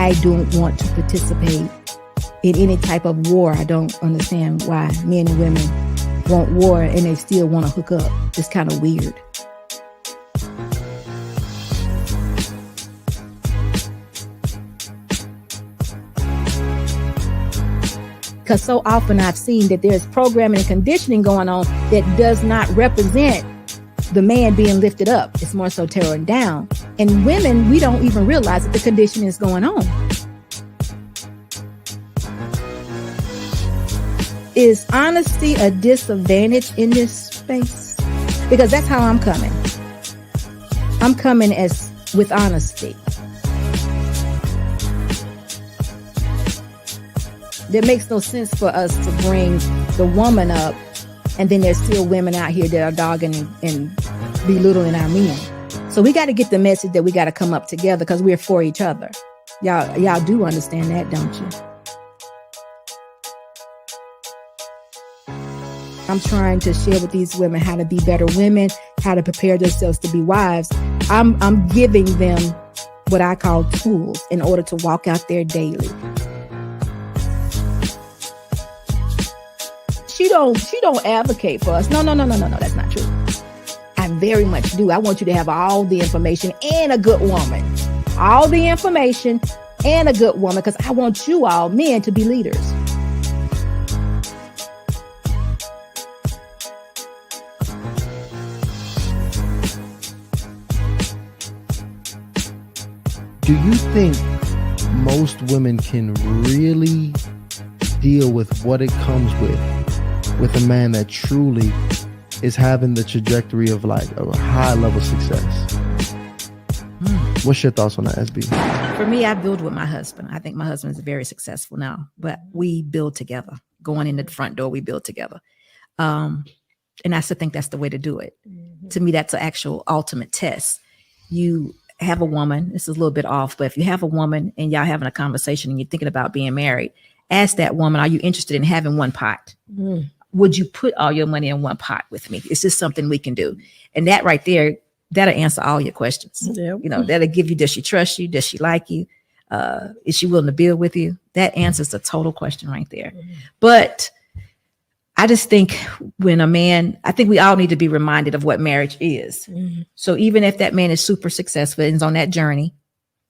I don't want to participate in any type of war. I don't understand why men and women want war and they still want to hook up. It's kind of weird. Because so often I've seen that there's programming and conditioning going on that does not represent the man being lifted up. It's more so tearing down. And women, we don't even realize that the conditioning is going on. Is honesty a disadvantage in this space? Because that's how I'm coming. I'm coming as with honesty. There makes no sense for us to bring the woman up, and then there's still women out here that are dogging and belittling our men. So we got to get the message that we got to come up together because we're for each other. Y'all do understand that, don't you? I'm trying to share with these women how to be better women, how to prepare themselves to be wives. I'm giving them what I call tools in order to walk out there daily. She don't advocate for us. No, that's not true. I very much do. I want you to have all the information and a good woman. All the information and a good woman, because I want you all men to be leaders. Do you think most women can really deal with what it comes with a man that truly is having the trajectory of like a high level success? What's your thoughts on that, SB? For me, I build with my husband. I think my husband is very successful now, but we build together. Going in the front door, we build together. And I still think that's the way to do it. Mm-hmm. To me, that's an actual ultimate test. You have a woman, this is a little bit off, but if you have a woman and y'all having a conversation and you're thinking about being married, ask that woman, are you interested in having one pot? Mm. Would you put all your money in one pot with me? Is this something we can do? And that right there, that'll answer all your questions. Yep. You know, that'll give you, does she trust you? Does she like you? Is she willing to build with you? That answers the total question right there. Mm-hmm. But I just think when a man, I think we all need to be reminded of what marriage is. Mm-hmm. So even if that man is super successful and is on that journey,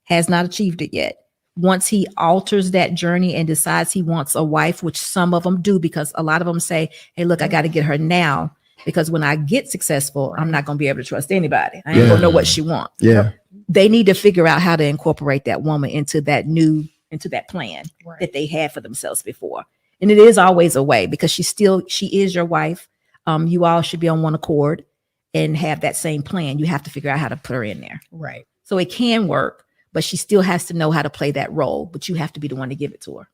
has not achieved it yet, once he alters that journey and decides he wants a wife, which some of them do, because a lot of them say, hey, look, I got to get her now, because when I get successful, I'm not going to be able to trust anybody. I ain't going to know what she wants. Yeah. They need to figure out how to incorporate that woman into that plan that they had for themselves before. And it is always a way, because she is your wife. You all should be on one accord and have that same plan. You have to figure out how to put her in there. Right. So it can work, but she still has to know how to play that role, but you have to be the one to give it to her.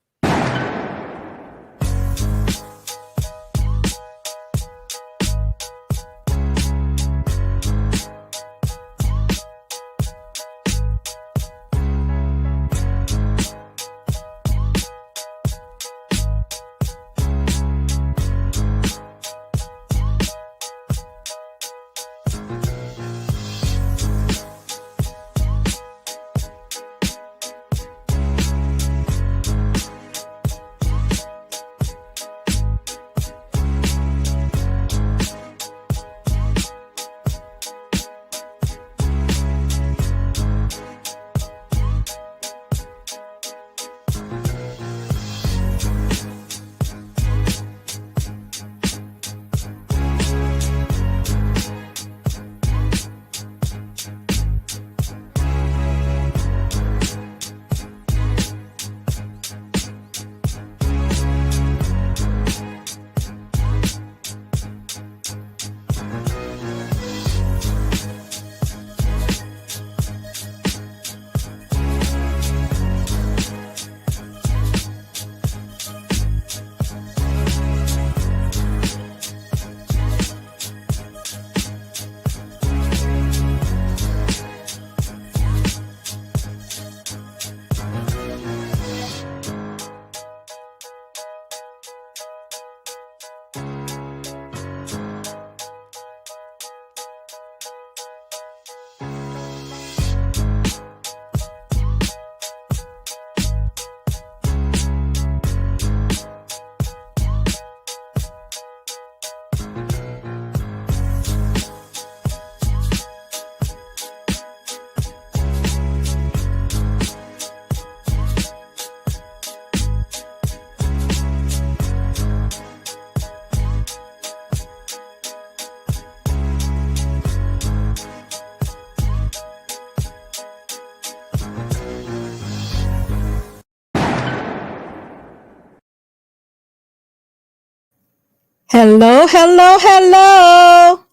Hello, hello, hello.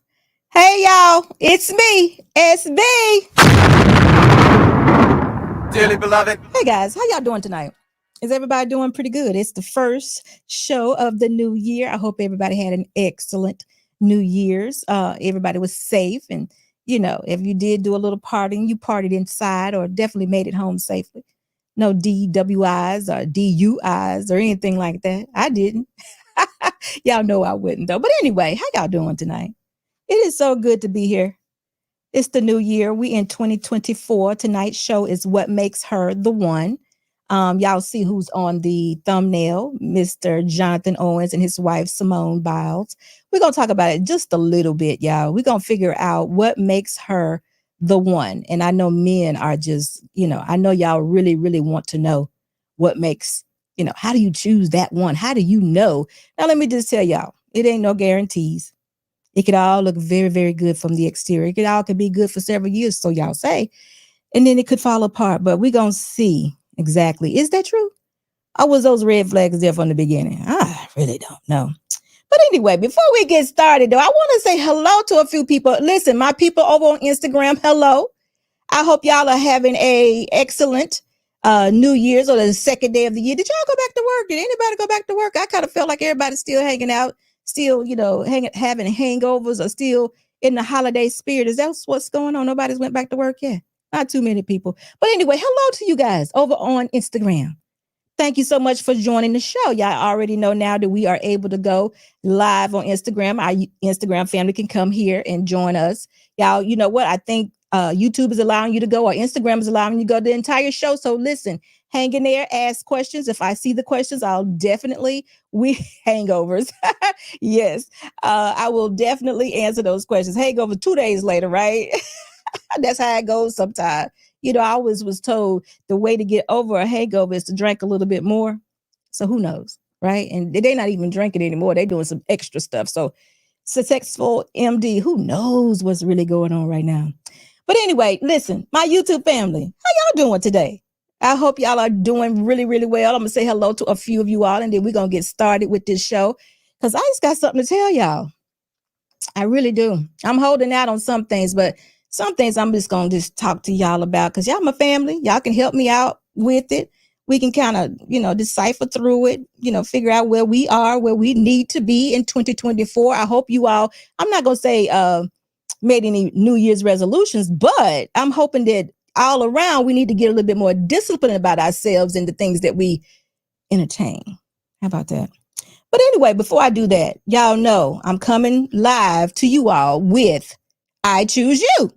Hey, y'all. It's me, SB. Dearly beloved. Hey, guys. How y'all doing tonight? Is everybody doing pretty good? It's the first show of the new year. I hope everybody had an excellent New Year's. Everybody was safe. And, you know, if you did do a little partying, you partied inside or definitely made it home safely. No DWIs or DUIs or anything like that. I didn't. Y'all know I wouldn't, though. But anyway, how y'all doing tonight? It is so good to be here. It's the new year. We in 2024. Tonight's show is What Makes Her the One. Y'all see who's on the thumbnail, Mr. Jonathan Owens and his wife, Simone Biles. We're going to talk about it just a little bit, y'all. We're going to figure out what makes her the one. And I know men are just, I know y'all really, really want to know what makes, how do you choose that one? How do you know? Now, let me just tell y'all, it ain't no guarantees. It could all look very, very good from the exterior. It all could be good for several years, so y'all say. And then it could fall apart. But we're going to see exactly. Is that true? Or was those red flags there from the beginning? I really don't know. But anyway, before we get started, though, I want to say hello to a few people. Listen, my people over on Instagram, hello. I hope y'all are having a excellent New Year's or the second day of the year. Did y'all go back to work? Did anybody go back to work? I kind of felt like everybody's still hanging out, still, having hangovers or still in the holiday spirit. Is that what's going on? Nobody's went back to work yet. Not too many people. But anyway, hello to you guys over on Instagram. Thank you so much for joining the show. Y'all already know now that we are able to go live on Instagram. Our Instagram family can come here and join us. Y'all, you know what? I think YouTube is allowing you to go, or Instagram is allowing you to go the entire show. So listen, hang in there, ask questions. If I see the questions, I'll definitely, hangovers. Yes, I will definitely answer those questions. Hangover 2 days later, right? That's how it goes sometimes. I always was told the way to get over a hangover is to drink a little bit more. So who knows, right? And they're not even drinking anymore. They're doing some extra stuff. So Successful MD, who knows what's really going on right now? But anyway, listen, my YouTube family, how y'all doing today? I hope y'all are doing really, really well. I'm going to say hello to a few of you all, and then we're going to get started with this show because I just got something to tell y'all. I really do. I'm holding out on some things, but some things I'm just going to just talk to y'all about because y'all my family. Y'all can help me out with it. We can kind of, decipher through it, figure out where we are, where we need to be in 2024. I hope you all, I'm not going to say made any New Year's resolutions, but I'm hoping that all around we need to get a little bit more disciplined about ourselves and the things that we entertain. How about that? But anyway, before I do that, y'all know I'm coming live to you all with I Choose You.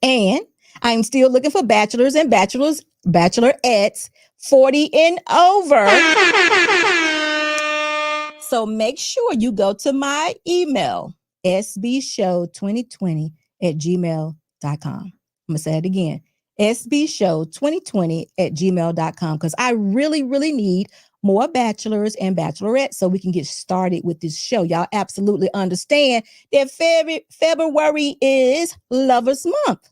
And I'm still looking for bachelors and bachelorettes 40 and over. So make sure you go to my email, sbshow2020@gmail.com. I'm going to say it again, sbshow2020@gmail.com, because I really, really need more bachelors and bachelorettes so we can get started with this show. Y'all absolutely understand that February is Lovers Month,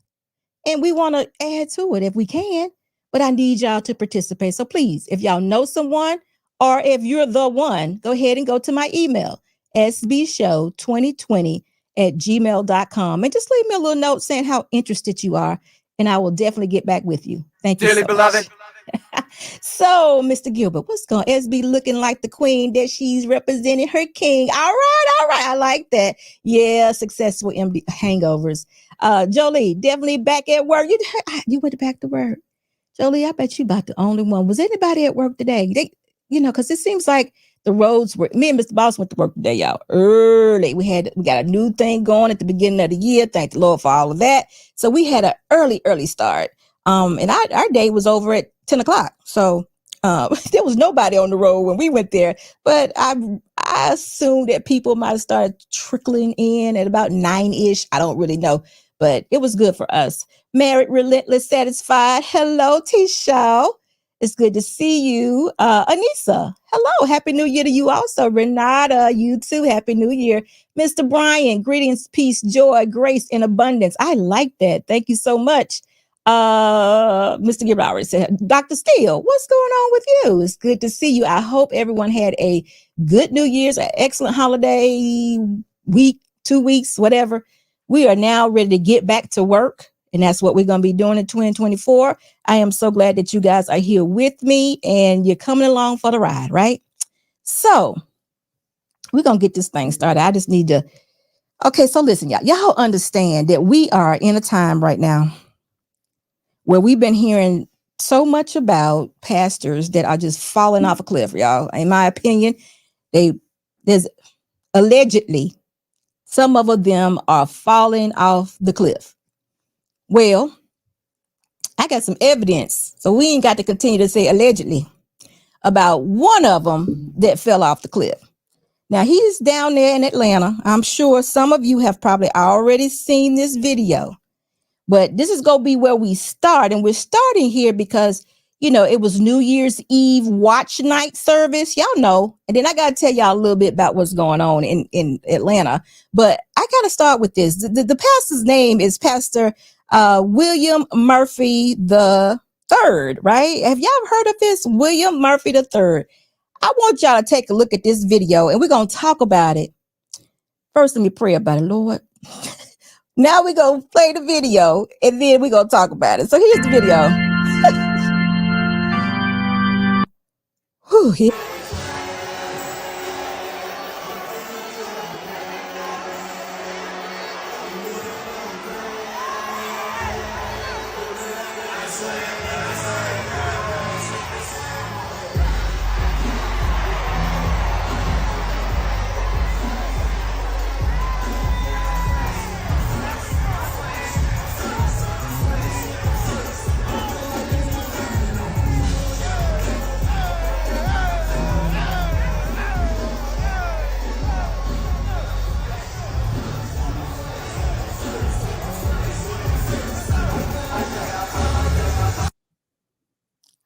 and we want to add to it if we can, but I need y'all to participate. So please, if y'all know someone or if you're the one, go ahead and go to my email, sbshow2020@gmail.com, and just leave me a little note saying how interested you are, and I will definitely get back with you. Thank you, Dearly so beloved. much. So, Mr. Gilbert, what's going on? SB looking like the queen that she's representing her king. All right. I like that. Yeah, successful MD hangovers. Jolie, definitely back at work. You went back to work. Jolie, I bet you about the only one. Was anybody at work today? Because it seems like the roads were, me and Mr. Boss went to work today, y'all, early. We got a new thing going at the beginning of the year. Thank the Lord for all of that. So we had an early start. And our day was over at 10 o'clock. So there was nobody on the road when we went there. But I assumed that people might have started trickling in at about 9-ish. I don't really know. But it was good for us. Married, relentless, satisfied. Hello, Tisha. It's good to see you. Anissa, hello. Happy New Year to you also. Renata, you too. Happy New Year. Mr. Brian, greetings, peace, joy, grace, and abundance. I like that. Thank you so much. Mr. Gibbard already said, Dr. Steele, what's going on with you? It's good to see you. I hope everyone had a good New Year's, an excellent holiday week, 2 weeks, whatever. We are now ready to get back to work, and that's what we're going to be doing in 2024. I am so glad that you guys are here with me and you're coming along for the ride, right? So we're going to get this thing started. I just need to. Okay, so listen, y'all understand that we are in a time right now where we've been hearing so much about pastors that are just falling off a cliff, y'all. In my opinion, there's allegedly some of them are falling off the cliff. Well, I got some evidence, so we ain't got to continue to say allegedly, about one of them that fell off the cliff. Now, he's down there in Atlanta. I'm sure some of you have probably already seen this video. But this is going to be where we start. And we're starting here because, you know, it was New Year's Eve watch night service. Y'all know. And then I got to tell y'all a little bit about what's going on in Atlanta. But I got to start with this. The pastor's name is Pastor William Murphy the Third, right? Have y'all heard of this? William Murphy the Third. I want y'all to take a look at this video and we're going to talk about it. First, let me pray about it, Lord. Now we're going to play the video and then we're going to talk about it. So here's the video. Whew,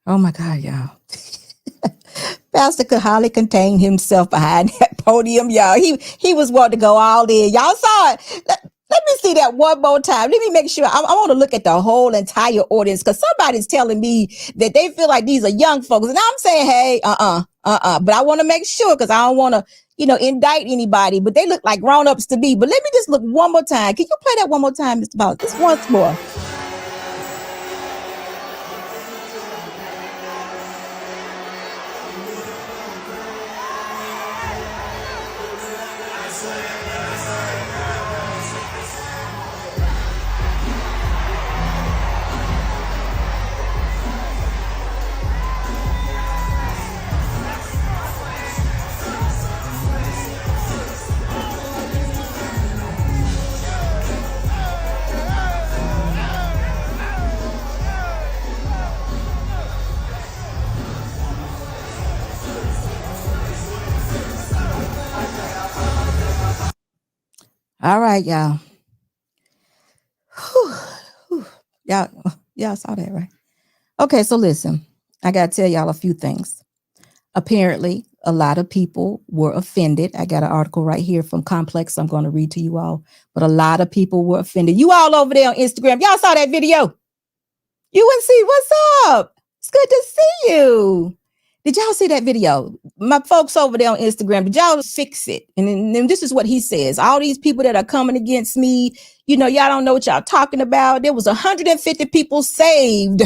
oh my God, y'all. Pastor could hardly contain himself behind that podium, y'all. He was wanting to go all in. Y'all saw it. Let me see that one more time. Let me make sure. I want to look at the whole entire audience because somebody's telling me that they feel like these are young folks. And I'm saying, hey, But I want to make sure because I don't want to, indict anybody. But they look like grown-ups to me. But let me just look one more time. Can you play that one more time, Mr. Biles? Just once more. All right, y'all. Y'all saw that, right? Okay, so listen, I got to tell y'all a few things. Apparently, a lot of people were offended. I got an article right here from Complex I'm going to read to you all. But a lot of people were offended. You all over there on Instagram, y'all saw that video? UNC, what's up? It's good to see you. Did y'all see that video? My folks over there on Instagram, did y'all fix it? And this is what he says. All these people that are coming against me, y'all don't know what y'all talking about. There was 150 people saved.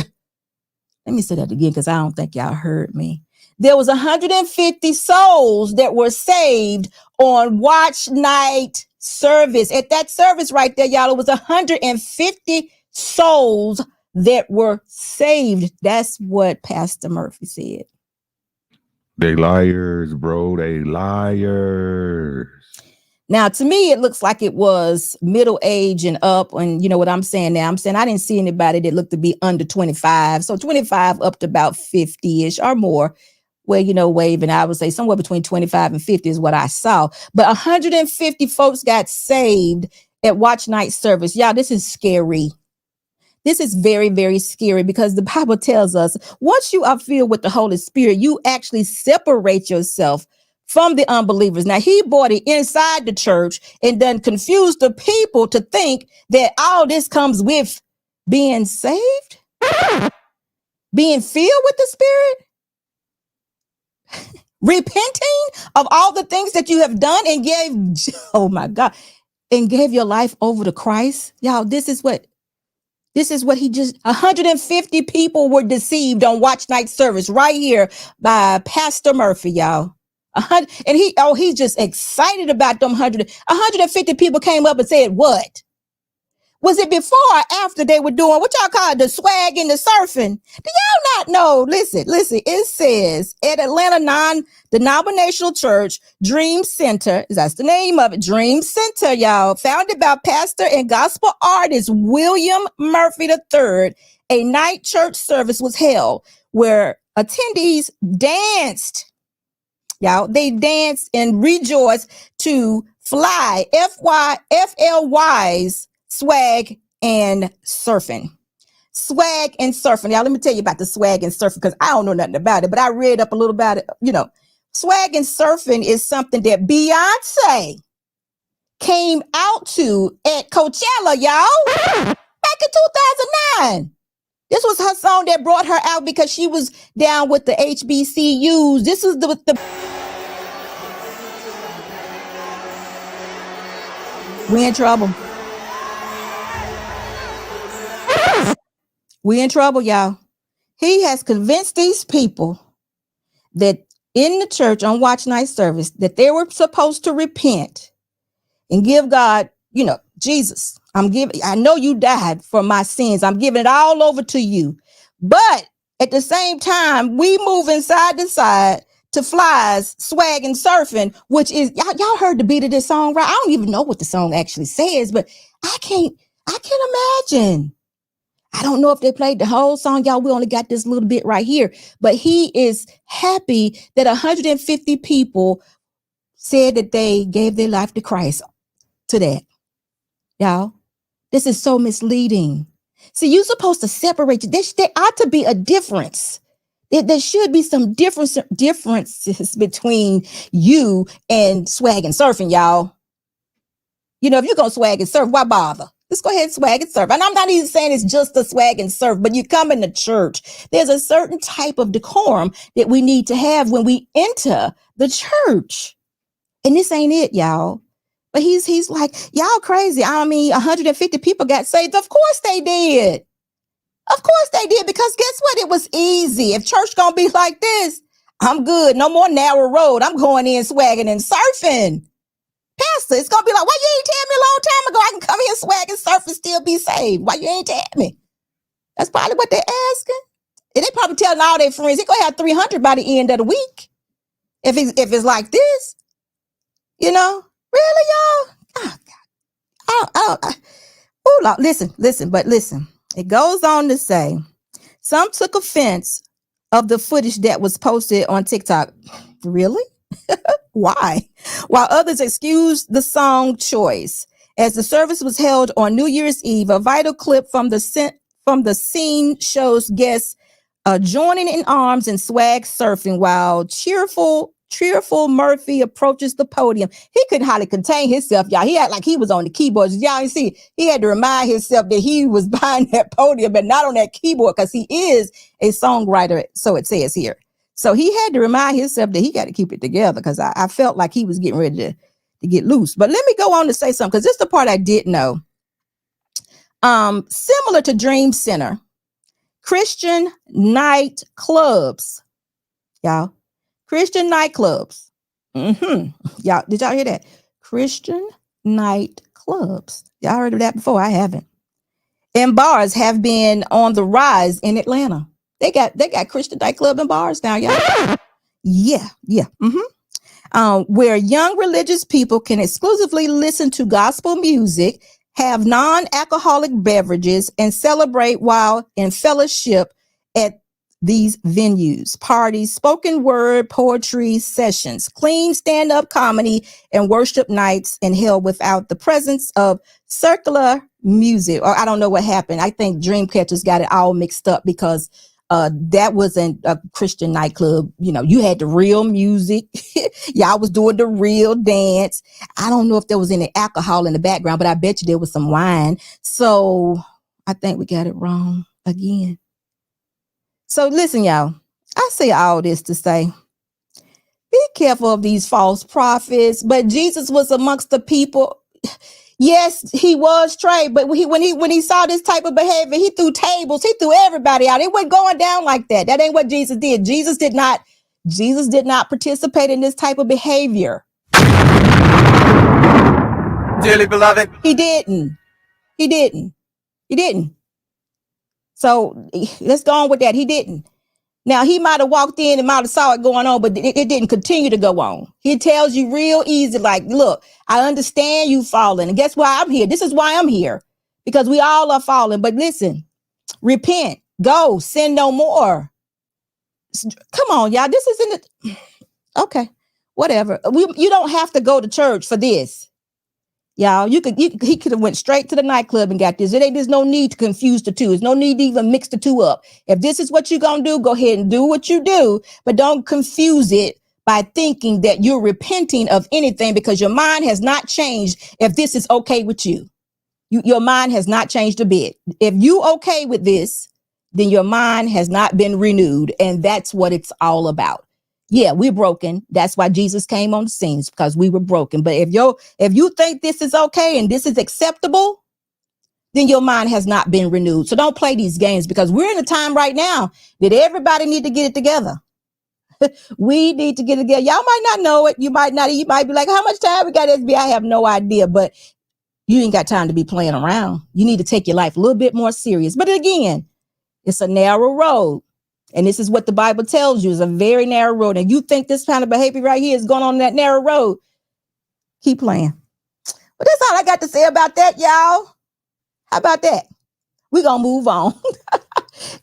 Let me say that again because I don't think y'all heard me. There was 150 souls that were saved on watch night service. At that service right there, y'all, it was 150 souls that were saved. That's what Pastor Murphy said. They liars, bro. They liars. Now, to me, it looks like it was middle age and up. And you know what I'm saying now? I'm saying I didn't see anybody that looked to be under 25. So 25 up to about 50-ish or more. Well, waving, I would say somewhere between 25 and 50 is what I saw. But 150 folks got saved at watch night service. Y'all, this is scary. This is very, very scary because the Bible tells us once you are filled with the Holy Spirit, you actually separate yourself from the unbelievers. Now, he brought it inside the church and then confused the people to think that all this comes with being saved, being filled with the Spirit, repenting of all the things that you have done and gave, oh my God, and gave your life over to Christ. Y'all, this is what he just, 150 people were deceived on watch night service right here by Pastor Murphy, y'all. And he's just excited about them 150 people came up and said, what? Was it before or after they were doing what y'all call it, the swag and the surfing? Do y'all not know? Listen. It says at Atlanta non-denominational church, Dream Center, that's the name of it, Dream Center, y'all, founded by pastor and gospel artist William Murphy III. A night church service was held where attendees danced. Y'all, they danced and rejoiced to FLY's swag and surfing. Swag and surfing. Y'all, let me tell you about the swag and surfing because I don't know nothing about it, but I read up a little about it. You know, swag and surfing is something that Beyonce came out to at Coachella, y'all, back in 2009. This was her song that brought her out because she was down with the HBCUs. This was the we in trouble. We in trouble, y'all. He has convinced these people that in the church on watch night service that they were supposed to repent and give God, you know, Jesus, I know you died for my sins. I'm giving it all over to you. But at the same time, we moving side to side to Fly's swag and surfing, which is, y'all heard the beat of this song, right? I don't even know what the song actually says, but I can't imagine. I don't know if they played the whole song, y'all. We only got this little bit right here, but he is happy that 150 people said that they gave their life to Christ to that. Y'all, this is so misleading. See, you're supposed to separate. There ought to be a difference. There should be some differences between you and swag and surfing, y'all. You know, if you're going to swag and surf, why bother? Let's go ahead and swag and surf. And I'm not even saying it's just the swag and surf, but you come into church. There's a certain type of decorum that we need to have when we enter the church. And this ain't it, y'all. But he's like, y'all crazy. I mean, 150 people got saved. Of course they did. Of course they did, because guess what? It was easy. If church gonna be like this, I'm good. No more narrow road. I'm going in swagging and surfing. Pastor, it's gonna be like, why you ain't tell me a long time ago I can come here swag and surf and still be saved? Why you ain't tell me? That's probably what they're asking. And they probably telling all their friends they're gonna have 300 by the end of the week. If it's like this, you know, really, y'all? Oh God. Oh, Lord. Listen. It goes on to say, some took offense of the footage that was posted on TikTok. Really? Why? While others excused the song choice. As the service was held on New Year's Eve, a vital clip from the scene shows guests joining in arms and swag surfing while cheerful Murphy approaches the podium. He couldn't hardly contain himself, y'all. He acted like he was on the keyboards. Y'all see, he had to remind himself that he was behind that podium, but not on that keyboard, because he is a songwriter, so it says here. So he had to remind himself that he got to keep it together, because I felt like he was getting ready to get loose. But let me go on to say something, because this is the part I didn't know. Similar to Dream Center, Christian night clubs, y'all. Christian nightclubs. Y'all, did y'all hear that? Christian night clubs. Y'all heard of that before? I haven't. And bars have been on the rise in Atlanta. They got Christian nightclub and bars now, y'all. Yeah. Where young religious people can exclusively listen to gospel music, have non-alcoholic beverages, and celebrate while in fellowship at these venues. Parties, spoken word, poetry sessions, clean stand-up comedy, and worship nights, and held without the presence of circular music. Or I don't know what happened. I think Dreamcatchers got it all mixed up, because that wasn't a Christian nightclub. You know, you had the real music. Y'all was doing the real dance. I don't know if there was any alcohol in the background, but I bet you there was some wine. So I think we got it wrong again. So listen, y'all, I say all this to say, be careful of these false prophets. But Jesus was amongst the people. Yes, he was straight, but when he saw this type of behavior, he threw tables, he threw everybody out. It wasn't going down like that. That ain't what Jesus did. Jesus did not participate in this type of behavior. Dearly beloved. He didn't. So let's go on with that. He didn't. Now, he might have walked in and might have saw it going on, but it didn't continue to go on. He tells you real easy, like, look, I understand you falling. And guess why I'm here? This is why I'm here. Because we all are falling. But listen, repent, go, sin no more. Come on, y'all. This isn't it. Okay, whatever. You don't have to go to church for this. Y'all, he could have went straight to the nightclub and got this. There's no need to confuse the two. There's no need to even mix the two up. If this is what you're going to do, go ahead and do what you do, but don't confuse it by thinking that you're repenting of anything, because your mind has not changed. If this is okay with you, your mind has not changed a bit. If you okay with this, then your mind has not been renewed. And that's what it's all about. Yeah, we're broken. That's why Jesus came on the scene, because we were broken. But if you think this is okay and this is acceptable, then your mind has not been renewed. So don't play these games, because we're in a time right now that everybody need to get it together. We need to get it together. Y'all might not know it. You might be like, how much time we got, SB? I have no idea, but you ain't got time to be playing around. You need to take your life a little bit more serious. But again, it's a narrow road. And this is what the Bible tells you, is a very narrow road. And you think this kind of behavior right here is going on that narrow road, keep playing. But that's all I got to say about that, y'all. How about that? We're going to move on.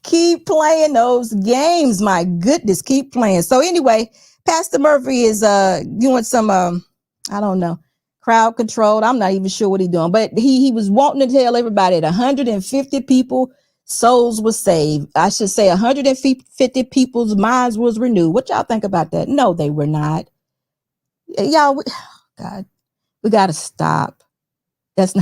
Keep playing those games. My goodness, keep playing. So anyway, Pastor Murphy is doing some, I don't know, crowd control. I'm not even sure what he's doing. But he was wanting to tell everybody that 150 people souls were saved. I should say 150 people's minds was renewed. What y'all think about that? No, they were not. Y'all, God, we got to stop. That's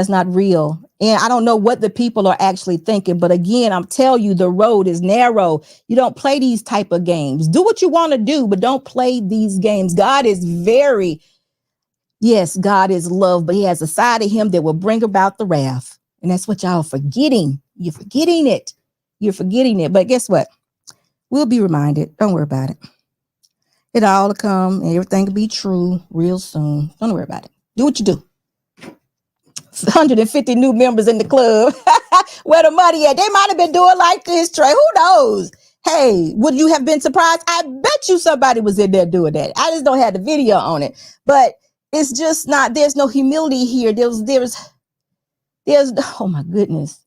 not real. And I don't know what the people are actually thinking. But again, I'm telling you, the road is narrow. You don't play these type of games. Do what you want to do, but don't play these games. God is yes, God is love, but he has a side of him that will bring about the wrath. And that's what y'all are forgetting. You're forgetting it. But guess what? We'll be reminded. Don't worry about it. It'll all come and everything will be true real soon. Don't worry about it. Do what you do. 150 new members in the club. Where the money at? They might have been doing like this, Trey. Who knows? Hey, would you have been surprised? I bet you somebody was in there doing that. I just don't have the video on it. But it's just not, there's no humility here. There's oh my goodness.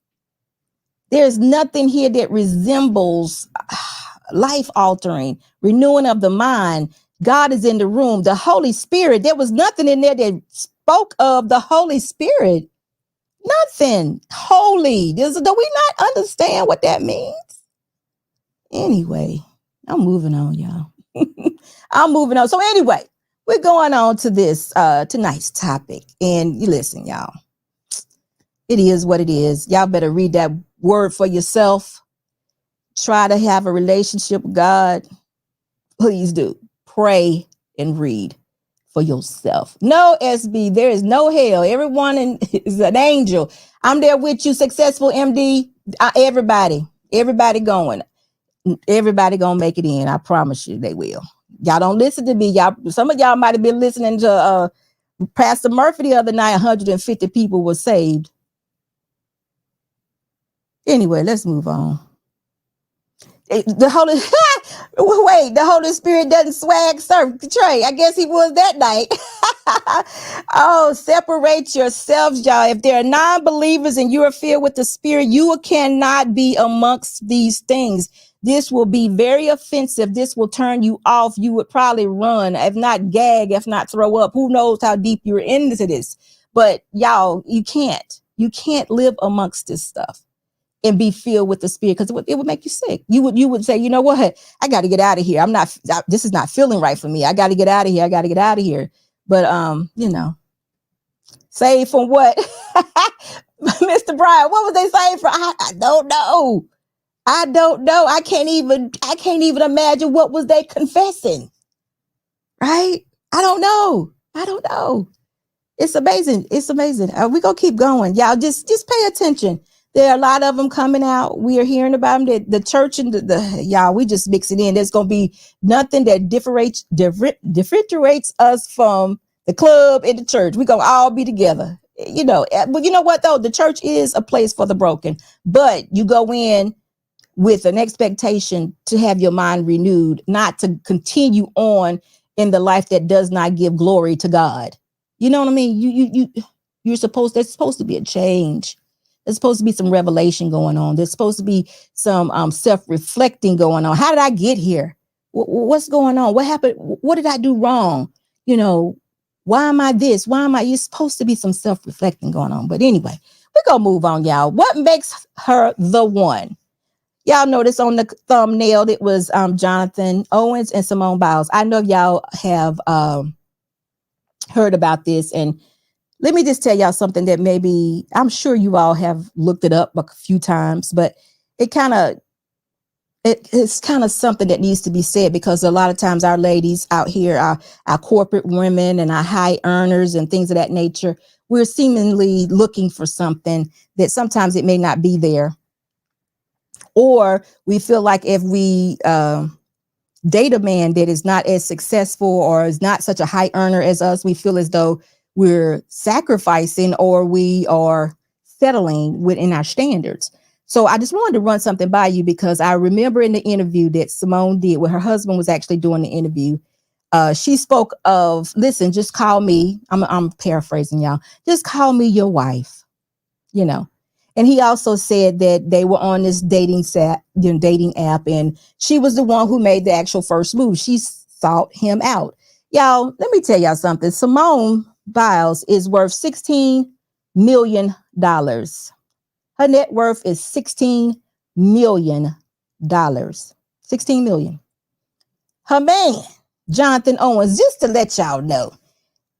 There's nothing here that resembles life altering, renewing of the mind. God is in the room. The Holy Spirit, there was nothing in there that spoke of the Holy Spirit. Nothing. Holy. Do we not understand what that means? Anyway, I'm moving on, y'all. I'm moving on. So anyway, we're going on to this tonight's topic. And you listen, y'all. It is what it is. Y'all better read that word for yourself. Try to have a relationship with God. Please do. Pray and read for yourself. No, SB, there is no hell. Everyone is an angel. I'm there with you, successful MD. Everybody going. Everybody gonna make it in. I promise you they will. Y'all don't listen to me. Some of y'all might have been listening to Pastor Murphy the other night. 150 people were saved. Anyway, let's move on. The Holy Spirit doesn't swag surf. Trey, I guess he was that night. Oh, separate yourselves, y'all. If there are non-believers and you are filled with the Spirit, you cannot be amongst these things. This will be very offensive. This will turn you off. You would probably run, if not gag, if not throw up. Who knows how deep you're into this? But y'all, you can't live amongst this stuff and be filled with the Spirit, because it would make you sick. You would say, you know what? I got to get out of here. This is not feeling right for me. I got to get out of here. But, saved from what? Mr. Brian, what was they saying for? I don't know. I don't know. I can't even imagine what was they confessing. Right? I don't know. It's amazing. It's amazing. We're going to keep going. Y'all just pay attention. There are a lot of them coming out. We are hearing about them. The church and y'all, we just mix it in. There's going to be nothing that differentiates us from the club and the church. We're going to all be together. You know, but you know what though? The church is a place for the broken, but you go in with an expectation to have your mind renewed, not to continue on in the life that does not give glory to God. You know what I mean? There's supposed to be a change. There's supposed to be some revelation going on. There's supposed to be some self-reflecting going on. How did I get here? What's going on? What happened? What did I do wrong? You know, why am I this? Why am I? You're supposed to be some self-reflecting going on. But anyway, we're going to move on, y'all. What makes her the one? Y'all notice on the thumbnail, it was Jonathan Owens and Simone Biles. I know y'all have heard about this. And let me just tell y'all something that maybe, I'm sure you all have looked it up a few times, but it's kind of something that needs to be said, because a lot of times our ladies out here, our corporate women and our high earners and things of that nature, we're seemingly looking for something that sometimes it may not be there. Or we feel like if we date a man that is not as successful or is not such a high earner as us, we feel as though we're sacrificing or we are settling within our standards. So I just wanted to run something by you, because I remember in the interview that Simone did when her husband was actually doing the interview, she spoke of, listen, just call me. I'm paraphrasing, y'all. Just call me your wife, you know. And he also said that they were on this dating app, and she was the one who made the actual first move. She sought him out. Y'all, let me tell y'all something. Simone Biles is worth $16 million. Her net worth is $16 million. 16 million. Her man, Jonathan Owens, just to let y'all know,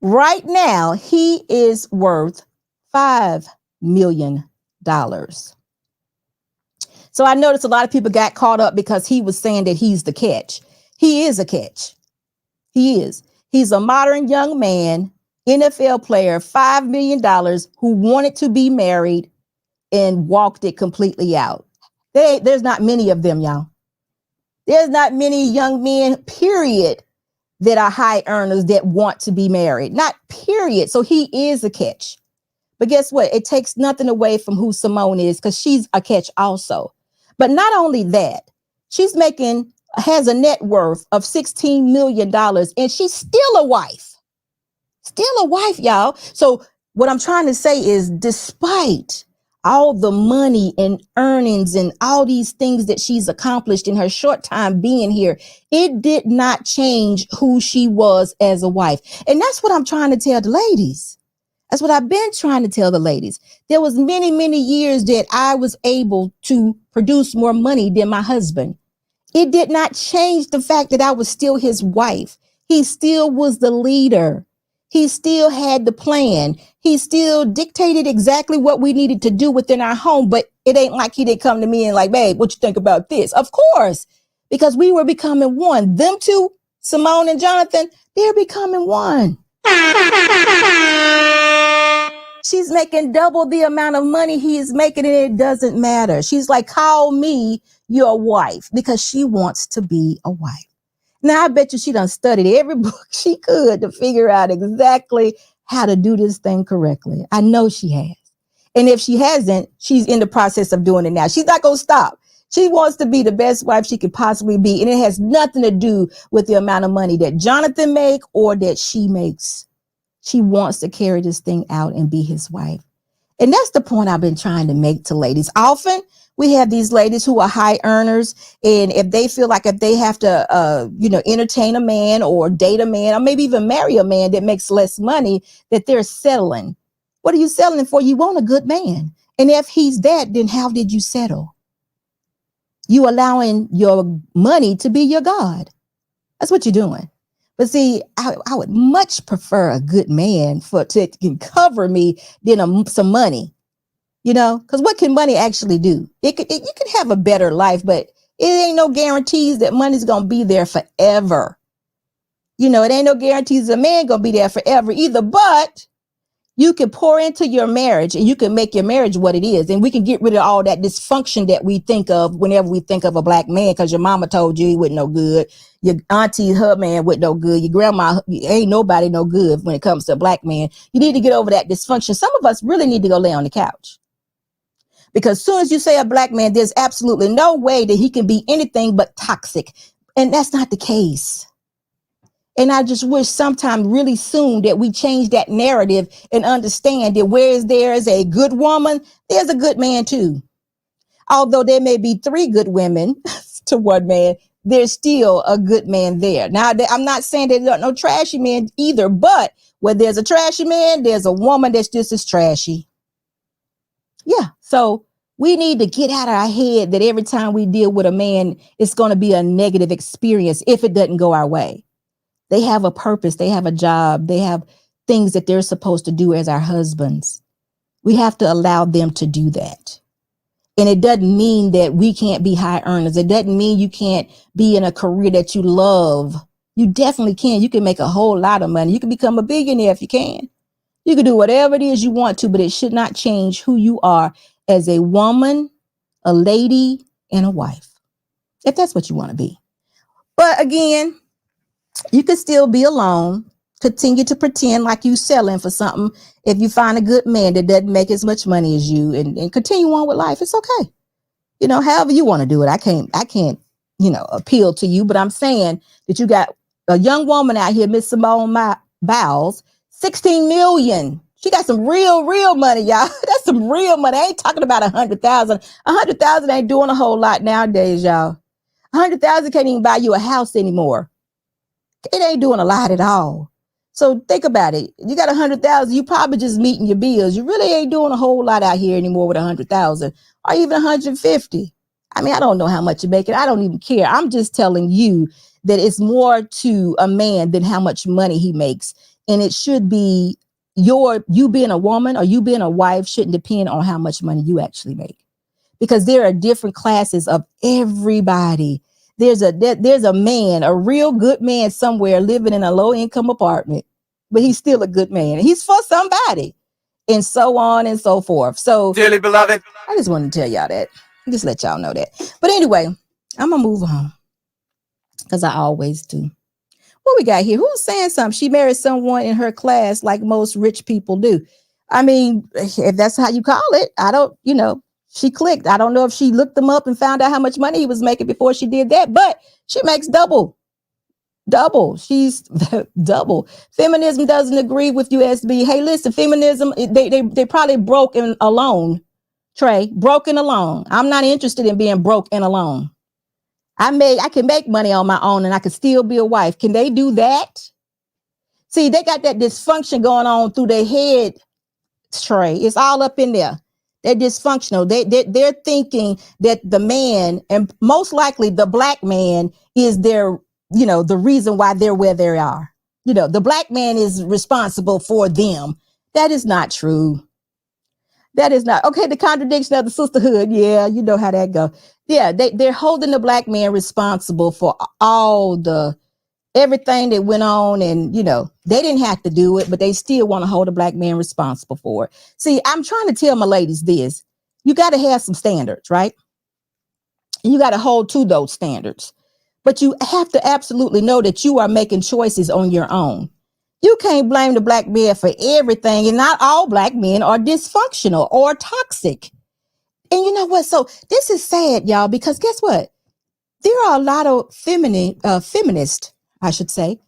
right now he is worth $5 million. So I noticed a lot of people got caught up because he was saying that he's the catch. He is a catch. He is. He's a modern young man, NFL player, $5 million, who wanted to be married and walked it completely out. There's not many of them, y'all. There's not many young men, period, that are high earners that want to be married. Not period. So he is a catch. But guess what? It takes nothing away from who Simone is, because she's a catch also. But not only that, has a net worth of $16 million, and she's still a wife. Still a wife, y'all. So what I'm trying to say is, despite all the money and earnings and all these things that she's accomplished in her short time being here, it did not change who she was as a wife. And that's what I'm trying to tell the ladies. That's what I've been trying to tell the ladies. There was many, many years that I was able to produce more money than my husband. It did not change the fact that I was still his wife. He still was the leader. He still had the plan. He still dictated exactly what we needed to do within our home. But it ain't like he didn't come to me and like, babe, what you think about this? Of course, because we were becoming one. Them two, Simone and Jonathan, they're becoming one. She's making double the amount of money he is making, and it doesn't matter. She's like, call me your wife, because she wants to be a wife. Now, I bet you she done studied every book she could to figure out exactly how to do this thing correctly. I know she has. And if she hasn't, she's in the process of doing it now. She's not going to stop. She wants to be the best wife she could possibly be. And it has nothing to do with the amount of money that Jonathan makes or that she makes. She wants to carry this thing out and be his wife. And that's the point I've been trying to make to ladies. Often we have these ladies who are high earners, and if they feel like if they have to, entertain a man or date a man or maybe even marry a man that makes less money, that they're settling. What are you settling for? You want a good man. And if he's that, then how did you settle? You allowing your money to be your God. That's what you're doing. But see, I would much prefer a good man to cover me than some money. You know, because what can money actually do? You can have a better life, but it ain't no guarantees that money's going to be there forever. You know, it ain't no guarantees a man going to be there forever either, but you can pour into your marriage and you can make your marriage what it is. And we can get rid of all that dysfunction that we think of whenever we think of a black man, because your mama told you he wasn't no good. Your auntie, her man wasn't no good. Your grandma, ain't nobody no good when it comes to a black man. You need to get over that dysfunction. Some of us really need to go lay on the couch. Because as soon as you say a black man, there's absolutely no way that he can be anything but toxic. And that's not the case. And I just wish sometime really soon that we change that narrative and understand that whereas there is a good woman, there's a good man too. Although there may be 3 good women to one man, there's still a good man there. Now, I'm not saying there are no trashy men either, but where there's a trashy man, there's a woman that's just as trashy. Yeah. So we need to get out of our head that every time we deal with a man, it's going to be a negative experience if it doesn't go our way. They have a purpose. They have a job. They have things that they're supposed to do as our husbands. We have to allow them to do that. And it doesn't mean that we can't be high earners. It doesn't mean you can't be in a career that you love. You definitely can. You can make a whole lot of money. You can become a billionaire if you can. You can do whatever it is you want to, but it should not change who you are as a woman, a lady, and a wife, if that's what you want to be. But again, you can still be alone, continue to pretend like you selling for something. If you find a good man that doesn't make as much money as you and continue on with life, it's okay. You know, however you want to do it. I can't, you know, appeal to you, but I'm saying that you got a young woman out here, Miss Simone Biles, 16 million. She got some real money, y'all. That's some real money. I ain't talking about 100,000. 100,000 ain't doing a whole lot nowadays, y'all. 100,000 can't even buy you a house anymore. It ain't doing a lot at all. So think about it. You got 100,000, you probably just meeting your bills. You really ain't doing a whole lot out here anymore with 100,000 or even 150. I mean, I don't know how much you're making. I don't even care. I'm just telling you that it's more to a man than how much money he makes. And it should be you being a woman or you being a wife shouldn't depend on how much money you actually make, because there are different classes of everybody. There's a man, a real good man somewhere living in a low income apartment, but he's still a good man. He's for somebody, and so on and so forth. So Dearly beloved, I just wanted to tell y'all that, just let y'all know that. But anyway, I'm gonna move on because I always do. What we got here? Who's saying something? She married someone in her class like most rich people do. I mean, if that's how you call it, I don't, you know. She clicked. I don't know if she looked them up and found out how much money he was making before she did that, but she makes double. She's double. Feminism doesn't agree with you, SB. Hey, listen, feminism, they probably broke and alone. Trey, broken alone. I'm not interested in being broke and alone. I can make money on my own and I can still be a wife. Can they do that? See, they got that dysfunction going on through their head, Trey. It's all up in there. They're dysfunctional. They're thinking that the man, and most likely the black man, is their, you know, the reason why they're where they are. You know, the black man is responsible for them. That is not true. That is not. Okay, the contradiction of the sisterhood. Yeah, you know how that goes. Yeah, they're holding the black man responsible for all everything that went on, and you know they didn't have to do it, but they still want to hold a black man responsible for it. See, I'm trying to tell my ladies this: you got to have some standards, right? And you got to hold to those standards, but you have to absolutely know that you are making choices on your own. You can't blame the black man for everything, and not all black men are dysfunctional or toxic. And you know what? So this is sad, y'all, because guess what? There are a lot of feminists, I should say,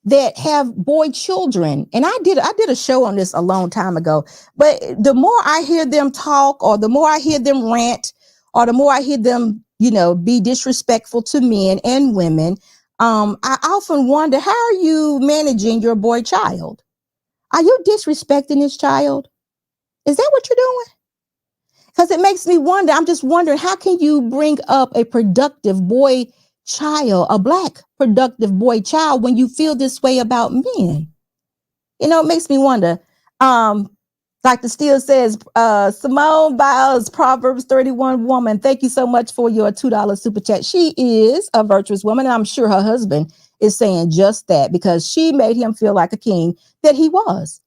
that have boy children. And I did a show on this a long time ago. But the more I hear them talk, or the more I hear them rant, or the more I hear them, you know, be disrespectful to men and women, I often wonder, how are you managing your boy child? Are you disrespecting this child? Is that what you're doing? Because it makes me wonder. I'm just wondering, how can you bring up a productive boy child, a black productive boy when you feel this way about men? You know, it makes me wonder. Dr. Steele says, Simone Biles, Proverbs 31 woman. Thank you so much for your $2 super chat. She is a virtuous woman. And I'm sure her husband is saying just that because she made him feel like a king that he was.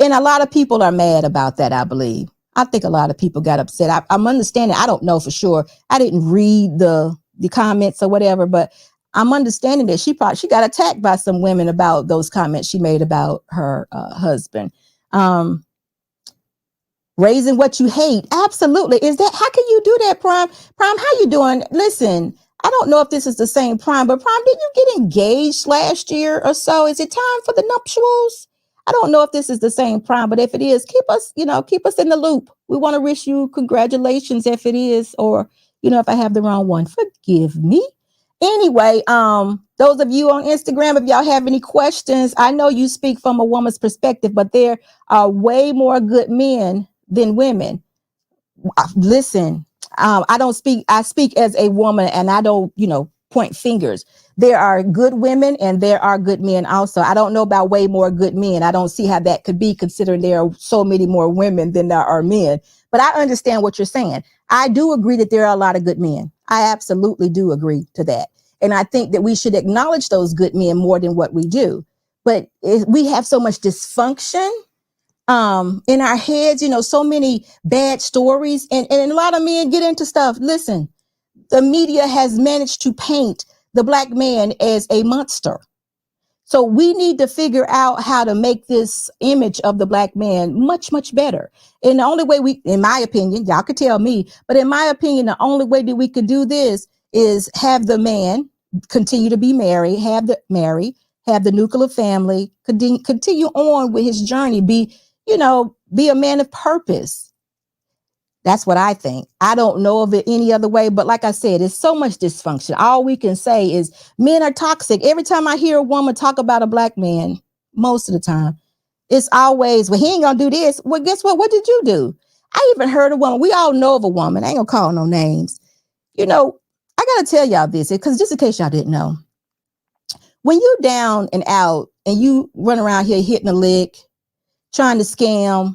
And a lot of people are mad about that, I believe. I think a lot of people got upset. I'm understanding. I don't know for sure. I didn't read the comments or whatever, but I'm understanding that she got attacked by some women about those comments she made about her husband. Raising what you hate. Absolutely. Is that, how can you do that, Prime? Prime, how you doing? Listen, I don't know if this is the same Prime, but Prime, did you get engaged last year or so? Is it time for the nuptials? I don't know if this is the same Prime, but if it is, keep us in the loop. We want to wish you congratulations if it is, or, if I have the wrong one, forgive me. Anyway, those of you on Instagram, if y'all have any questions, I know you speak from a woman's perspective, but there are way more good men than women. Listen, I speak as a woman, and I don't, point fingers. There are good women and there are good men also. I don't know about way more good men. I don't see how that could be, considering there are so many more women than there are men. But I understand what you're saying. I do agree that there are a lot of good men. I absolutely do agree to that. And I think that we should acknowledge those good men more than what we do. But we have so much dysfunction in our heads, so many bad stories, and a lot of men get into stuff. Listen, the media has managed to paint the black man as a monster. So we need to figure out how to make this image of the black man much, much better. And the only way in my opinion, y'all could tell me, but in my opinion, the only way that we could do this is have the man continue to be married, have the nuclear family, continue on with his journey, be a man of purpose. That's what I think. I don't know of it any other way, but like I said, it's so much dysfunction. All we can say is men are toxic. Every time I hear a woman talk about a black man, most of the time, it's always, well, he ain't gonna do this. Well, guess what? What did you do? I even heard a woman, we all know of a woman, I ain't gonna call no names. I gotta tell y'all this, because just in case y'all didn't know, when you down and out and you run around here hitting a lick, trying to scam,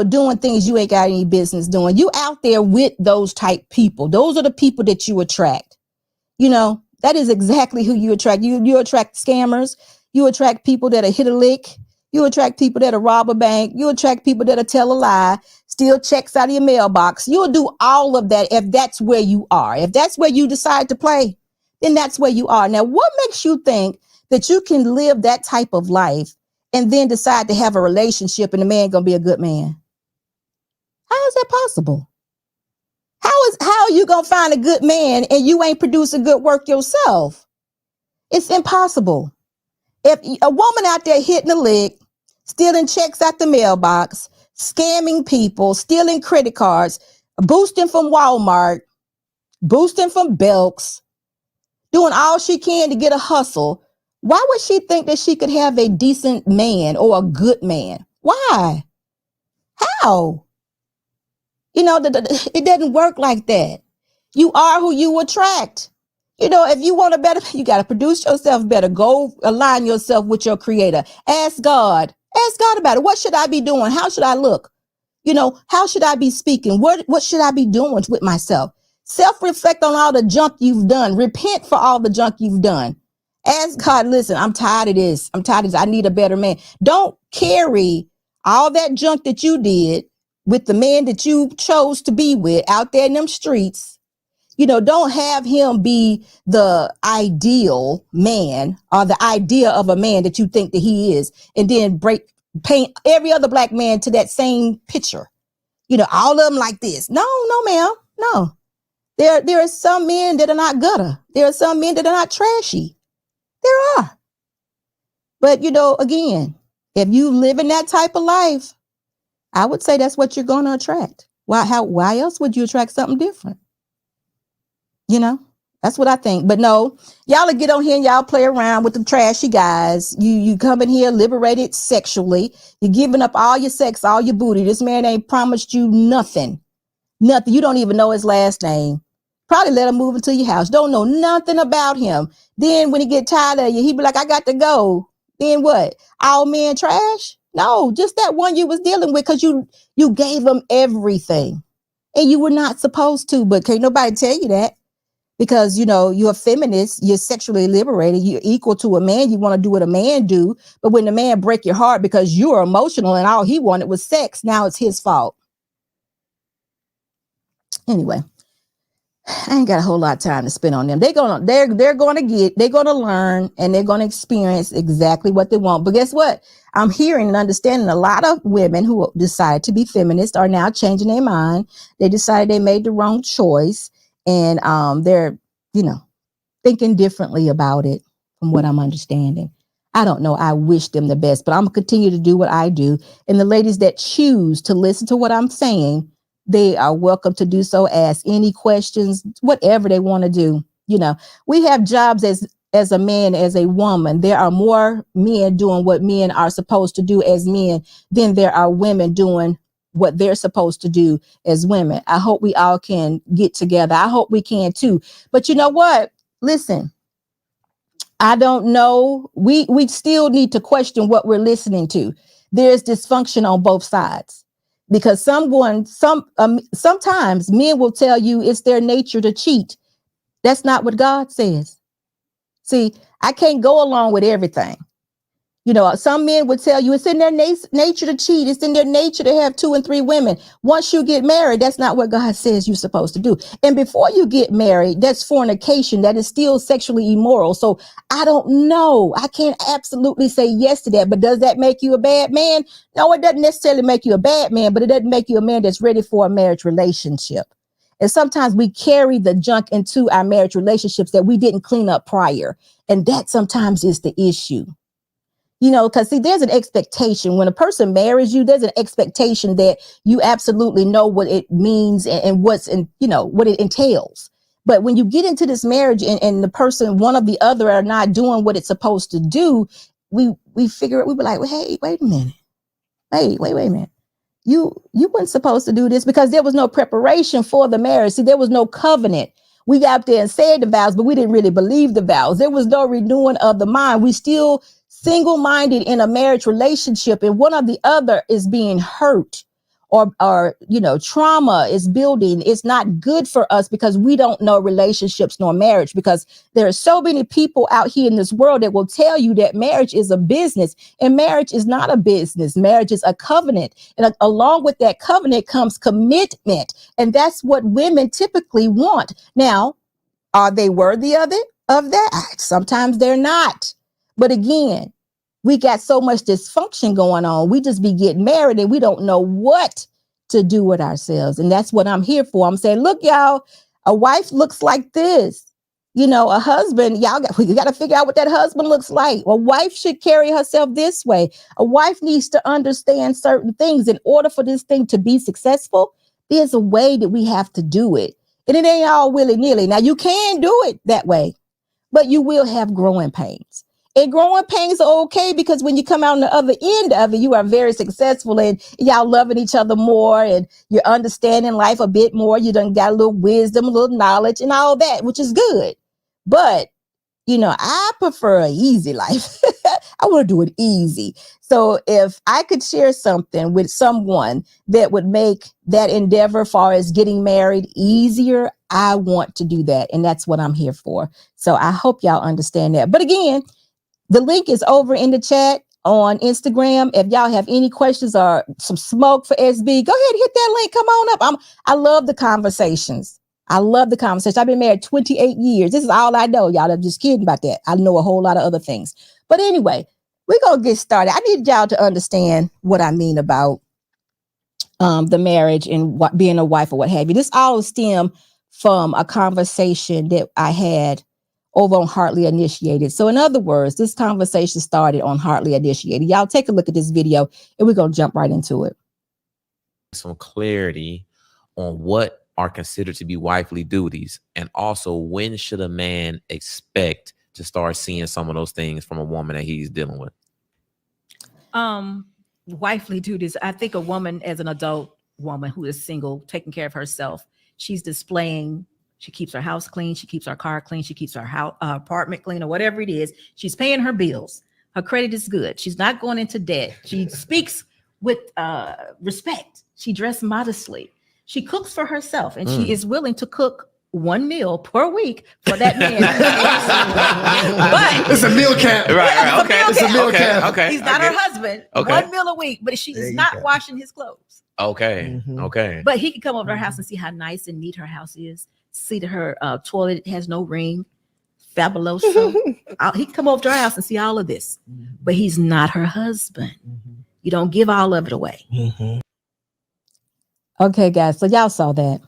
doing things you ain't got any business doing, you out there with those type people. Those are the people that you attract. That is exactly who you attract. You attract scammers. You attract people that'll hit a lick. You attract people that'll rob a bank. You attract people that'll tell a lie, steal checks out of your mailbox. You'll do all of that if that's where you are. If that's where you decide to play, then that's where you are. Now, what makes you think that you can live that type of life and then decide to have a relationship and the man gonna be a good man? How is that possible? How are you gonna find a good man and you ain't producing good work yourself? It's impossible. If a woman out there hitting a lick, stealing checks out the mailbox, scamming people, stealing credit cards, boosting from Walmart, boosting from Belks, doing all she can to get a hustle, why would she think that she could have a decent man or a good man? Why? How? It doesn't work like that. You are who you attract. If you want a better, you got to produce yourself better. Go align yourself with your creator. Ask God about it. What should I be doing? How should I look? How should I be speaking? What should I be doing with myself? Self-reflect on all the junk you've done. Repent for all the junk you've done. Ask God, listen, I'm tired of this. I need a better man. Don't carry all that junk that you did with the man that you chose to be with out there in them streets. Don't have him be the ideal man or the idea of a man that you think that he is, and then paint every other black man to that same picture. All of them like this. No, ma'am. No. There are some men that are not gutter. There are some men that are not trashy. There are. But, again, if you live in that type of life, I would say that's what you're going to attract. Why else would you attract something different? That's what I think. But no, y'all will get on here and y'all play around with the trashy guys. You come in here liberated sexually. You're giving up all your sex, all your booty. This man ain't promised you nothing. Nothing. You don't even know his last name. Probably let him move into your house. Don't know nothing about him. Then when he get tired of you, he be like, I got to go. Then what? All men trash? No, just that one you was dealing with, because you gave them everything and you were not supposed to, but can't nobody tell you that, because you're a feminist, you're sexually liberated, you're equal to a man, you want to do what a man do. But when the man break your heart because you are emotional and all he wanted was sex, now it's his fault. Anyway, I ain't got a whole lot of time to spend on them. They're gonna learn, and they're gonna experience exactly what they want. But guess what? I'm hearing and understanding a lot of women who decide to be feminists are now changing their mind. They decided they made the wrong choice, and they're thinking differently about it, from what I'm understanding. I don't know. I wish them the best, but I'm gonna continue to do what I do. And the ladies that choose to listen to what I'm saying, they are welcome to do so. Ask any questions, whatever they want to do. We have jobs as a man, as a woman. There are more men doing what men are supposed to do as men than there are women doing what they're supposed to do as women. I hope we all can get together. I hope we can too. But you know what? Listen, I don't know. We still need to question what we're listening to. There's dysfunction on both sides, because sometimes men will tell you it's their nature to cheat. That's not what God says. See, I can't go along with everything. Some men would tell you it's in their nature to cheat. It's in their nature to have 2 and 3 women. Once you get married, that's not what God says you're supposed to do. And before you get married, that's fornication. That is still sexually immoral. So I don't know. I can't absolutely say yes to that. But does that make you a bad man? No, it doesn't necessarily make you a bad man, but it doesn't make you a man that's ready for a marriage relationship. And sometimes we carry the junk into our marriage relationships that we didn't clean up prior. And that sometimes is the issue. Because see, there's an expectation when a person marries you, there's an expectation that you absolutely know what it means and what's in, what it entails. But when you get into this marriage and the person, one or the other, are not doing what it's supposed to do, we figure it, we be like, well, hey, wait a minute. Wait a minute. You weren't supposed to do this, because there was no preparation for the marriage. See, there was no covenant. We got up there and said the vows, but we didn't really believe the vows. There was no renewing of the mind. We still single-minded in a marriage relationship, and one or the other is being hurt or trauma is building. It's not good for us, because we don't know relationships nor marriage, because there are so many people out here in this world that will tell you that marriage is a business, and marriage is not a business. Marriage is a covenant, and along with that covenant comes commitment, and that's what women typically want. Now, are they worthy of that? Sometimes they're not. But again, we got so much dysfunction going on. We just be getting married and we don't know what to do with ourselves. And that's what I'm here for. I'm saying, look, y'all, a wife looks like this. A husband, we got to figure out what that husband looks like. A wife should carry herself this way. A wife needs to understand certain things. In order for this thing to be successful, there's a way that we have to do it. And it ain't all willy-nilly. Now, you can do it that way, but you will have growing pains. And growing pains are okay, because when you come out on the other end of it, you are very successful and y'all loving each other more and you're understanding life a bit more. You done got a little wisdom, a little knowledge and all that, which is good. But, I prefer an easy life. I want to do it easy. So if I could share something with someone that would make that endeavor as far as getting married easier, I want to do that. And that's what I'm here for. So I hope y'all understand that. But again, the link is over in the chat on Instagram. If y'all have any questions or some smoke for SB, go ahead and hit that link. Come on up. I love the conversations. I've been married 28 years. This is all I know, y'all. I'm just kidding about that. I know a whole lot of other things. But anyway, we're going to get started. I need y'all to understand what I mean about the marriage and what being a wife or what have you. This all stemmed from a conversation that I had over on Hardlyinitiated. So in other words, this conversation started on Hardlyinitiated. Y'all take a look at this video and we're going to jump right into it. Some clarity on what are considered to be wifely duties, and also when should a man expect to start seeing some of those things from a woman that he's dealing with. Wifely duties. I think a woman, as an adult woman who is single, taking care of herself, she's displaying. She keeps her house clean. She keeps her car clean. She keeps her house, apartment clean, or whatever it is. She's paying her bills. Her credit is good. She's not going into debt. She speaks with respect. She dressed modestly. She cooks for herself, and she is willing to cook one meal per week for that man. But It's a meal camp. Right. Okay. It's a meal camp. Okay. he's not her husband. Okay. 1 meal a week, but she There is you not go. washing his clothes. Okay. Mhm. Okay. But he can come over to her house and see how nice and neat her house is. See that her toilet has no ring. Fabuloso. He can come over to her house and see all of this. But he's not her husband. You don't give all of it away. Okay, guys. So y'all saw that.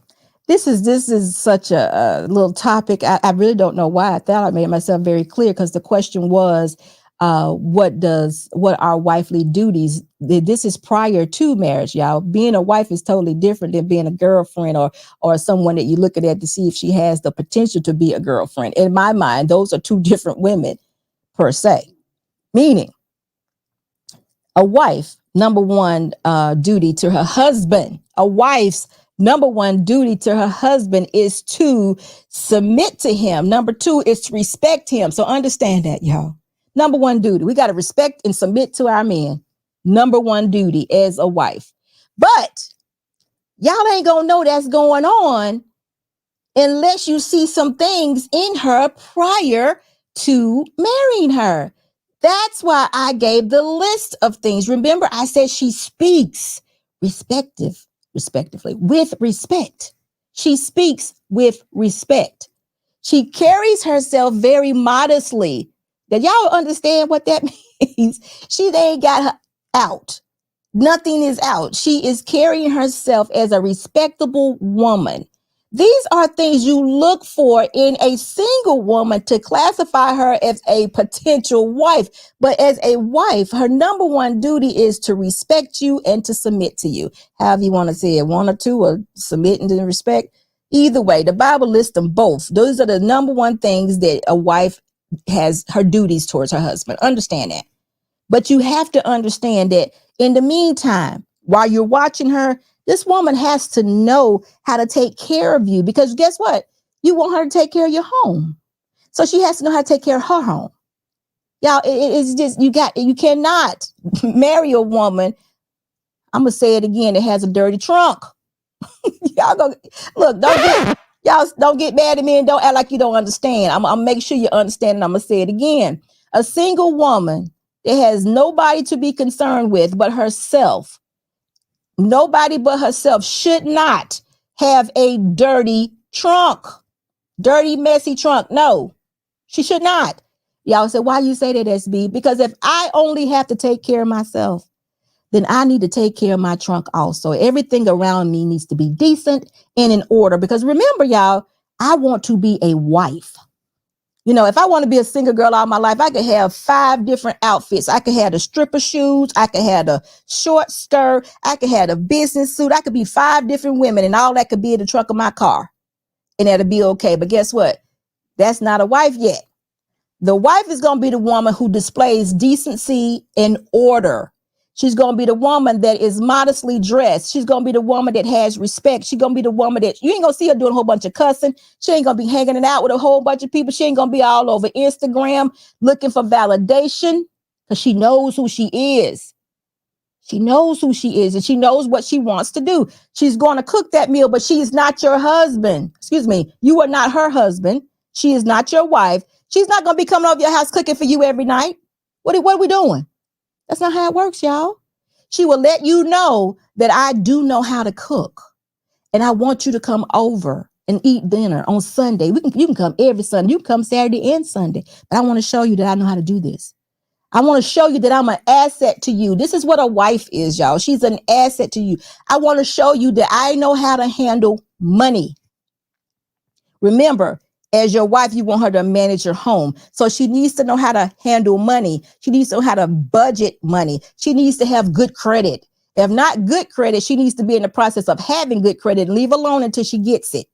This is such a little topic. I really don't know why I thought I made myself very clear, because the question was, what are wifely duties? This is prior to marriage, y'all. Being a wife is totally different than being a girlfriend or someone that you're looking at to see if she has the potential to be a girlfriend. In my mind, those are two different women per se. Meaning, a wife, number one duty to her husband, a wife's number one duty to her husband is to submit to him. Number two is to respect him. So understand that, y'all. Number one duty. We got to respect and submit to our men. Number one duty as a wife. But y'all ain't going to know that's going on unless you see some things in her prior to marrying her. That's why I gave the list of things. Remember, I said she speaks respectively, with respect. She speaks with respect. She carries herself very modestly. Did y'all understand what that means? She ain't got her out. Nothing is out. She is carrying herself as a respectable woman. These are things you look for in a single woman to classify her as a potential wife. But as a wife, her number one duty is to respect you and to submit to you. However you want to say it, one or two, or submit and respect. Either way, the Bible lists them both. Those are the number one things that a wife has, her duties towards her husband. Understand that. But you have to understand that in the meantime, while you're watching her, this woman has to know how to take care of you, because guess what? You want her to take care of your home. So she has to know how to take care of her home. Y'all, it's just, you cannot marry a woman. I'm going to say it again. That has a dirty trunk. Y'all go look, don't get mad at me and don't act like you don't understand. I'm make sure you understand, and I'm going to say it again. A single woman that has nobody to be concerned with but herself, nobody but herself, should not have a dirty trunk, dirty, messy trunk. No, she should not. Y'all say, why you say that, SB? Because if I only have to take care of myself, then I need to take care of my trunk also. Everything around me needs to be decent and in order. Because remember, y'all, I want to be a wife. You know, if I want to be a single girl all my life, I could have 5 different outfits. I could have the stripper shoes. I could have the short skirt. I could have the business suit. I could be 5 different women, and all that could be in the trunk of my car. And that'll be okay. But guess what? That's not a wife yet. The wife is going to be the woman who displays decency and order. She's going to be the woman that is modestly dressed. She's going to be the woman that has respect. She's going to be the woman that you ain't going to see her doing a whole bunch of cussing. She ain't going to be hanging it out with a whole bunch of people. She ain't going to be all over Instagram looking for validation, because she knows who she is. She knows who she is, and she knows what she wants to do. She's going to cook that meal, but she is not your husband. Excuse me. You are not her husband. She is not your wife. She's not going to be coming over your house cooking for you every night. What are we doing? That's not how it works, y'all. She will let you know that I do know how to cook, and I want you to come over and eat dinner on Sunday. You can come every Sunday. You can come Saturday and Sunday, but I want to show you that I know how to do this. I want to show you that I'm an asset to you. This is what a wife is, y'all. She's an asset to you. I want to show you that I know how to handle money. Remember, as your wife, you want her to manage your home. So she needs to know how to handle money. She needs to know how to budget money. She needs to have good credit. If not good credit, she needs to be in the process of having good credit. Leave alone until she gets it.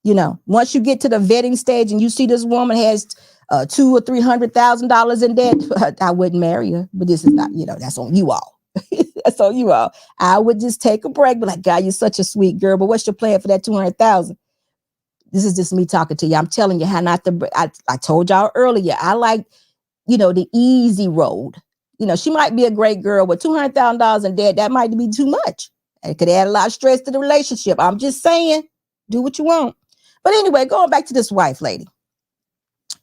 You know, once you get to the vetting stage and you see this woman has $200,000 or $300,000 in debt, I wouldn't marry her. But this is not, you know, that's on you all. That's on you all. I would just take a break. Be like, God, you're such a sweet girl. But what's your plan for that 200,000? This is just me talking to you. I'm telling you how not to. I told y'all earlier. I like, the easy road. She might be a great girl with $200,000 in debt. That might be too much. It could add a lot of stress to the relationship. I'm just saying, do what you want. But anyway, going back to this wife lady.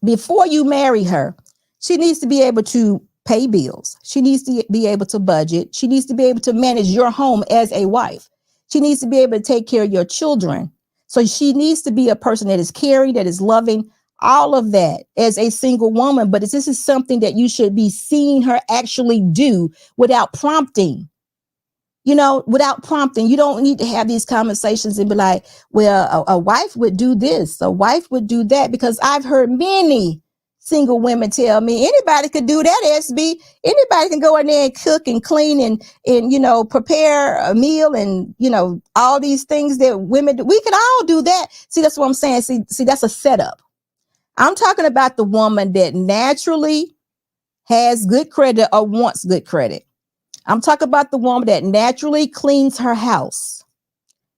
Before you marry her, she needs to be able to pay bills. She needs to be able to budget. She needs to be able to manage your home as a wife. She needs to be able to take care of your children. So she needs to be a person that is caring, that is loving, all of that as a single woman. But this is something that you should be seeing her actually do without prompting. Without prompting. You don't need to have these conversations and be like, well, a wife would do this, a wife would do that, because I've heard many single women tell me anybody could do that, SB. Anybody can go in there and cook and clean and prepare a meal and, all these things that women do. We could all do that. See, that's what I'm saying. See, that's a setup. I'm talking about the woman that naturally has good credit or wants good credit. I'm talking about the woman that naturally cleans her house.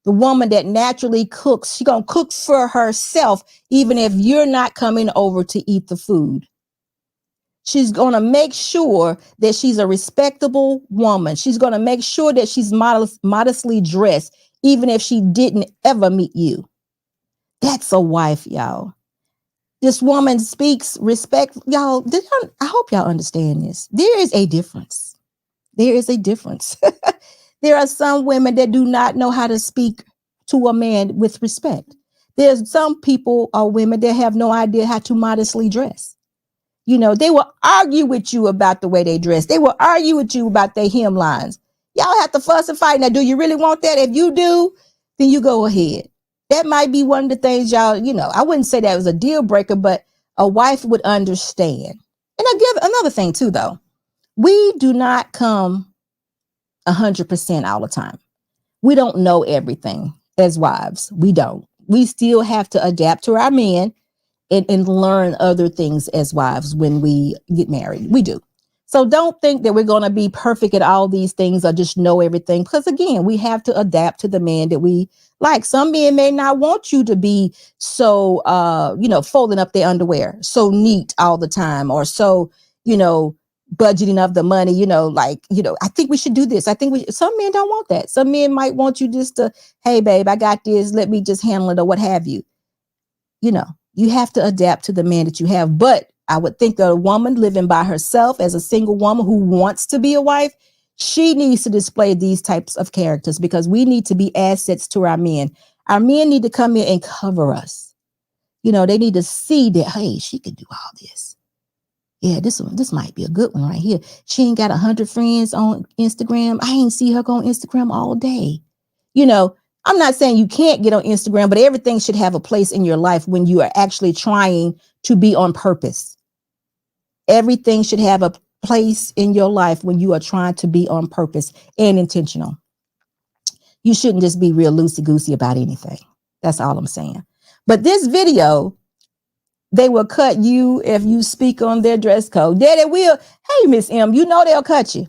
The woman that naturally cooks. She's going to cook for herself, even if you're not coming over to eat the food. She's going to make sure that she's a respectable woman. She's going to make sure that she's modestly dressed, even if she didn't ever meet you. That's a wife, y'all. This woman speaks respect. Y'all, I hope y'all understand this. There is a difference. There is a difference. There are some women that do not know how to speak to a man with respect. There's some people or women that have no idea how to modestly dress. They will argue with you about the way they dress. They will argue with you about their hemlines. Y'all have to fuss and fight. Now, do you really want that? If you do, then you go ahead. That might be one of the things y'all, I wouldn't say that was a deal breaker, but a wife would understand. And I give another thing too, though. We do not come 100% all the time. We don't know everything as wives. We don't. We still have to adapt to our men and learn other things as wives when we get married. We do. So don't think that we're going to be perfect at all these things or just know everything. Because again, we have to adapt to the man that we like. Some men may not want you to be so, folding up their underwear, so neat all the time, or so, budgeting of the money, I think we should do this. Some men don't want that. Some men might want you just to, hey, babe, I got this. Let me just handle it or what have you. You have to adapt to the man that you have. But I would think that a woman living by herself as a single woman who wants to be a wife, she needs to display these types of characters because we need to be assets to our men. Our men need to come in and cover us. They need to see that, hey, she could do all this. Yeah, this might be a good one right here. She ain't got 100 friends on Instagram. I ain't see her go on Instagram all day. I'm not saying you can't get on Instagram, but everything should have a place in your life when you are actually trying to be on purpose. Everything should have a place in your life when you are trying to be on purpose and intentional. You shouldn't just be real loosey-goosey about anything. That's all I'm saying. But this video, they will cut you if you speak on their dress code. They will. Hey, Miss M, they'll cut you.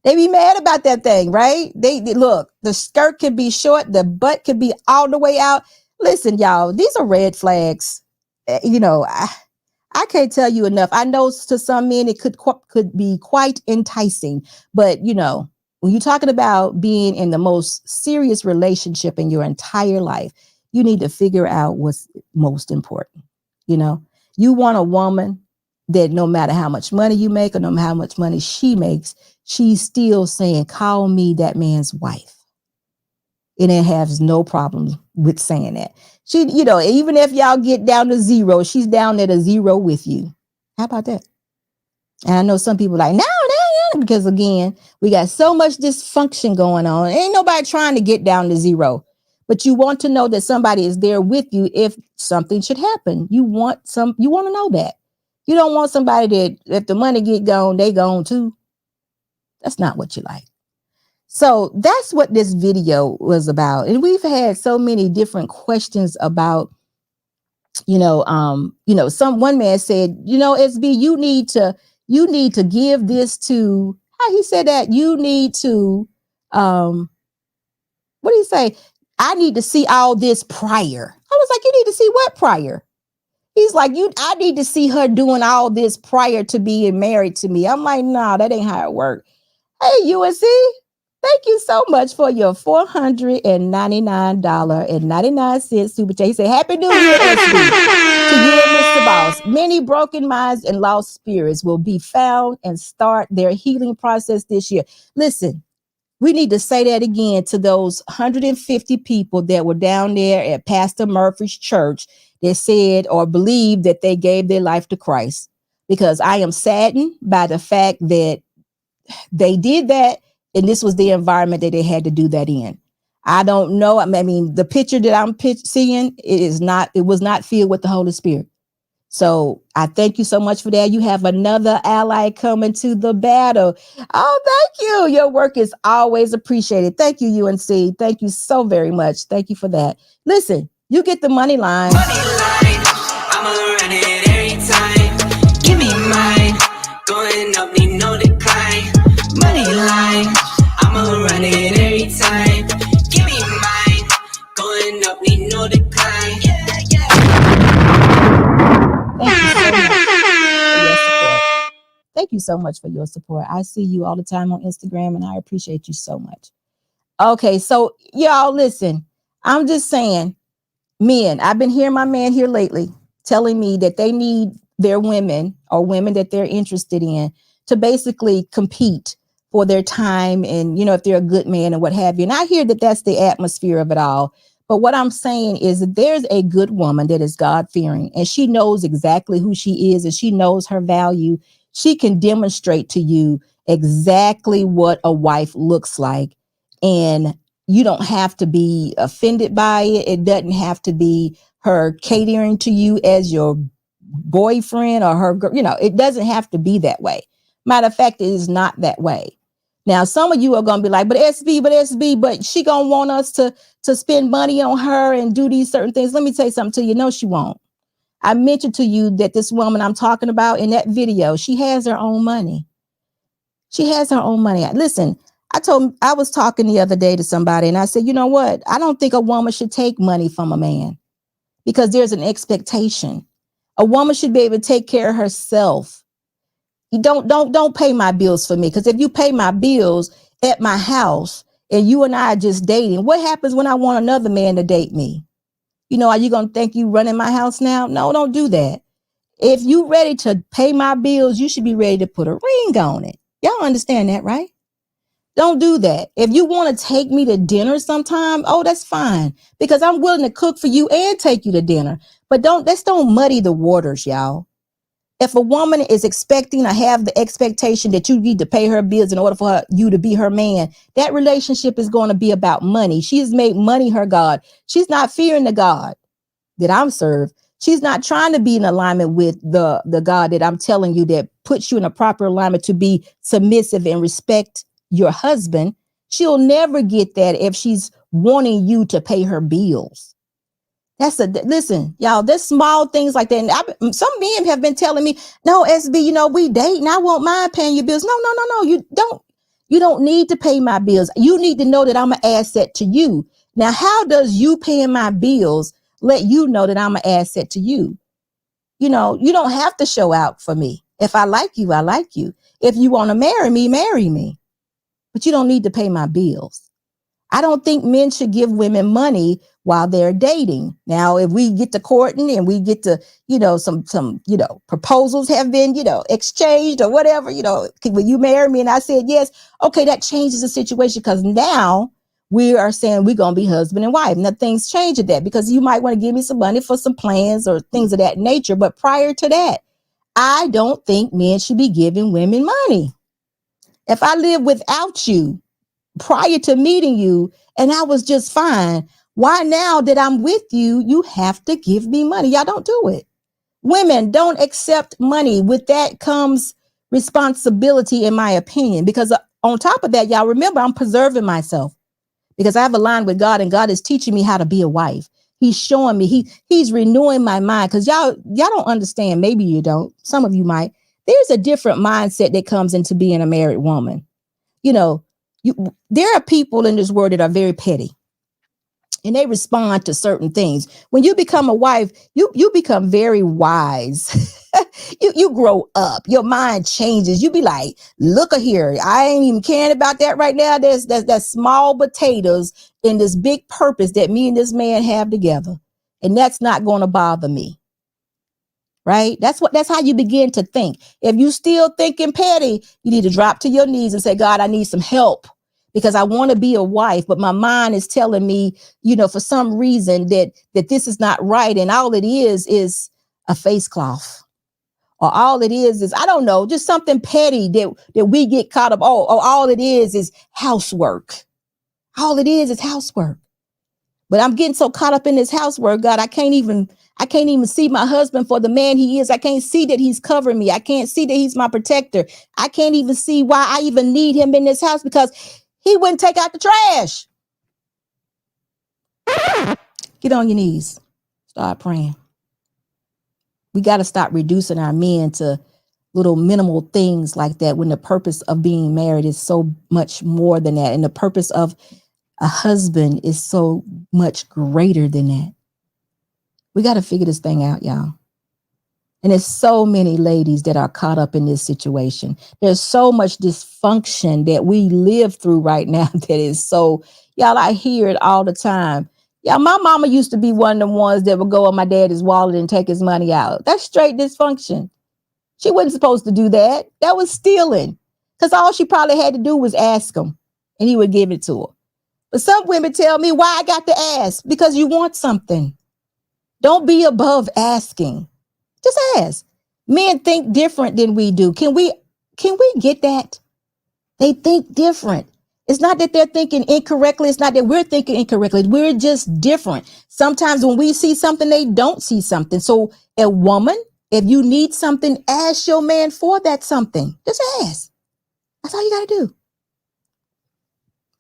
They be mad about that thing, right? They look, the skirt could be short, the butt could be all the way out. Listen, y'all, these are red flags. I can't tell you enough. I know to some men it could be quite enticing, but when you're talking about being in the most serious relationship in your entire life, you need to figure out what's most important. You want a woman that no matter how much money you make or no matter how much money she makes, she's still saying, call me that man's wife. And it has no problem with saying that. She, even if y'all get down to zero, she's down at a zero with you. How about that? And I know some people are like, no, because again, we got so much dysfunction going on. Ain't nobody trying to get down to zero. But you want to know that somebody is there with you if something should happen. You want to know that. You don't want somebody that if the money get gone, they gone too. That's not what you like. So that's what this video was about. And we've had so many different questions about, one man said, SB, you need to give this to, how he said that you need to, what do you say? I need to see all this prior. I was like, you need to see what prior? He's like, I need to see her doing all this prior to being married to me. I'm like, no, that ain't how it works. Hey, UNC, thank you so much for your $499.99 super chat. He said, Happy New Year, SB. To you and Mr. Boss. Many broken minds and lost spirits will be found and start their healing process this year. Listen, we need to say that again to those 150 people that were down there at Pastor Murphy's church that said or believed that they gave their life to Christ. Because I am saddened by the fact that they did that, and this was the environment that they had to do that in. I don't know. I mean, the picture that I'm seeing, it was not filled with the Holy Spirit. So I thank you so much for that. You have another ally coming to the battle. Oh, thank you. Your work is always appreciated. Thank you, UNC. Thank you so very much. Thank you for that. Listen, you get the money line. Money line, I'ma run it every time. Give me mine, going up, need no decline. Money line, I'ma run it every time. Give me mine, going up, need no decline. Yeah, yeah. Thank you so much for your support. I see you all the time on Instagram, and I appreciate you so much. Okay, so y'all listen. I'm just saying, men, I've been hearing my man here lately telling me that they need their women or women that they're interested in to basically compete for their time and, if they're a good man and what have you. And I hear that that's the atmosphere of it all. But what I'm saying is that there's a good woman that is God-fearing, and she knows exactly who she is, and she knows her value. She can demonstrate to you exactly what a wife looks like. And you don't have to be offended by it. It doesn't have to be her catering to you as your boyfriend or her, it doesn't have to be that way. Matter of fact, it is not that way. Now, some of you are going to be like, but she going to want us to spend money on her and do these certain things. Let me tell you something to you. No, she won't. I mentioned to you that this woman I'm talking about in that video, she has her own money. She has her own money. Listen, I was talking the other day to somebody, and I said, you know what? I don't think a woman should take money from a man because there's an expectation. A woman should be able to take care of herself. You don't pay my bills for me, because if you pay my bills at my house and you and I are just dating, what happens when I want another man to date me? Are you going to think you running my house now? No, don't do that. If you ready to pay my bills, you should be ready to put a ring on it. Y'all understand that, right? Don't do that. If you want to take me to dinner sometime, that's fine, because I'm willing to cook for you and take you to dinner. But let's don't muddy the waters, y'all. If a woman is expecting to have the expectation that you need to pay her bills in order for you to be her man, that relationship is going to be about money. She has made money her God. She's not fearing the God that I'm served. She's not trying to be in alignment with the God that I'm telling you that puts you in a proper alignment to be submissive and respect your husband. She'll never get that if she's wanting you to pay her bills. Listen, y'all, there's small things like that. And some men have been telling me, no, SB, we date and I won't mind paying your bills. No. You don't need to pay my bills. You need to know that I'm an asset to you. Now, how does you paying my bills let you know that I'm an asset to you? You don't have to show out for me. If I like you, I like you. If you want to marry me. But you don't need to pay my bills. I don't think men should give women money while they're dating. Now, if we get to courting and we get to, some proposals have been, exchanged or whatever, will you marry me? And I said, yes. Okay, that changes the situation, because now we are saying we're going to be husband and wife. Now, things change at that, because you might want to give me some money for some plans or things of that nature. But prior to that, I don't think men should be giving women money. If I live without you prior to meeting you and I was just fine, why now that I'm with you, you have to give me money? Y'all don't do it. Women don't accept money. With that comes responsibility, in my opinion, because on top of that, y'all remember, I'm preserving myself because I have a line with God, and God is teaching me how to be a wife. He's showing me, he's renewing my mind, because y'all don't understand. Maybe you don't. Some of you might. There's a different mindset that comes into being a married woman. There are people in this world that are very petty. and they respond to certain things. When you become a wife, you become very wise. you grow up, your mind changes. You be like, look here, I ain't even caring about that right now. There's small potatoes in this big purpose that me and this man have together, and that's not going to bother me. Right? That's how you begin to think. If you still thinking petty, you need to drop to your knees and say, God, I need some help, because I want to be a wife, but my mind is telling me, for some reason that this is not right. And all it is a face cloth, or all it is, I don't know, just something petty that we get caught up. Oh, all it is housework. All it is housework. But I'm getting so caught up in this housework, God, I can't even see my husband for the man he is. I can't see that he's covering me. I can't see that he's my protector. I can't even see why I even need him in this house, because he wouldn't take out the trash. Get on your knees. Start praying. We got to stop reducing our men to little minimal things like that, when the purpose of being married is so much more than that. And the purpose of a husband is so much greater than that. We got to figure this thing out, y'all. And there's so many ladies that are caught up in this situation. There's so much dysfunction that we live through right now that is so, y'all, I hear it all the time. Yeah, my mama used to be one of the ones that would go on my daddy's wallet and take his money out. That's straight dysfunction. She wasn't supposed to do that. That was stealing, because all she probably had to do was ask him and he would give it to her. But some women tell me, why I got to ask? Because you want something. Don't be above asking. Just ask. Men think different than we do. Can we get that? They think different. It's not that they're thinking incorrectly. It's not that we're thinking incorrectly. We're just different. Sometimes when we see something, they don't see something. So a woman, if you need something, ask your man for that something. Just ask. That's all you got to do.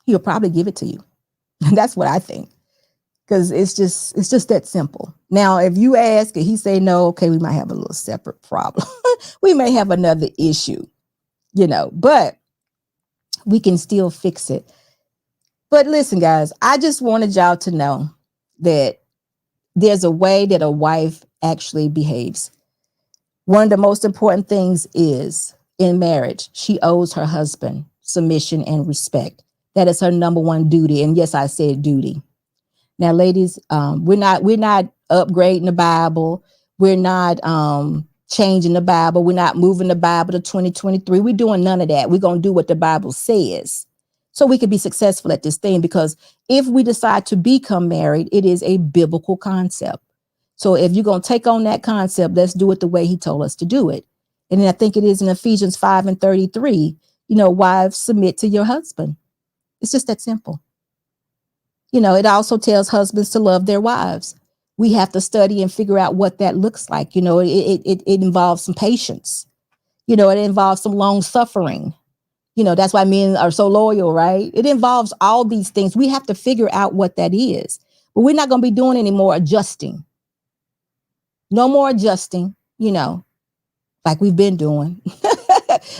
He'll probably give it to you. That's what I think. Because it's just that simple. Now, if you ask and he say no, okay, we might have a little separate problem. We may have another issue, but we can still fix it. But listen, guys, I just wanted y'all to know that there's a way that a wife actually behaves. One of the most important things is, in marriage, she owes her husband submission and respect. That is her number one duty. And yes, I said duty. Now, ladies, we're not upgrading the Bible. We're not changing the Bible. We're not moving the Bible to 2023. We're doing none of that. We're going to do what the Bible says so we can be successful at this thing. Because if we decide to become married, it is a biblical concept. So if you're going to take on that concept, let's do it the way he told us to do it. And then I think it is in Ephesians 5:33, wives, submit to your husband. It's just that simple. It also tells husbands to love their wives. We have to study and figure out what that looks like. It involves some patience. It involves some long suffering. That's why men are so loyal, right? It involves all these things. We have to figure out what that is. But we're not going to be doing any more adjusting. No more adjusting, like we've been doing.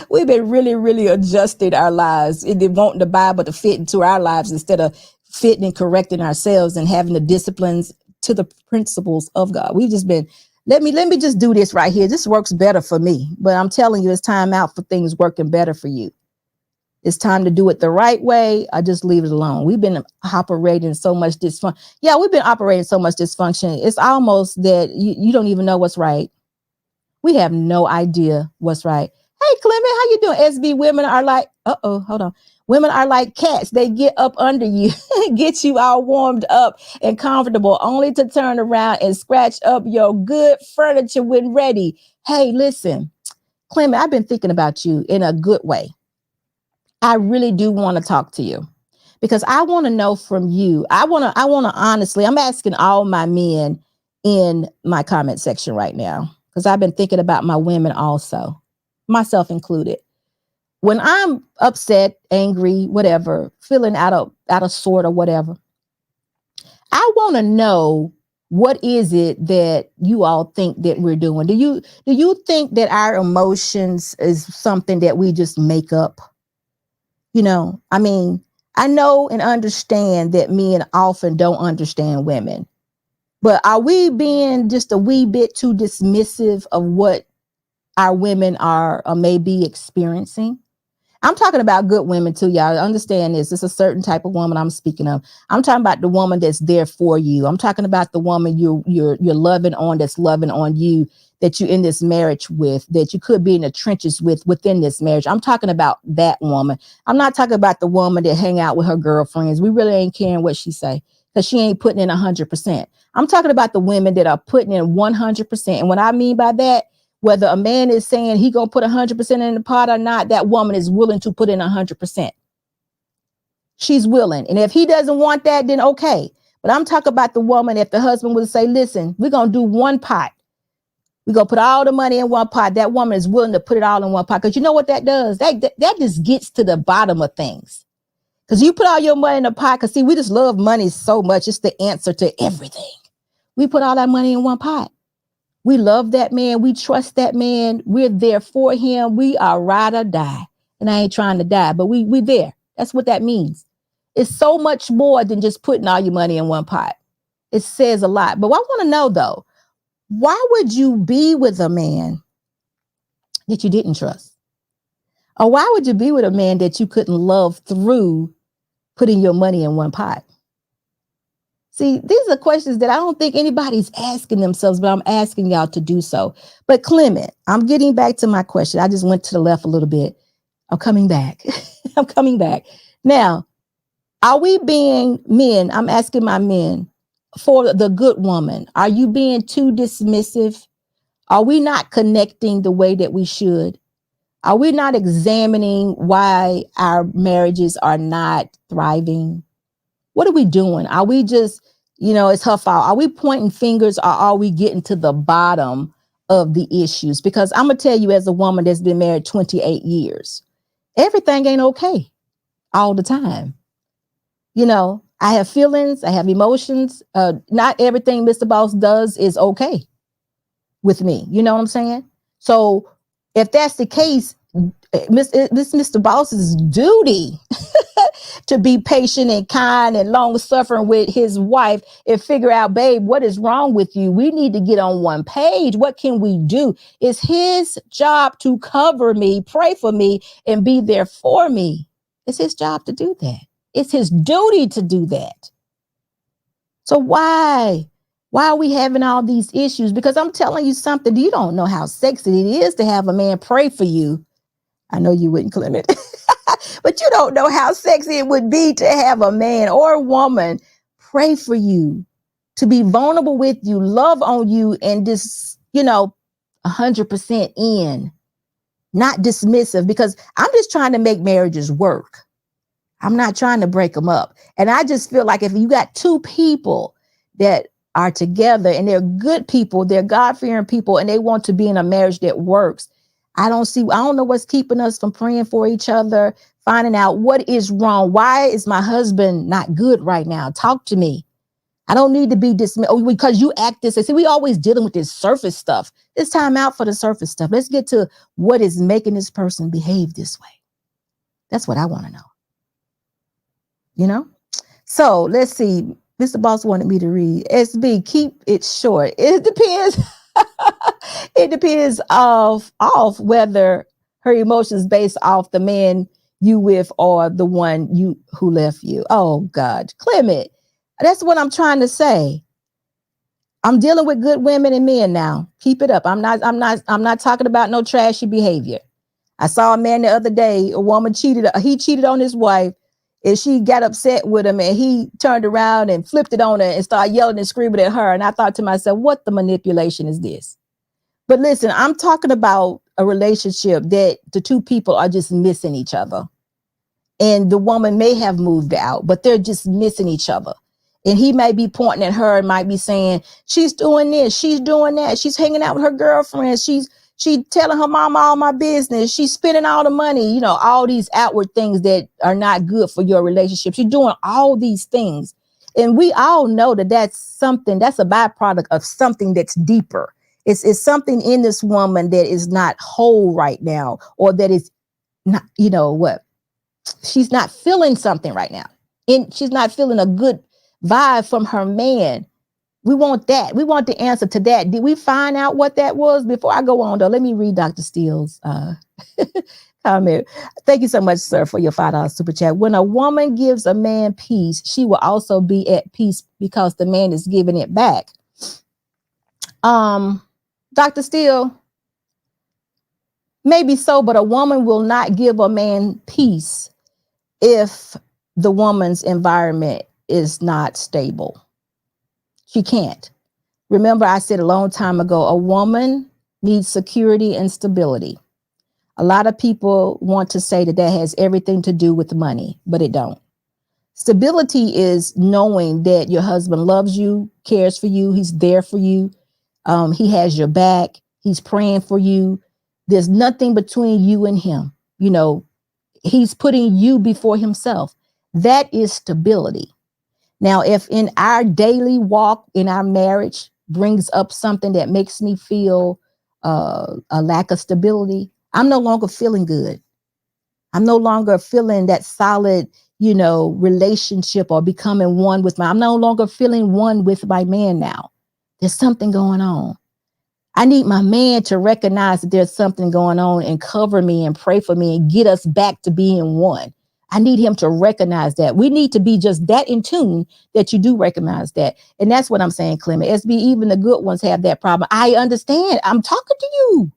We've been really, really adjusting our lives and wanting the Bible to fit into our lives instead of fitting and correcting ourselves and having the disciplines to the principles of God. We've just been, let me just do this right here. This works better for me. But I'm telling you, it's time out for things working better for you. It's time to do it the right way. I just leave it alone. We've been operating so much dysfunction. Yeah, we've been operating so much dysfunction. It's almost that you don't even know what's right. We have no idea what's right. Hey, Clement, how you doing? SB, women are like, hold on. Women are like cats. They get up under you, get you all warmed up and comfortable, only to turn around and scratch up your good furniture when ready. Hey, listen, Clement, I've been thinking about you in a good way. I really do want to talk to you because I want to know from you. I want to honestly, I'm asking all my men in my comment section right now, because I've been thinking about my women also, myself included. When I'm upset, angry, whatever, feeling out of sort or whatever, I want to know, what is it that you all think that we're doing? Do you think that our emotions is something that we just make up? I mean, I know and understand that men often don't understand women, but are we being just a wee bit too dismissive of what our women are or may be experiencing? I'm talking about good women too, y'all. Understand this. It's a certain type of woman I'm speaking of. I'm talking about the woman that's there for you. I'm talking about the woman you're loving on, that's loving on you, that you're in this marriage with, that you could be in the trenches with within this marriage. I'm talking about that woman. I'm not talking about the woman that hang out with her girlfriends. We really ain't caring what she say because she ain't putting in 100%. I'm talking about the women that are putting in 100%. And what I mean by that, whether a man is saying he gonna put 100% in the pot or not, that woman is willing to put in 100%. She's willing. And if he doesn't want that, then okay. But I'm talking about the woman, if the husband would say, listen, we're gonna do one pot. We're gonna put all the money in one pot. That woman is willing to put it all in one pot. Because you know what that does? That just gets to the bottom of things. Because you put all your money in a pot, because see, we just love money so much. It's the answer to everything. We put all that money in one pot. We love that man. We trust that man. We're there for him. We are ride or die. And I ain't trying to die, but we there. That's what that means. It's so much more than just putting all your money in one pot. It says a lot. But I want to know, though, why would you be with a man that you didn't trust? Or why would you be with a man that you couldn't love through putting your money in one pot? See, these are questions that I don't think anybody's asking themselves, but I'm asking y'all to do so. But Clement, I'm getting back to my question. I just went to the left a little bit. I'm coming back. I'm coming back. Now, are we being men? I'm asking my men for the good woman. Are you being too dismissive? Are we not connecting the way that we should? Are we not examining why our marriages are not thriving? What are we doing? Are we just, it's her fault? Are we pointing fingers, or are we getting to the bottom of the issues? Because I'm going to tell you, as a woman that's been married 28 years, everything ain't okay all the time. I have feelings, I have emotions. Not everything Mr. Boss does is okay with me. You know what I'm saying? So if that's the case, this Mr. Boss's duty to be patient and kind and long suffering with his wife and figure out, babe, what is wrong with you? We need to get on one page. What can we do? It's his job to cover me, pray for me, and be there for me. It's his job to do that. It's his duty to do that. So why are we having all these issues? Because I'm telling you something, you don't know how sexy it is to have a man pray for you. I know you wouldn't, Clement, but you don't know how sexy it would be to have a man or a woman pray for you, to be vulnerable with you, love on you, and just, 100% in, not dismissive, because I'm just trying to make marriages work. I'm not trying to break them up. And I just feel like if you got two people that are together and they're good people, they're God-fearing people, and they want to be in a marriage that works, I don't know what's keeping us from praying for each other, finding out what is wrong. Why is my husband not good right now? Talk to me. I don't need to be dismissed because you act this. See, we always dealing with this surface stuff. It's time out for the surface stuff. Let's get to what is making this person behave this way. That's what I want to know. So let's see. Mr. Boss wanted me to read. SB, keep it short. It depends. It depends off whether her emotions based off the man you with or the one who left you. Oh God, Clement, that's what I'm trying to say. I'm dealing with good women and men now. Keep it up. I'm not talking about no trashy behavior. I saw a man the other day. A woman cheated. He cheated on his wife, and she got upset with him, and he turned around and flipped it on her and started yelling and screaming at her. And I thought to myself, what the manipulation is this? But listen, I'm talking about a relationship that the two people are just missing each other. And the woman may have moved out, but they're just missing each other. And he may be pointing at her and might be saying, she's doing this, she's doing that. She's hanging out with her girlfriends. She's telling her mama all my business. She's spending all the money, all these outward things that are not good for your relationship. She's doing all these things. And we all know that that's a byproduct of something that's deeper. It's something in this woman that is not whole right now, or that is not, she's not feeling something right now. And she's not feeling a good vibe from her man. We want that. We want the answer to that. Did we find out what that was? Before I go on, though, let me read Dr. Steele's comment. Thank you so much, sir, for your $5 super chat. When a woman gives a man peace, she will also be at peace because the man is giving it back. Dr. Steele, maybe so, but a woman will not give a man peace if the woman's environment is not stable. She can't. Remember, I said a long time ago, a woman needs security and stability. A lot of people want to say that has everything to do with money, but it don't. Stability is knowing that your husband loves you, cares for you, he's there for you, he has your back, he's praying for you. There's nothing between you and him. You know, he's putting you before himself. That is stability. Now, if in our daily walk, in our marriage, brings up something that makes me feel a lack of stability, I'm no longer feeling good. I'm no longer feeling that solid, relationship or becoming one with I'm no longer feeling one with my man now. There's something going on. I need my man to recognize that there's something going on and cover me and pray for me and get us back to being one. I need him to recognize that. We need to be just that in tune that you do recognize that. And that's what I'm saying, Clement. SB, even the good ones have that problem. I understand. I'm talking to you.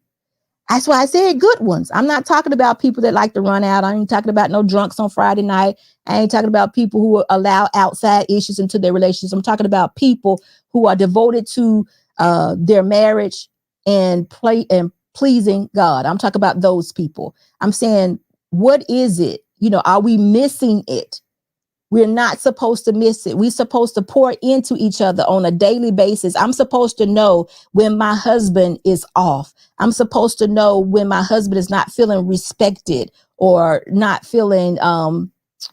That's why I said good ones. I'm not talking about people that like to run out. I ain't talking about no drunks on Friday night. I ain't talking about people who allow outside issues into their relationships. I'm talking about people who are devoted to their marriage and pleasing God. I'm talking about those people. I'm saying, what is it? Are we missing it? We're not supposed to miss it. We're supposed to pour into each other on a daily basis. I'm supposed to know when my husband is off. I'm supposed to know when my husband is not feeling respected or not feeling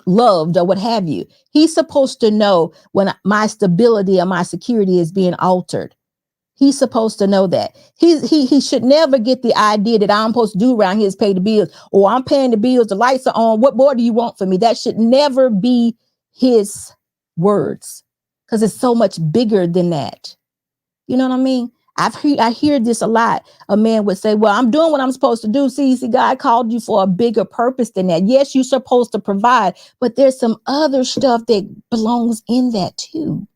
loved or what have you. He's supposed to know when my stability and my security is being altered. He's supposed to know that. He should never get the idea that I'm supposed to do around here is pay the bills, or I'm paying the bills, the lights are on. What more do you want from me? That should never be his words, because it's so much bigger than that. You know what I mean? I hear this a lot. A man would say, well, I'm doing what I'm supposed to do. See, God called you for a bigger purpose than that. Yes, you're supposed to provide, but there's some other stuff that belongs in that too.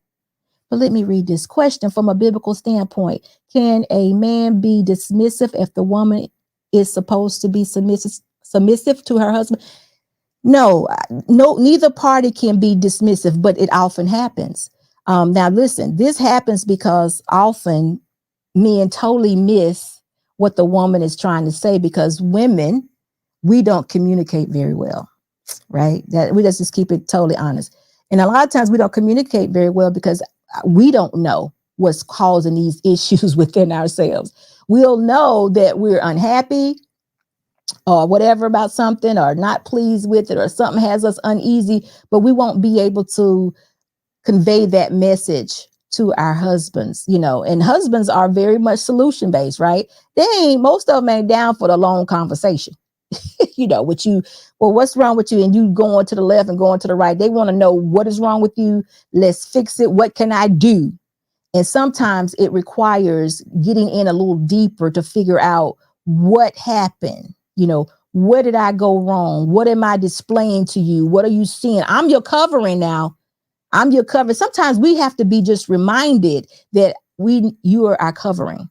But let me read this question from a biblical standpoint. Can a man be dismissive if the woman is supposed to be submissive to her husband? No, neither party can be dismissive, but it often happens. Now, listen, this happens because often men totally miss what the woman is trying to say, because women, we don't communicate very well, right? That we just keep it totally honest. And a lot of times we don't communicate very well because we don't know what's causing these issues within ourselves. We'll know that we're unhappy or whatever about something, or not pleased with it, or something has us uneasy, but we won't be able to convey that message to our husbands, and husbands are very much solution based, right? Most of them ain't down for the long conversation. What's wrong with you? And you going to the left and going to the right. They want to know what is wrong with you. Let's fix it. What can I do? And sometimes it requires getting in a little deeper to figure out what happened. Where did I go wrong? What am I displaying to you? What are you seeing? I'm your covering now. I'm your covering. Sometimes we have to be just reminded that you are our covering.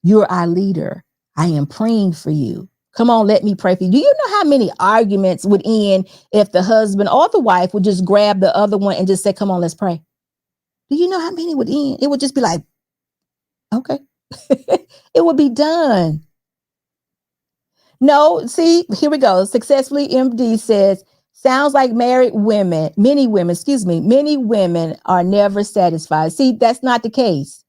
You're our leader. I am praying for you. Come on, let me pray for you. Do you know how many arguments would end if the husband or the wife would just grab the other one and just say, come on, let's pray? Do you know how many would end? It would just be like, okay, it would be done. No, see, here we go. Successfully MD says, sounds like many women are never satisfied. See, that's not the case.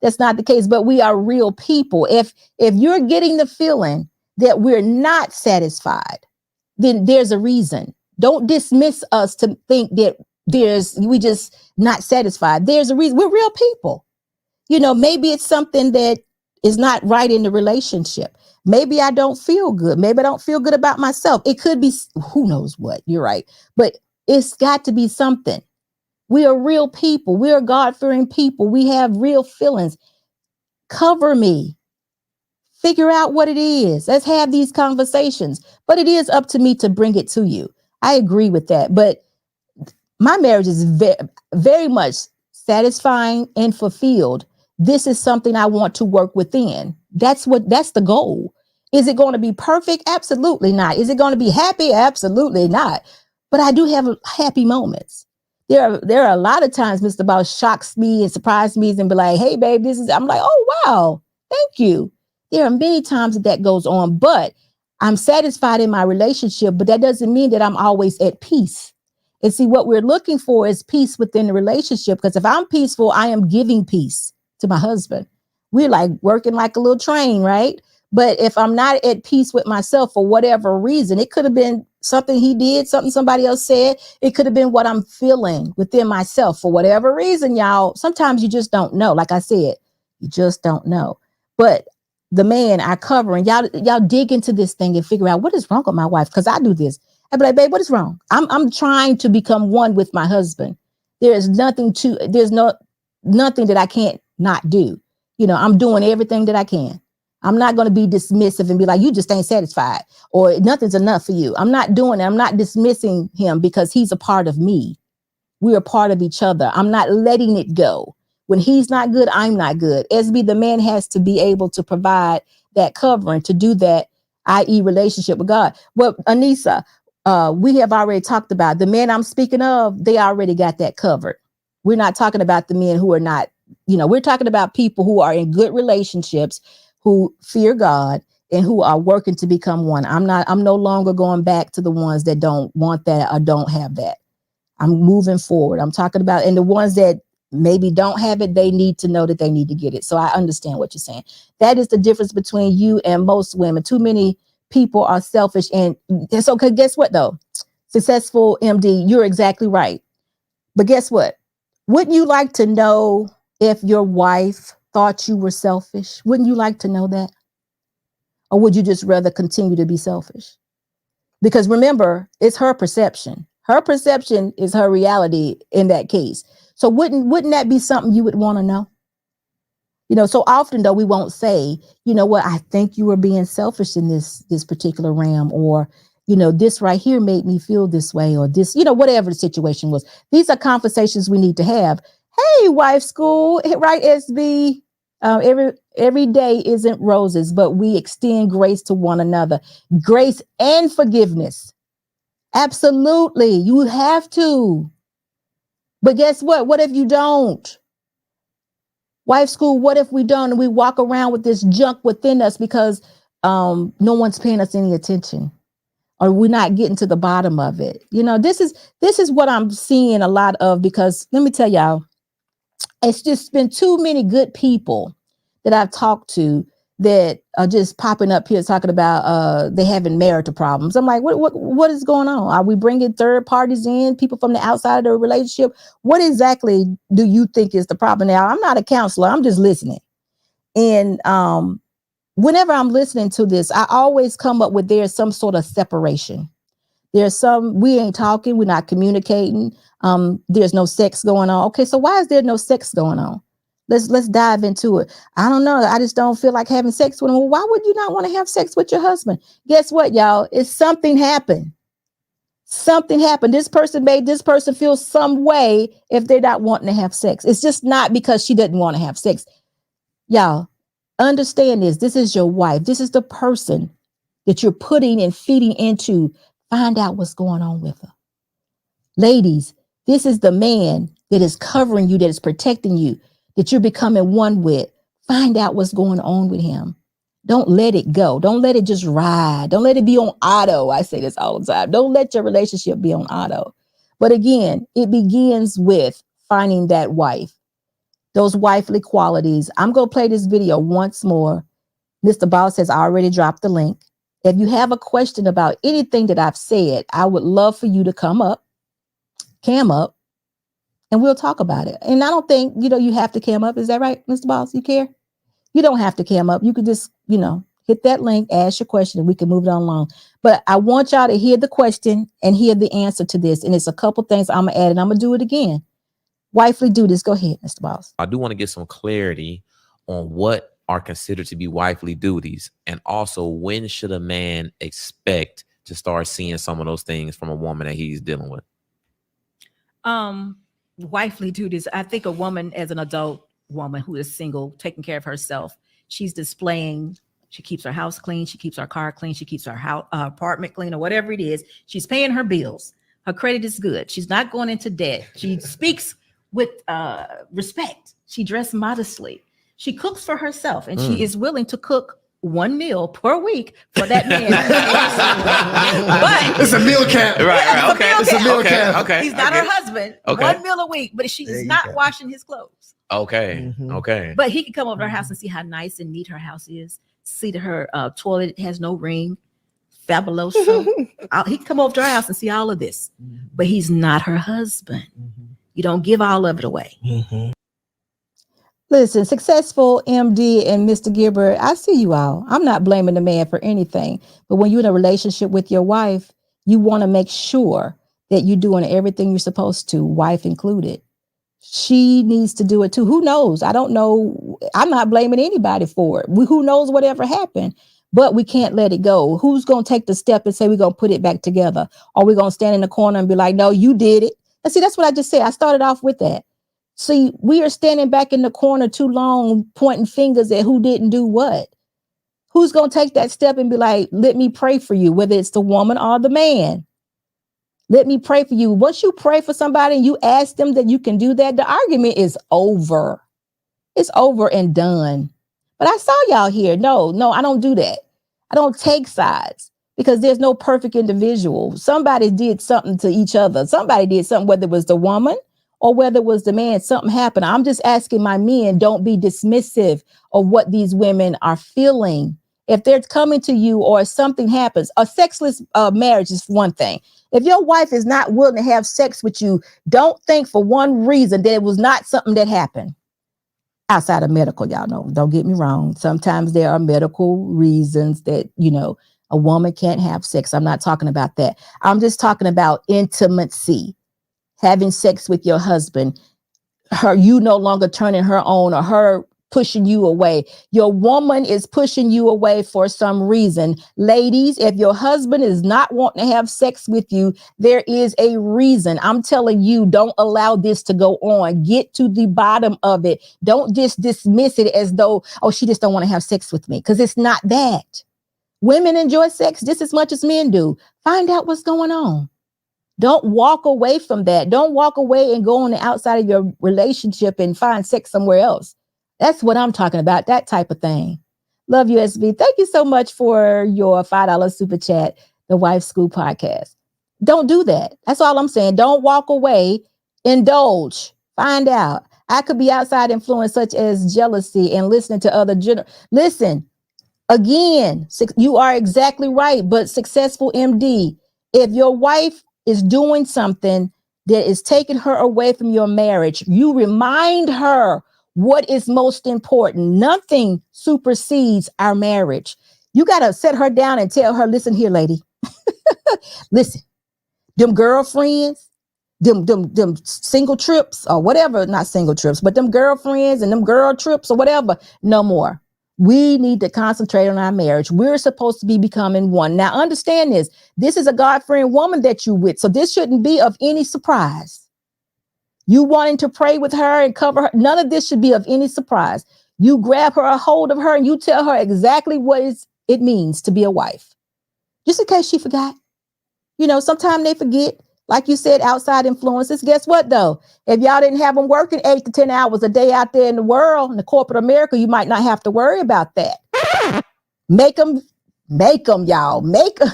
That's not the case, but we are real people. If you're getting the feeling that we're not satisfied, then there's a reason. Don't dismiss us to think that we just not satisfied. There's a reason. We're real people. Maybe it's something that is not right in the relationship. Maybe I don't feel good. Maybe I don't feel good about myself. It could be who knows what. You're right. But it's got to be something. We are real people. We are God-fearing people. We have real feelings. Cover me. Figure out what it is. Let's have these conversations. But it is up to me to bring it to you. I agree with that. But my marriage is very much satisfying and fulfilled. This is something I want to work within. That's the goal. Is it going to be perfect? Absolutely not. Is it going to be happy? Absolutely not. But I do have happy moments. There are a lot of times Mr. Boss shocks me and surprises me and be like, hey, babe, I'm like, oh, wow, thank you. There are many times that goes on, but I'm satisfied in my relationship, but that doesn't mean that I'm always at peace. And see, what we're looking for is peace within the relationship, because if I'm peaceful, I am giving peace to my husband. We're like working like a little train, right? But if I'm not at peace with myself for whatever reason, it could have been something he did, something somebody else said. It could have been what I'm feeling within myself for whatever reason, y'all. Sometimes you just don't know. Like I said, you just don't know. But the man I cover, and y'all dig into this thing and figure out what is wrong with my wife. Because I do this. I'd be like, babe, what is wrong? I'm trying to become one with my husband. There's nothing that I can't not do. You know, I'm doing everything that I can. I'm not going to be dismissive and be like, you just ain't satisfied or nothing's enough for you. I'm not doing it. I'm not dismissing him because he's a part of me. We are part of each other. I'm not letting it go. When he's not good, I'm not good. SB, the man has to be able to provide that covering to do that, i.e. relationship with God. Well, Anissa, we have already talked about the men I'm speaking of. They already got that covered. We're not talking about the men who are not, we're talking about people who are in good relationships, who fear God and who are working to become one. I'm no longer going back to the ones that don't want that or don't have that. I'm moving forward. I'm talking about, and the ones that maybe don't have it, they need to know that they need to get it. So I understand what you're saying. That is the difference between you and most women. Too many people are selfish. And so guess what though? Successful MD, you're exactly right. But guess what? Wouldn't you like to know if your wife thought you were selfish? Wouldn't you like to know that? Or would you just rather continue to be selfish? Because remember, it's her perception. Her perception is her reality in that case. So wouldn't that be something you would want to know? So often though, we won't say, you know what, I think you were being selfish in this particular realm, or, this right here made me feel this way, or this, whatever the situation was. These are conversations we need to have. Hey, wife school, right, SB? Every day isn't roses, but we extend grace to one another. Grace and forgiveness. Absolutely. You have to. But guess what? What if you don't? Wife school, what if we don't? And we walk around with this junk within us because no one's paying us any attention, or we're not getting to the bottom of it. This is what I'm seeing a lot of, because let me tell y'all, it's just been too many good people that I've talked to that are just popping up here talking about they having marital problems. I'm like, what is going on? Are we bringing third parties in, people from the outside of the relationship? What exactly do you think is the problem? Now, I'm not a counselor. I'm just listening. And whenever I'm listening to this, I always come up with there's some sort of separation. We ain't talking, we're not communicating. There's no sex going on. Okay, so why is there no sex going on? Let's dive into it. I don't know. I just don't feel like having sex with him. Well, why would you not want to have sex with your husband? Guess what, y'all? It's something happened. Something happened. This person made this person feel some way if they're not wanting to have sex. It's just not because she didn't want to have sex. Y'all, understand this. This is your wife. This is the person that you're putting and feeding into. Find out what's going on with her. Ladies, this is the man that is covering you, that is protecting you, that you're becoming one with. Find out what's going on with him. Don't let it go. Don't let it just ride. Don't let it be on auto. I say this all the time. Don't let your relationship be on auto. But again, it begins with finding that wife, those wifely qualities. I'm going to play this video once more. Mr. Boss has already dropped the link. If you have a question about anything that I've said, I would love for you to cam up, and we'll talk about it. And I don't think, you have to cam up. Is that right, Mr. Boss? You care? You don't have to cam up. You could just, hit that link, ask your question, and we can move it on along. But I want y'all to hear the question and hear the answer to this. And it's a couple things I'm going to add, and I'm going to do it again. Wifely duties. Go ahead, Mr. Biles. I do want to get some clarity on what are considered to be wifely duties, and also when should a man expect to start seeing some of those things from a woman that he's dealing with. Wifely duties. I think a woman, as an adult woman who is single, taking care of herself, she's displaying. She keeps her house clean. She keeps her car clean. She keeps her house, apartment clean, or whatever it is. She's paying her bills. Her credit is good. She's not going into debt. She speaks with respect. She dressed modestly. She cooks for herself, and she is willing to cook one meal per week for that man. But It's a meal camp. Right. Okay. It's a meal camp. Okay. he's not her husband. Okay. One meal a week, but she's There you not go. washing his clothes. Okay. Mhm. Okay. But he can come over to her house and see how nice and neat her house is. See that her toilet has no ring. Fabuloso. He can come over to her house and see all of this. But he's not her husband. You don't give all of it away. Listen, Successful MD and Mr. Gilbert, I see you all. I'm not blaming the man for anything. But when you're in a relationship with your wife, you want to make sure that you're doing everything you're supposed to, wife included. She needs to do it too. Who knows? I don't know. I'm not blaming anybody for it. Who knows whatever happened? But we can't let it go. Who's going to take the step and say we're going to put it back together? Or we're going to stand in the corner and be like, no, you did it. And see, that's what I just said. I started off with that. See, we are standing back in the corner too long, pointing fingers at who didn't do what. Who's going to take that step and be like, let me pray for you, whether it's the woman or the man. Let me pray for you. Once you pray for somebody and you ask them that you can do that, the argument is over. It's over and done. But I saw y'all here. No, I don't do that. I don't take sides because there's no perfect individual. Somebody did something to each other. Somebody did something, whether it was the woman or whether it was the man, something happened. I'm just asking my men, don't be dismissive of what these women are feeling. If they're coming to you or something happens, a sexless marriage is one thing. If your wife is not willing to have sex with you, don't think for one reason that it was not something that happened. Outside of medical, y'all know, don't get me wrong. Sometimes there are medical reasons that, a woman can't have sex. I'm not talking about that. I'm just talking about intimacy. Having sex with your husband, you no longer turning her on or her pushing you away. Your woman is pushing you away for some reason. Ladies, if your husband is not wanting to have sex with you, there is a reason. I'm telling you, don't allow this to go on. Get to the bottom of it. Don't just dismiss it as though, oh, she just don't want to have sex with me, because it's not that. Women enjoy sex just as much as men do. Find out what's going on. Don't walk away from that. Don't walk away and go on the outside of your relationship and find sex somewhere else. That's what I'm talking about, that type of thing. Love you, SB. Thank you so much for your $5 super chat, the Wife School podcast. Don't do that. That's all I'm saying. Don't walk away. Indulge. Find out. I could be outside influence such as jealousy and listening to other. Listen, again, you are exactly right, but Successful MD, if your wife is doing something that is taking her away from your marriage, you remind her what is most important. Nothing supersedes our marriage. You got to set her down and tell her, listen here, lady. Listen, them girlfriends, them single trips or whatever, not single trips, but them girlfriends and them girl trips or whatever, no more. We need to concentrate on our marriage. We're supposed to be becoming one. Now, understand this. This is a God-fearing woman that you're with, so this shouldn't be of any surprise. You wanting to pray with her and cover her, none of this should be of any surprise. You grab her, a hold of her, and you tell her exactly what it means to be a wife. Just in case she forgot. Sometimes they forget. Like you said, outside influences. Guess what, though? If y'all didn't have them working 8 to 10 hours a day out there in the world, in the corporate America, you might not have to worry about that. Make them, y'all. Make them.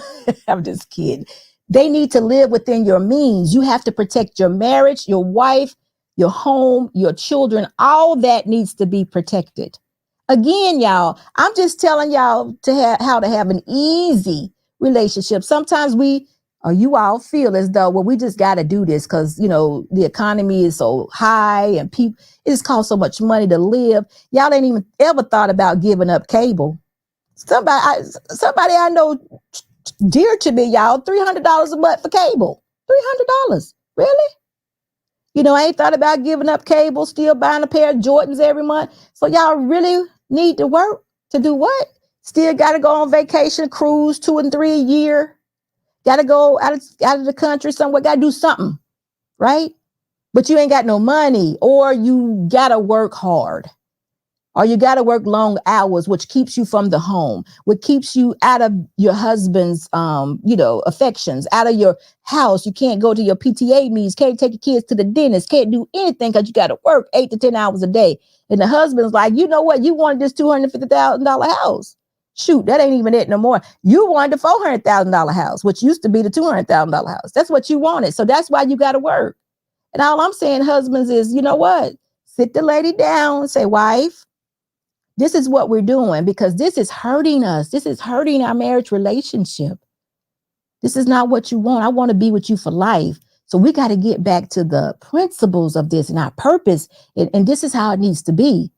I'm just kidding. They need to live within your means. You have to protect your marriage, your wife, your home, your children. All that needs to be protected. Again, y'all, I'm just telling y'all how to have an easy relationship. Sometimes you all feel as though, well, we just got to do this because, the economy is so high and it just costs so much money to live. Y'all ain't even ever thought about giving up cable. Somebody I know dear to me, y'all, $300 a month for cable. $300. Really? You know, I ain't thought about giving up cable, still buying a pair of Jordans every month. So y'all really need to work to do what? Still got to go on vacation, cruise 2 and 3 a year. Got to go out of the country somewhere. Got to do something, right? But you ain't got no money, or you got to work hard. Or you got to work long hours, which keeps you from the home, which keeps you out of your husband's, affections, out of your house. You can't go to your PTA meetings, can't take your kids to the dentist, can't do anything because you got to work 8 to 10 hours a day. And the husband's like, you know what? You wanted this $250,000 house. Shoot, that ain't even it no more. You wanted the $400,000 house, which used to be the $200,000 house. That's what you wanted. So that's why you got to work. And all I'm saying, husbands, is, you know what? Sit the lady down and say, wife, this is what we're doing, because this is hurting us. This is hurting our marriage relationship. This is not what you want. I want to be with you for life. So we got to get back to the principles of this and our purpose. And this is how it needs to be.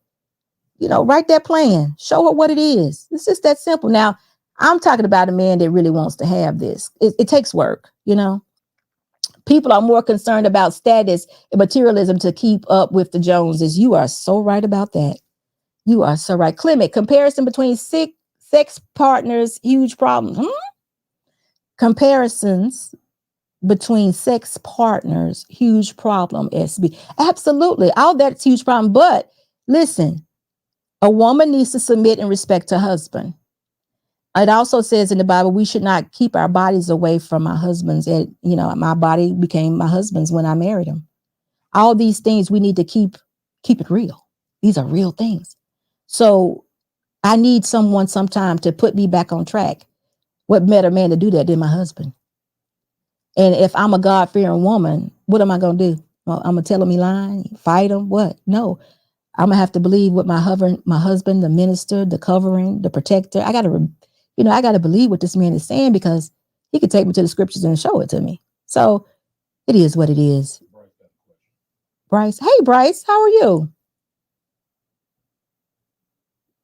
You know, write that plan. Show her what it is. It's just that simple. Now, I'm talking about a man that really wants to have this. It takes work, you know. People are more concerned about status and materialism to keep up with the Joneses. You are so right about that. You are so right. Clement, comparison between sex partners, huge problem. Comparisons between sex partners, huge problem, SB. Absolutely. All that's huge problem. But listen, a woman needs to submit and respect her husband. It also says in the Bible, we should not keep our bodies away from our husbands. And, you know, my body became my husband's when I married him. All these things we need to keep it real. These are real things. So I need someone sometime to put me back on track. What better man to do that than my husband? And if I'm a God-fearing woman, what am I going to do? Well, I'm going to tell him he lying, fight him, what? No, I'm going to have to believe what my husband, the minister, the covering, the protector. I got to believe what this man is saying, because he could take me to the scriptures and show it to me. So it is what it is. Bryce. Hey, Bryce, how are you?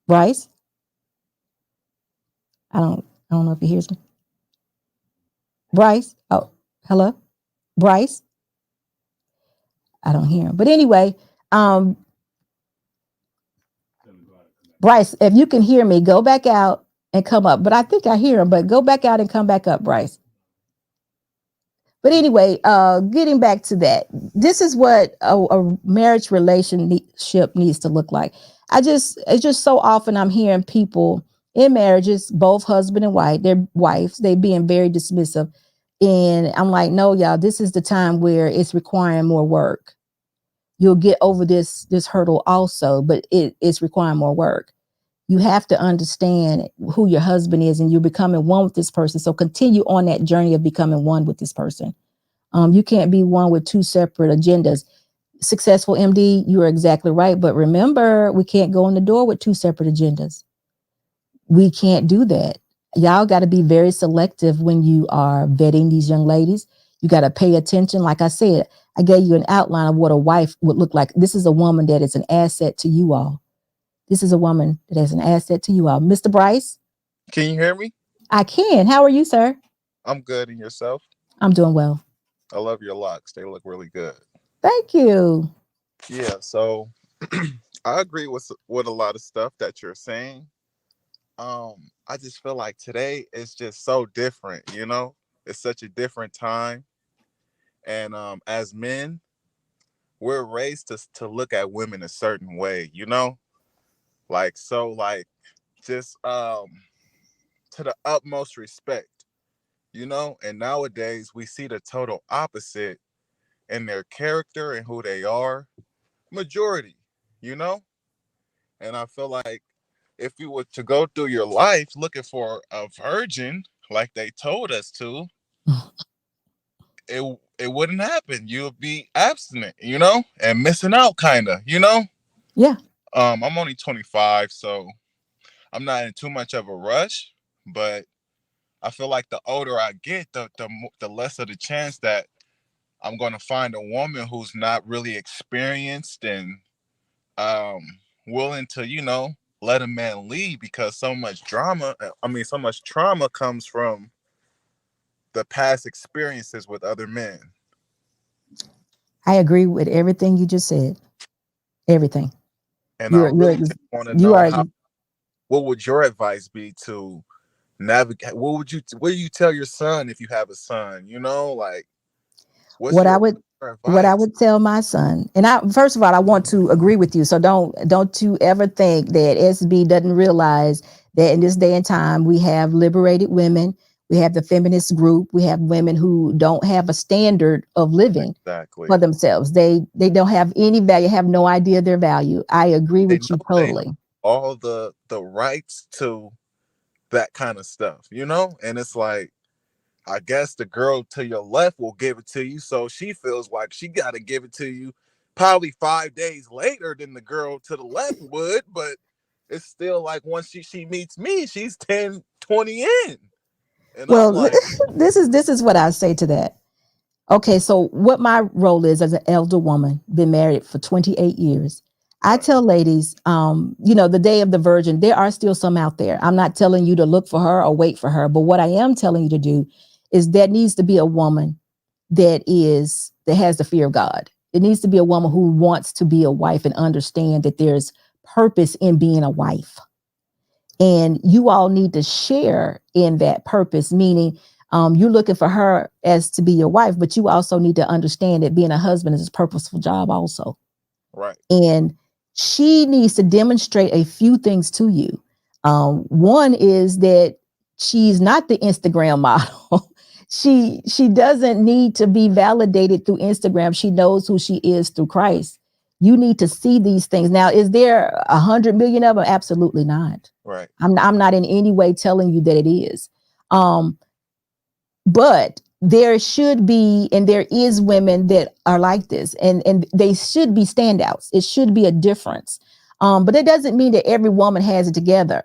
Bryce? I don't know if he hears me. Bryce? Oh, hello? Bryce? I don't hear him. But anyway, Bryce, if you can hear me, go back out and come up. But I think I hear him, but go back out and come back up, Bryce. But anyway, getting back to that, this is what a marriage relationship needs to look like. It's just so often I'm hearing people in marriages, both husband and wife, their wives, they being very dismissive. And I'm like, no, y'all, this is the time where it's requiring more work. You'll get over this hurdle also, but it's requiring more work. You have to understand who your husband is, and you're becoming one with this person. So continue on that journey of becoming one with this person. You can't be one with two separate agendas. Successful MD, you are exactly right. But remember, we can't go in the door with two separate agendas. We can't do that. Y'all got to be very selective when you are vetting these young ladies. You got to pay attention. Like I said, I gave you an outline of what a wife would look like. This is a woman that is an asset to you all. This is a woman that is an asset to you all. Mr. Bryce? Can you hear me? I can. How are you, sir? I'm good. And yourself? I'm doing well. I love your locks. They look really good. Thank you. Yeah, so I agree with a lot of stuff that you're saying. I just feel like today is just so different, you know? It's such a different time. And as men, we're raised to look at women a certain way, you know? Just to the utmost respect, you know? And nowadays we see the total opposite in their character and who they are. Majority, you know? And I feel like if you were to go through your life looking for a virgin like they told us to, it wouldn't happen. You would be abstinent, you know, and missing out, kind of, you know. Yeah. I'm only 25, so I'm not in too much of a rush. But I feel like the older I get, the less of the chance that I'm going to find a woman who's not really experienced and willing to, you know, let a man lead, because so much trauma comes from the past experiences with other men. I agree with everything you just said. Everything. And I really You're just want to you know are what would your advice be to navigate? What do you tell your son if you have a son? You know, like what's what I your would what I advice? would tell my son. And I first of all, I want to agree with you. So don't you ever think that SB doesn't realize that in this day and time we have liberated women, we have the feminist group, we have women who don't have a standard of living Exactly. for themselves. They don't have any value, have no idea their value. I agree They with you know totally. all the rights to that kind of stuff, you know? And it's like, I guess the girl to your left will give it to you, so she feels like she got to give it to you probably 5 days later than the girl to the left would, but it's still like once she meets me, she's 10, 20 in. And I'm Well, like, this is what I say to that. Okay, so what my role is as an elder woman, been married for 28 years. I right, tell ladies, the day of the virgin, there are still some out there. I'm not telling you to look for her or wait for her, but what I am telling you to do is there needs to be a woman that has the fear of God. It needs to be a woman who wants to be a wife and understand that there's purpose in being a wife. And you all need to share in that purpose, meaning you're looking for her as to be your wife, but you also need to understand that being a husband is a purposeful job also. right, And she needs to demonstrate a few things to you. One is that she's not the Instagram model. she doesn't need to be validated through Instagram. She knows who she is through Christ. You need to see these things. Now, is there 100 million of them? Absolutely not. right. I'm not in any way telling you that it is. But there should be, and there is women that are like this, and they should be standouts. It should be a difference. But it doesn't mean that every woman has it together.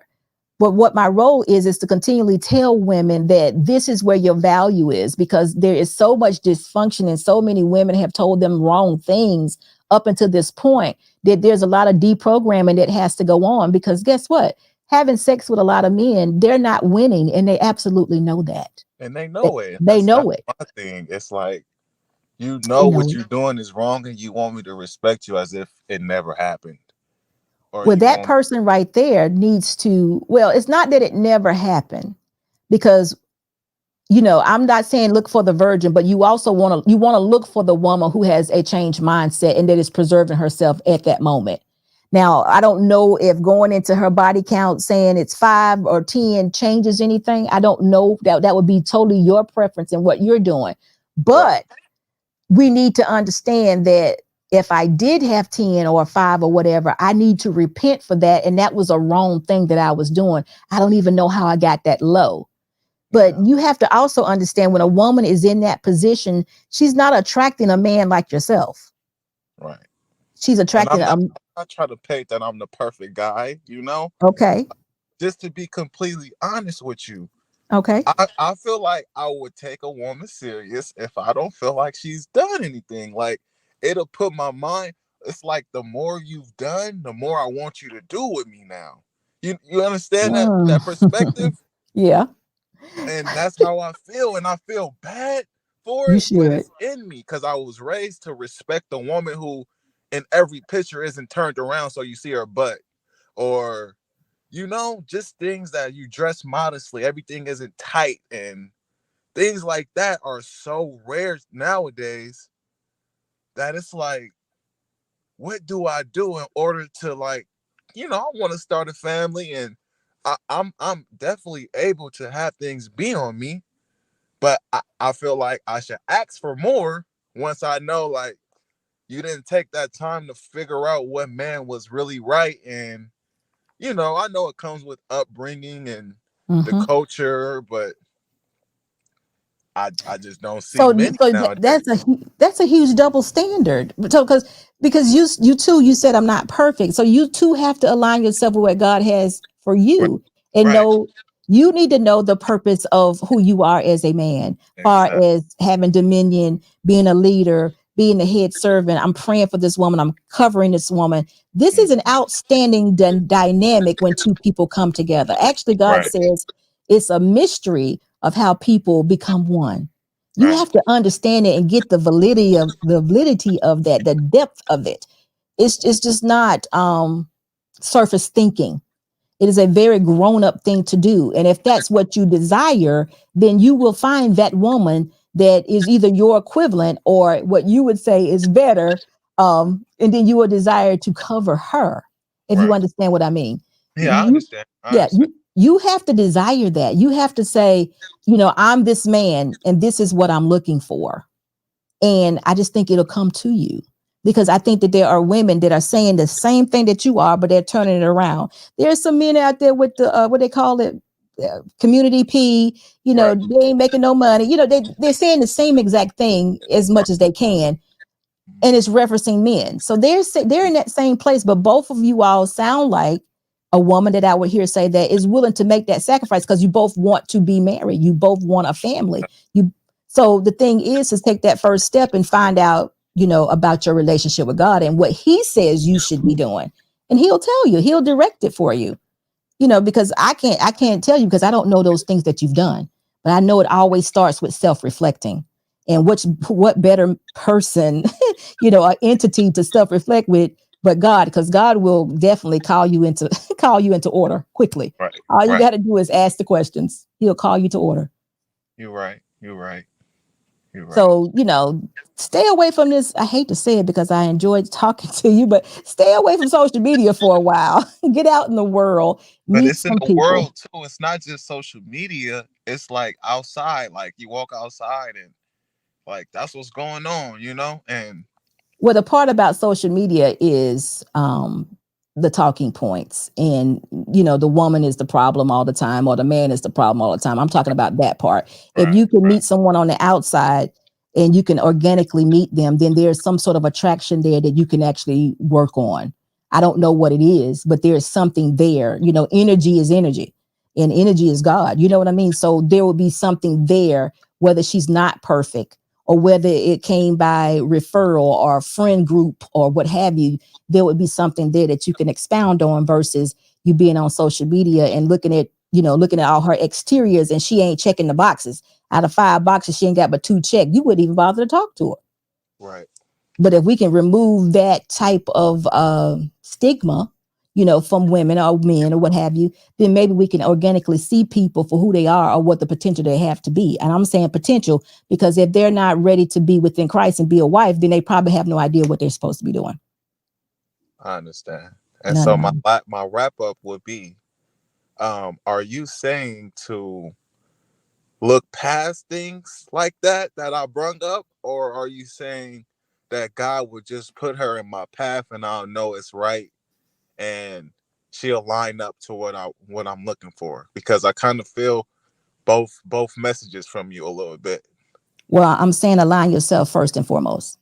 But what my role is to continually tell women that this is where your value is, because there is so much dysfunction and so many women have told them wrong things up until this point that there's a lot of deprogramming that has to go on, because guess what? Having sex with a lot of men, they're not winning, and they absolutely know that. And they know it. They That's know it. my thing. It's like, you They know know what it. you're doing is wrong, and you want me to respect you as if it never happened. Or Well, you that want person right there needs to, well, it's not that it never happened, because I'm not saying look for the virgin, but you also want to look for the woman who has a changed mindset and that is preserving herself at that moment. Now, I don't know if going into her body count saying it's 5 or 10 changes anything. I don't know. That would be totally your preference and what you're doing. But we need to understand that if I did have 10 or 5 or whatever, I need to repent for that. And that was a wrong thing that I was doing. I don't even know how I got that low. But you have to also understand when a woman is in that position, she's not attracting a man like yourself. right. She's And attracting I try to paint that I'm the perfect guy, okay. just to be completely honest with you. Okay. I feel like I would take a woman serious if I don't feel like she's done anything. Like, it'll put my mind, it's like the more you've done, the more I want you to do with me now. You understand that perspective? Yeah, And that's how I feel. And I feel bad for you it, but should. it's in me because I was raised to respect the woman who in every picture isn't turned around so you see her butt. Or, just things that you dress modestly, everything isn't tight, and things like that are so rare nowadays that it's like, what do I do in order to, like, I want to start a family, and I'm definitely able to have things be on me, but I feel like I should ask for more once I know, like, you didn't take that time to figure out what man was really right. And I know it comes with upbringing and the Mhm. culture, but I just don't see So, many nowadays. that's a huge double standard. So, because you said I'm not perfect, so you too have to align yourself with what God has for Right. you, and Right. know you need to know the purpose of who you are as a man, far Exactly. as having dominion, being a leader, being the head servant. I'm praying for this woman. I'm covering this woman. This is an outstanding dynamic when two people come together. Actually, God Right. says it's a mystery of how people become one. You Right. have to understand it and get the validity of that, the depth of it. It's just not surface thinking. It is a very grown-up thing to do. And if that's what you desire, then you will find that woman that is either your equivalent or what you would say is better. And then you will desire to cover her, if you Right. understand what I mean. Yeah, I You, understand. yeah, you have to desire that. You have to say, I'm this man and this is what I'm looking for. And I just think it'll come to you, because I think that there are women that are saying the same thing that you are, but they're turning it around. There's some men out there with the what they call it, community P. Right. They ain't making no money. They're saying the same exact thing as much as they can, and it's referencing men. So they're in that same place, but both of you all sound like a woman that I would hear say that is willing to make that sacrifice, because you both want to be married. You both want a family. So the thing is to take that first step and find out, about your relationship with God and what he says you should be doing. And he'll tell you, he'll direct it for you, because I can't tell you, because I don't know those things that you've done, but I know it always starts with self-reflecting. And what better person, an entity to self-reflect with, but God, because God will definitely call you into order quickly. Right. All you Right. got to do is ask the questions. He'll call you to order. You're right. You're right. You're right. So, stay away from this. I hate to say it because I enjoyed talking to you, but stay away from social media for a while. Get out in the world, But meet it's in some the people. world too. It's not just social media. It's like outside. Like you walk outside and like that's what's going on, And Well, the part about social media is the talking points. And, the woman is the problem all the time, or the man is the problem all the time. I'm talking about that part. If you can meet someone on the outside and you can organically meet them, then there's some sort of attraction there that you can actually work on. I don't know what it is, but there's something there. Energy is energy, and energy is God. You know what I mean? So there will be something there, whether she's not perfect, or whether it came by referral or friend group or what have you. There would be something there that you can expound on, versus you being on social media and looking at all her exteriors, and she ain't checking the boxes. Out of 5 boxes, she ain't got but 2 checked. You wouldn't even bother to talk to her. right. But if we can remove that type of stigma, from women or men or what have you, then maybe we can organically see people for who they are or what the potential they have to be. And I'm saying potential because if they're not ready to be within Christ and be a wife, then they probably have no idea what they're supposed to be doing. I understand. And No, so no. my wrap up would be, are you saying to look past things like that I brung up, or are you saying that God would just put her in my path and I'll know it's right and she'll line up to what I'm looking for? Because I kind of feel both messages from you a little bit. Well, I'm saying align yourself first and foremost.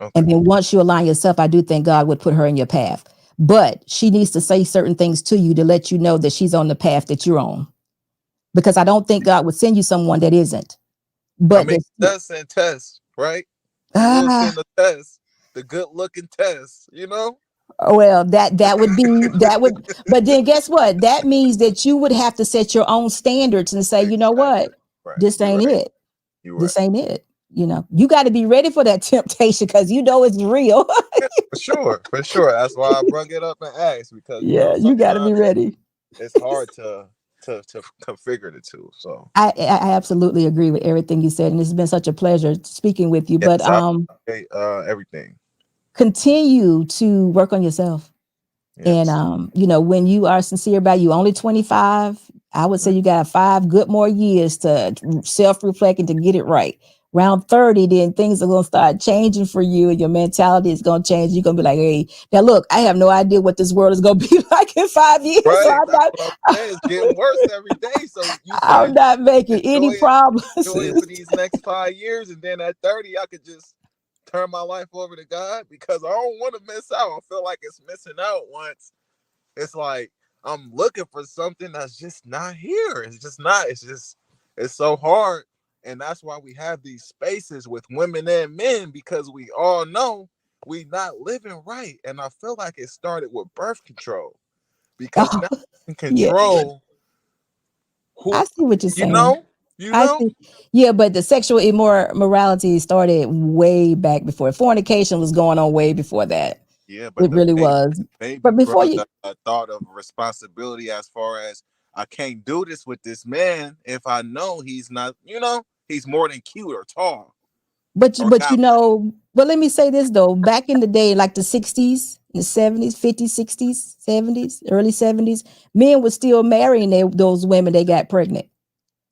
Okay. And then once you align yourself, I do think God would put her in your path. But she needs to say certain things to you to let you know that she's on the path that you're on. Because I don't think God would send you someone that isn't. But Tests and tests, right? He will send a test, the good looking test, well, that would, but then guess what? That means that you would have to set your own standards and say, you know what, Right. this ain't it. You're This right. ain't it. You got to be ready for that temptation because it's real. For sure. That's why I brought it up and asked, because Yeah, you got to be sometimes ready. it's hard to configure the two. So I absolutely agree with everything you said, and it's been such a pleasure speaking with you. But yes, I appreciate everything. continue to work on yourself. Yes. And when you are sincere about you only 25, I would say you got 5 good more years to self-reflect and to get it right. Around 30, then things are going to start changing for you, and your mentality is going to change. You're going to be like, hey, now look, I have no idea what this world is going to be like in 5 years. Right. So I'm That's not, what I'm saying. It's getting worse every day. So you I'm said not making any enjoy it promises. for these next 5 years, and then at 30 I could just turn my life over to God, because I don't want to miss out. I feel like it's missing out once. It's like I'm looking for something that's just not here. It's just not. It's so hard. And that's why we have these spaces with women and men, because we all know we not living right. And I feel like it started with birth control, because now you can Yeah, control who, I see what you're you saying. know, you I know. see. Yeah, but the sexual immorality started way back before. Fornication was going on way before that. Yeah, but It the really baby, was. baby But before brought you, the thought of responsibility, as far as I can't do this with this man if I know he's not, he's more than cute or tall or but have money. but let me say this though. Back in the day, like the 60s, the 70s, 50s, 60s, 70s, early 70s, men were still marrying those women they got pregnant.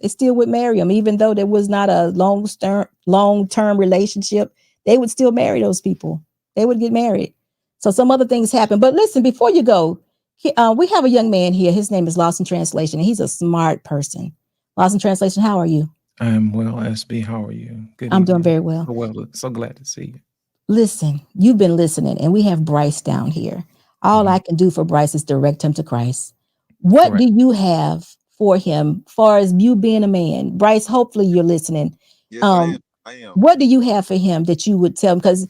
They still would marry them, even though there was not a long-term relationship. They would still marry those people. They would get married. So some other things happen. But listen, before you go, we have a young man here. His name is Lost in Translation, and he's a smart person. Lost in Translation, how are you? I'm well, SB. How are you? Good I'm doing evening. very well. Well, so glad to see you. Listen, you've been listening, and we have Bryce down here. All I can do for Bryce is direct him to Christ. What Correct. do you have for him, far as you being a man? Bryce, hopefully you're listening. Yes, I am. I am. What do you have for him that you would tell him? Because,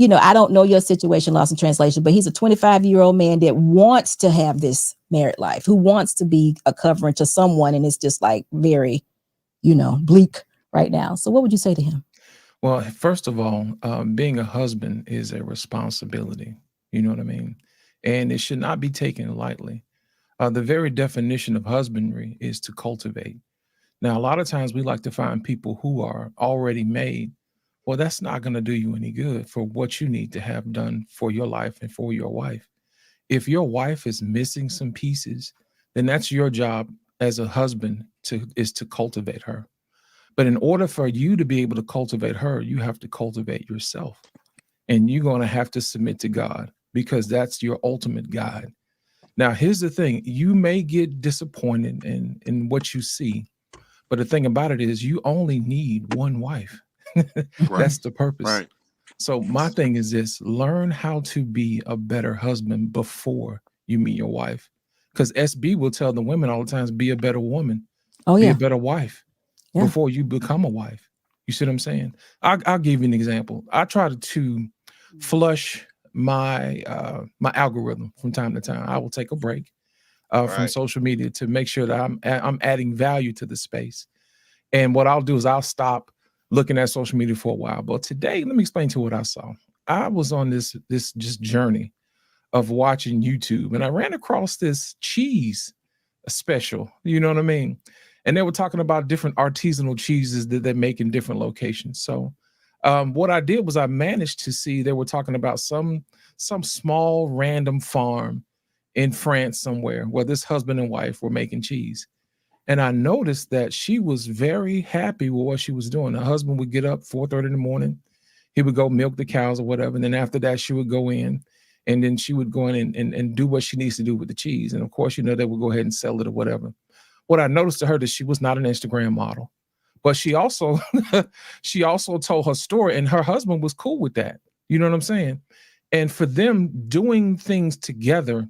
I don't know your situation, Lost in Translation, but he's a 25-year-old man that wants to have this married life, who wants to be a covering to someone, and it's just like very, bleak right now. So what would you say to him? Well, first of all, being a husband is a responsibility. You know what I mean? And it should not be taken lightly. The very definition of husbandry is to cultivate. Now, a lot of times we like to find people who are already made. Well, that's not going to do you any good for what you need to have done for your life and for your wife. If your wife is missing some pieces, then that's your job as a husband is to cultivate her. But in order for you to be able to cultivate her, you have to cultivate yourself. And you're going to have to submit to God, because that's your ultimate guide. Now, here's the thing. You may get disappointed in what you see, but the thing about it is you only need one wife. That's the purpose. Right. So my thing is this: learn how to be a better husband before you meet your wife. Because SB will tell the women all the time, be a better woman, be a better wife before you become a wife. You see what I'm saying? I'll give you an example. I try to flush my my algorithm from time to time. I will take a break from social media to make sure that I'm adding value to the space. And what I'll do is I'll stop looking at social media for a while. But today, let me explain to you what I saw. I was on this just journey of watching YouTube, and I ran across this cheese special. You know what I mean? And they were talking about different artisanal cheeses that they make in different locations. So what I did was I managed to see they were talking about some small random farm in France somewhere where this husband and wife were making cheese. And I noticed that she was very happy with what she was doing. Her husband would get up 4:30 in the morning. He would go milk the cows or whatever. And then after that, she would go in, and then she would go in and do what she needs to do with the cheese. And of course, they would go ahead and sell it or whatever. What I noticed to her is she was not an Instagram model, but she also told her story, and her husband was cool with that. You know what I'm saying? And for them doing things together,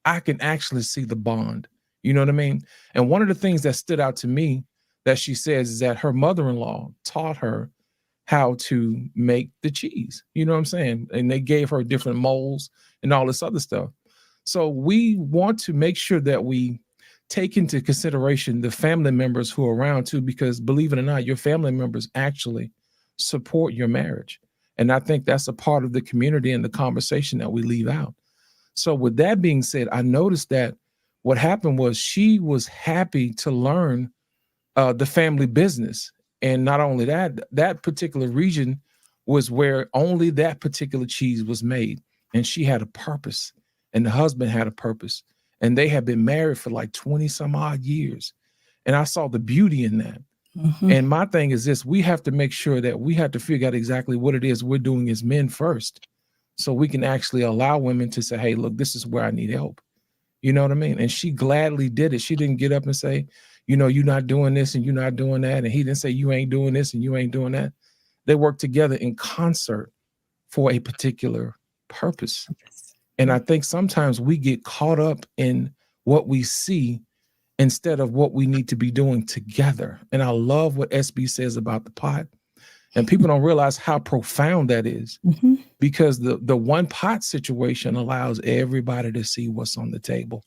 I can actually see the bond. You know what I mean? And one of the things that stood out to me that she says is that her mother-in-law taught her how to make the cheese. You know what I'm saying? And they gave her different molds and all this other stuff. So we want to make sure that we take into consideration the family members who are around too, because believe it or not, your family members actually support your marriage. And I think that's a part of the community and the conversation that we leave out. So with that being said, I noticed that what happened was she was happy to learn the family business. And not only that, that particular region was where only that particular cheese was made. And she had a purpose, and the husband had a purpose. And they had been married for like 20 some odd years. And I saw the beauty in that. Mm-hmm. And my thing is this: we have to make sure that we have to figure out exactly what it is we're doing as men first, so we can actually allow women to say, hey, look, this is where I need help. You know what I mean? And she gladly did it. She didn't get up and say, you're not doing this and you're not doing that. And he didn't say, you ain't doing this and you ain't doing that. They worked together in concert for a particular purpose. And I think sometimes we get caught up in what we see instead of what we need to be doing together. And I love what SB says about the pot. And people don't realize how profound that is, because the one pot situation allows everybody to see what's on the table.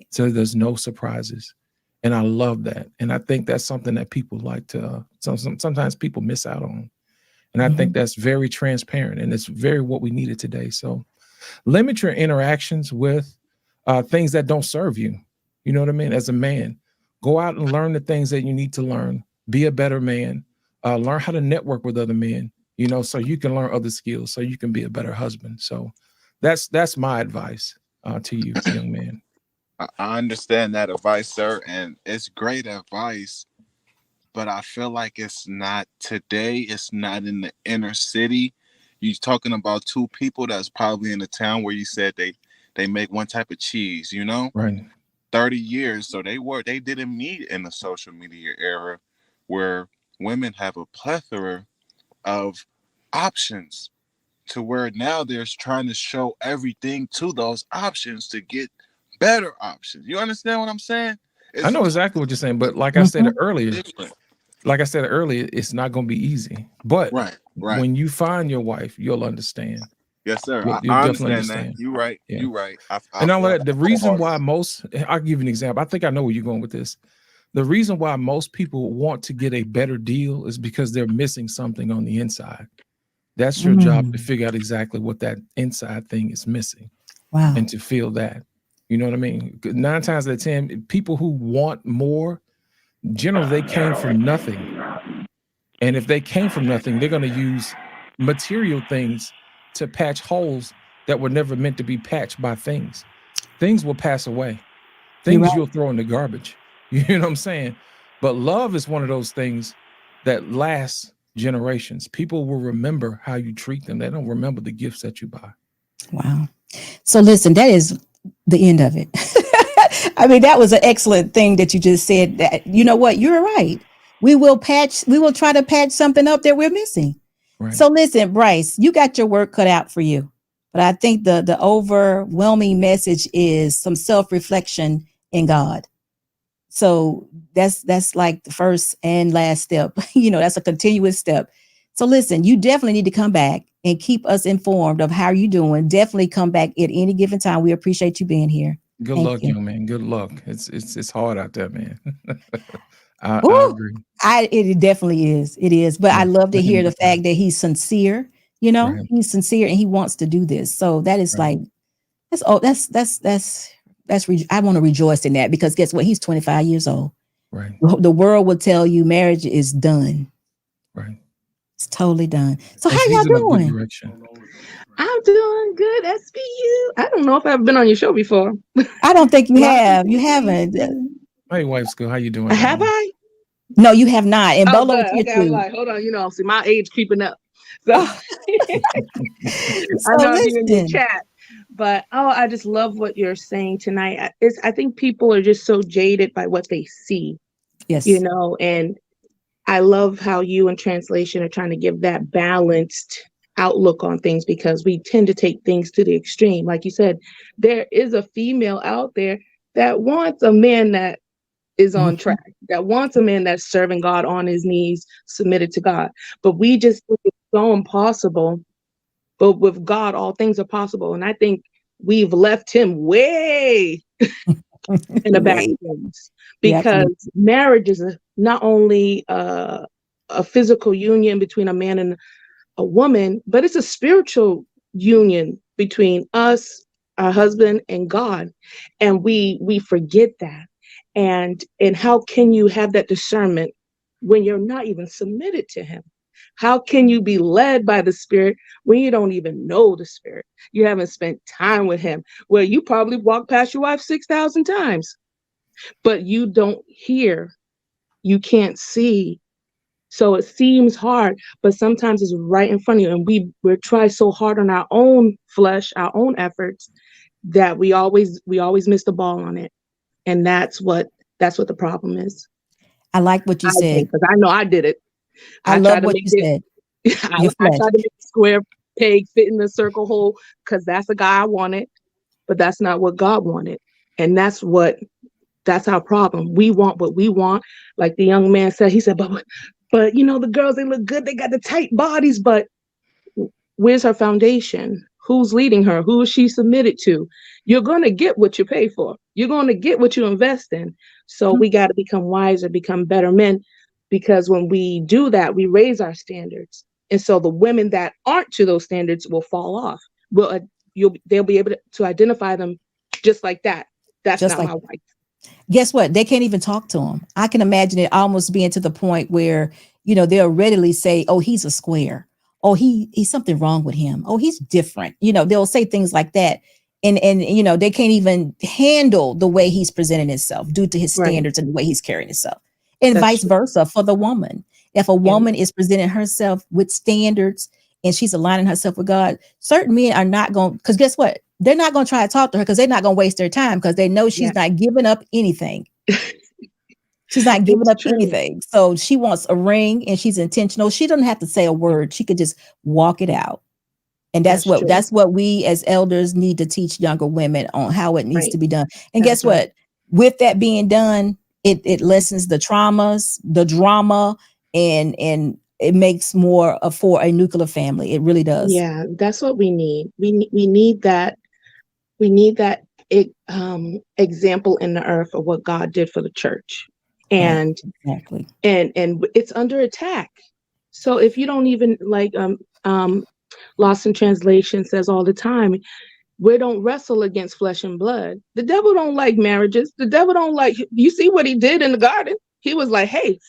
So there's no surprises. And I love that. And I think that's something that people like to, sometimes people miss out on. And I think that's very transparent, and it's very what we needed today. So limit your interactions with things that don't serve you. You know what I mean? As a man, go out and learn the things that you need to learn. Be a better man. Learn how to network with other men, you know, so you can learn other skills, so you can be a better husband. So that's my advice to you, young man. I understand that advice, sir, and it's great advice, but I feel like it's not today. It's not in the inner city. You're talking about two people that's probably in the town where you said they make one type of cheese, you know? Right. 30 years. So they didn't meet in the social media era where women have a plethora of options, to where now they're trying to show everything to those options to get better options. You understand what I'm saying? I know exactly what you're saying, but like I said earlier, it's not going to be easy. But right. when you find your wife, you'll understand. Yes, sir. You'll I definitely understand that. You're right. Yeah. You're right. And all that. The reason why I'll give you an example. I think I know where you're going with this. The reason why most people want to get a better deal is because they're missing something on the inside. That's your job, to figure out exactly what that inside thing is missing. Wow. And to feel that. You know what I mean? 9 times out of 10, people who want more, generally they came from nothing. And if they came from nothing, they're going to use material things to patch holes that were never meant to be patched by things. Things will pass away. Things you'll throw in the garbage. You know what I'm saying? But love is one of those things that lasts generations. People will remember how you treat them. They don't remember the gifts that you buy. Wow. So listen, that is the end of it. I mean, that was an excellent thing that you just said. That, you know what, you're right. We will try to patch something up that we're missing. Right. So listen, Bryce, you got your work cut out for you. But I think the overwhelming message is some self-reflection in God. So that's like the first and last step. You know, that's a continuous step. So listen, you definitely need to come back and keep us informed of how you're doing. Definitely come back at any given time. We appreciate you being here. Good Thank luck, you. young man. Good luck. It's hard out there, man. I agree. It definitely is. It is. But I love to hear the fact that he's sincere. You know, he's sincere and he wants to do this. So that is like, I want to rejoice in that, because guess what? He's 25 years old. Right. The world will tell you marriage is done. Right. It's totally done. So how y'all doing? I'm doing good. SBU. I don't know if I've been on your show before. I don't think you have. You haven't. Hey, wife's good. How you doing? Have I? No, you have not. And Bolo, okay, I'm like, hold on. You know, see my age creeping up. So, so I know I'm in the chat. But I just love what you're saying tonight. I think people are just so jaded by what they see. Yes. You know, and I love how you in translation are trying to give that balanced outlook on things, because we tend to take things to the extreme. Like you said, there is a female out there that wants a man that is on track, that wants a man that's serving God on his knees, submitted to God. But we just think it's so impossible. But with God, all things are possible. And I think we've left him way in the back of things, because marriage is not only a physical union between a man and a woman, but it's a spiritual union between us, our husband, and God. And we forget that. And how can you have that discernment when you're not even submitted to him? How can you be led by the Spirit when you don't even know the Spirit? You haven't spent time with him. Well, you probably walked past your wife 6,000 times, but you don't hear, you can't see. So it seems hard, but sometimes it's right in front of you. And we try so hard on our own flesh, our own efforts, that we always miss the ball on it. And that's what the problem is. I like what you said, because I know I did it. I love what you said. I tried to make a square peg fit in the circle hole, because that's the guy I wanted, but that's not what God wanted. And that's what That's our problem. We want what we want. Like the young man said, he said, but you know, the girls, they look good. They got the tight bodies, but where's her foundation? Who's leading her? Who is she submitted to? You're going to get what you pay for. You're going to get what you invest in. So we got to become wiser, become better men, because when we do that, we raise our standards. And so the women that aren't to those standards will fall off. They'll be able to identify them just like that. That's Just not like my wife. Guess what? They can't even talk to him. I can imagine it almost being to the point where, you know, they'll readily say, oh, he's a square. Oh, he's something wrong with him. Oh, he's different. You know, they'll say things like that. And you know, they can't even handle the way he's presenting himself due to his standards and the way he's carrying himself. And That's vice true. versa for the woman. If a woman is presenting herself with standards and she's aligning herself with God, certain men are not going, because guess what? They're not going to try to talk to her because they're not going to waste their time because they know she's not giving up anything. She's not giving up anything. So she wants a ring and she's intentional. She doesn't have to say a word. She could just walk it out. And that's what we as elders need to teach younger women on how it needs to be done. And guess what? With that being done, it lessens the traumas, the drama, and it makes more for a nuclear family. It really does. Yeah, that's what we need. We need that. We need that example in the earth of what God did for the church. And and it's under attack. So if you don't even like Lost in Translation says all the time, we don't wrestle against flesh and blood. The devil don't like marriages. The devil don't like, you see what he did in the garden? He was like, hey,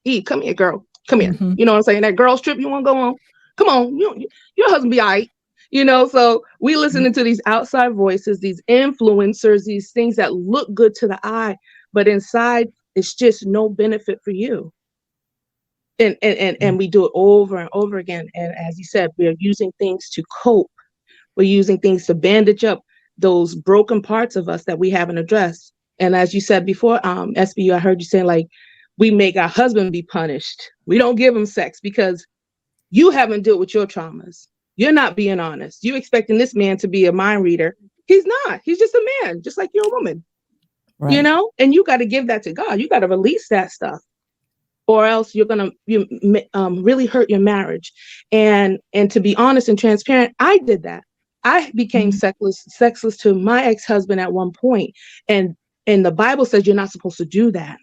Eve, come here, girl. Come here. You know what I'm saying? That girl's trip you want to go on? Come on. Your husband be all right. You know, so we listening to these outside voices, these influencers, these things that look good to the eye, but inside it's just no benefit for you. And we do it over and over again. And as you said, we're using things to cope. We're using things to bandage up those broken parts of us that we haven't addressed. And as you said before, SBU, I heard you saying, like, we make our husband be punished. We don't give him sex because you haven't dealt with your traumas. You're not being honest. You're expecting this man to be a mind reader. He's not. He's just a man, just like you're a woman. Right. You know, and you got to give that to God. You got to release that stuff, or else you're gonna really hurt your marriage. And to be honest and transparent, I did that. I became sexless to my ex-husband at one point, and the Bible says you're not supposed to do that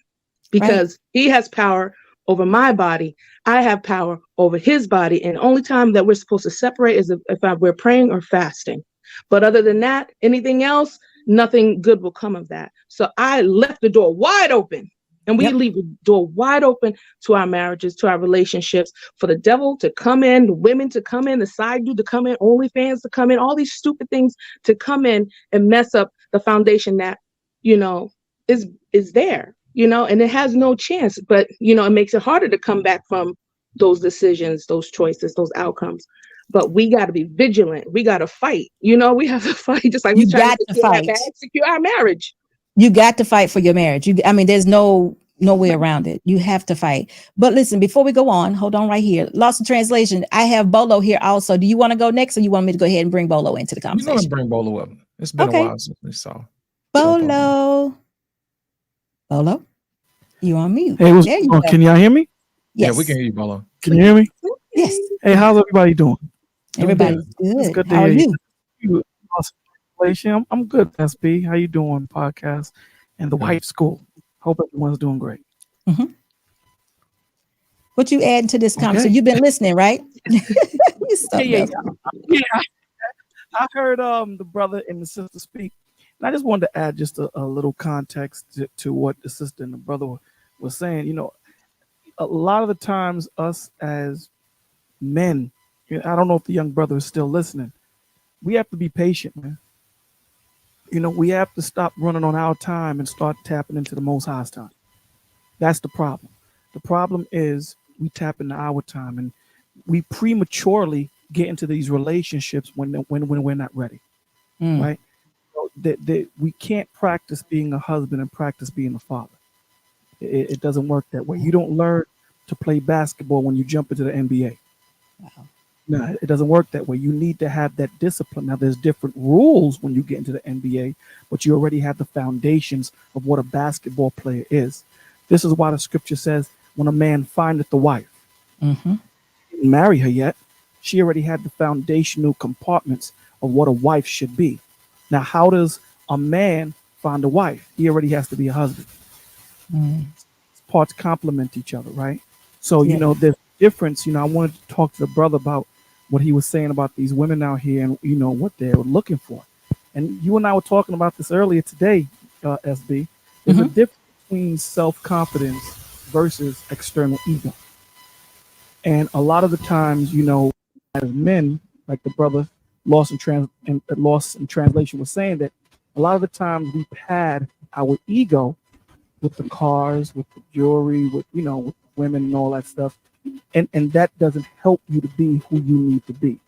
because he has power over my body. I have power over his body, and the only time that we're supposed to separate is if we're praying or fasting. But other than that, anything else, nothing good will come of that. So I left the door wide open. And we leave the door wide open to our marriages, to our relationships, for the devil to come in, the women to come in, the side dude to come in, OnlyFans to come in, all these stupid things to come in and mess up the foundation that, you know, is there, you know, and it has no chance. But, you know, it makes it harder to come back from those decisions, those choices, those outcomes. But we got to be vigilant. We got to fight. You know, we have to fight, just like we try to secure our marriage. You got to fight for your marriage. I mean, there's no way around it. You have to fight. But listen, before we go on, hold on right here. Lost in Translation. I have Bolo here also. Do you want to go next, or you want me to go ahead and bring Bolo into the conversation? You want to bring Bolo up? It's been a while since we saw Bolo. Bolo, you on mute? Hey, can y'all hear me? Yes. Yeah, we can hear you, Bolo. Can you hear me? Yes. Hey, how's everybody doing? Everybody's good. It's good to How are hear you? I'm good, SB. How you doing, podcast and the wife school? Hope everyone's doing great. Mm-hmm. What you adding to this conversation? You've been listening, right? Yeah. I heard the brother and the sister speak, and I just wanted to add just a little context to what the sister and the brother was saying. You know, a lot of the times us as men, I don't know if the young brother is still listening, we have to be patient, man. You know, we have to stop running on our time and start tapping into the Most High's time. That's the problem. The problem is we tap into our time and we prematurely get into these relationships when we're not ready, right? So we can't practice being a husband and practice being a father. It doesn't work that way. You don't learn to play basketball when you jump into the NBA. Wow. No, it doesn't work that way. You need to have that discipline. Now, there's different rules when you get into the NBA, but you already have the foundations of what a basketball player is. This is why the scripture says, when a man findeth a wife, Mm-hmm. didn't marry her yet, she already had the foundational compartments of what a wife should be. Now, how does a man find a wife? He already has to be a husband. Mm. Parts complement each other, right? So, Yeah. there's a difference. I wanted to talk to the brother about what he was saying about these women out here and, what they're looking for. And you and I were talking about this earlier today, SB. There's a difference between self-confidence versus external ego. And a lot of the times, as men, like the brother Lost in Translation was saying, that a lot of the times we pad our ego with the cars, with the jewelry, with women and all that stuff, and that doesn't help you to be who you need to be.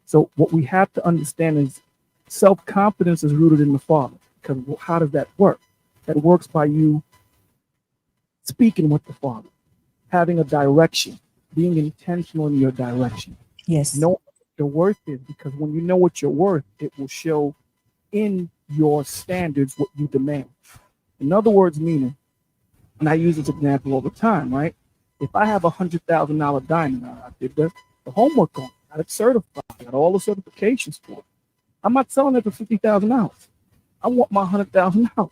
So what we have to understand is self-confidence is rooted in the Father. Because how does that work? That works by you speaking with the Father, having a direction, being intentional in your direction. Yes. Know what your worth is, because when you know what you're worth, it will show in your standards what you demand. In other words, meaning, and I use this example all the time, right? If I have $100,000 diamond, I did the homework on it, got it certified, got all the certifications for it. I'm not selling it for $50,000. I want my $100,000.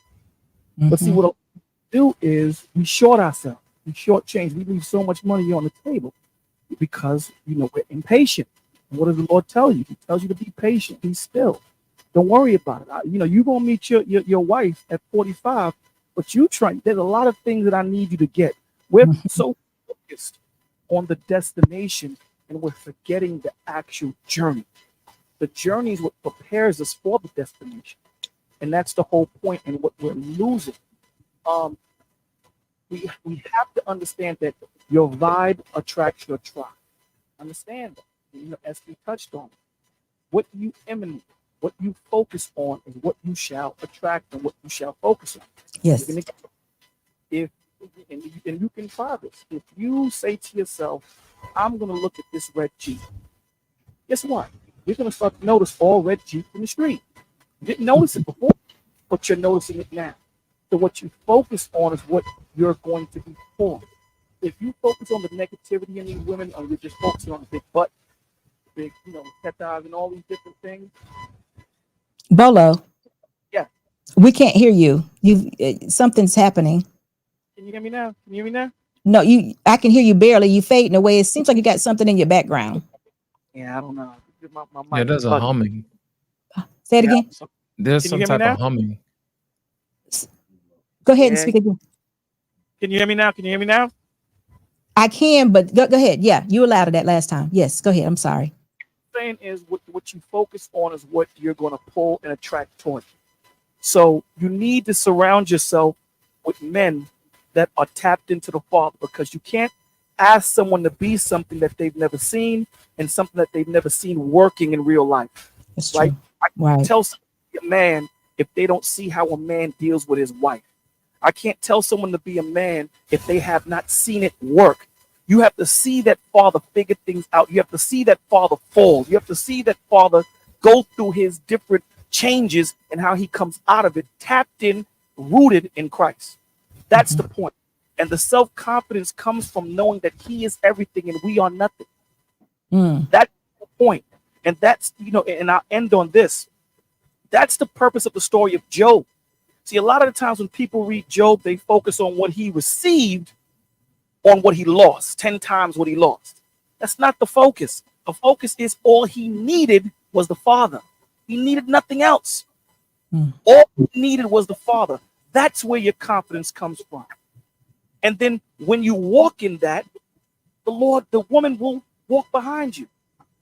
But see, what we do is we short ourselves, we shortchange, we leave so much money on the table because we're impatient. And what does the Lord tell you? He tells you to be patient, be still. Don't worry about it. You're gonna meet your wife at 45, but there's a lot of things that I need you to get. We're so focused on the destination and we're forgetting the actual journey. The journey is what prepares us for the destination. And that's the whole point and what we're losing. We have to understand that your vibe attracts your tribe. Understand that. As we touched on, what you emanate, what you focus on is what you shall attract and what you shall focus on. Yes. And you can try this. If you say to yourself, I'm going to look at this red Jeep, guess what? You're going to start to notice all red Jeep in the street. You didn't notice it before, but you're noticing it now. So what you focus on is what you're going to be for. If you focus on the negativity in these women, or you're just focusing on the big butt, big, tetas and all these different things. Bolo. Yeah. We can't hear you. Something's happening. Can you hear me now? Can you hear me now? No, I can hear you barely. You fading away. It seems like you got something in your background. Yeah, I don't know. My Yeah, there's a humming. Say it again. There's some type of humming. Go ahead and speak again. Can you hear me now? Can you hear me now? I can, but go ahead. Yeah, you allowed it that last time. Yes, go ahead. I'm sorry. Saying is what you focus on is what you're going to pull and attract toward you. So you need to surround yourself with men that are tapped into the Father, because you can't ask someone to be something that they've never seen and something that they've never seen working in real life. That's right? true. I can't tell a man if they don't see how a man deals with his wife. I can't tell someone to be a man if they have not seen it work. You have to see that father figure things out. You have to see that father fall. You have to see that father go through his different changes and how he comes out of it, tapped in, rooted in Christ. That's the point. And the self-confidence comes from knowing that he is everything and we are nothing. That's the point. And that's, and I'll end on this. That's the purpose of the story of Job. See, a lot of the times when people read Job, they focus on what he received, on what he lost, 10 times what he lost. That's not the focus. The focus is all he needed was the Father. He needed nothing else. All he needed was the Father. That's where your confidence comes from. And then when you walk in that, the woman will walk behind you.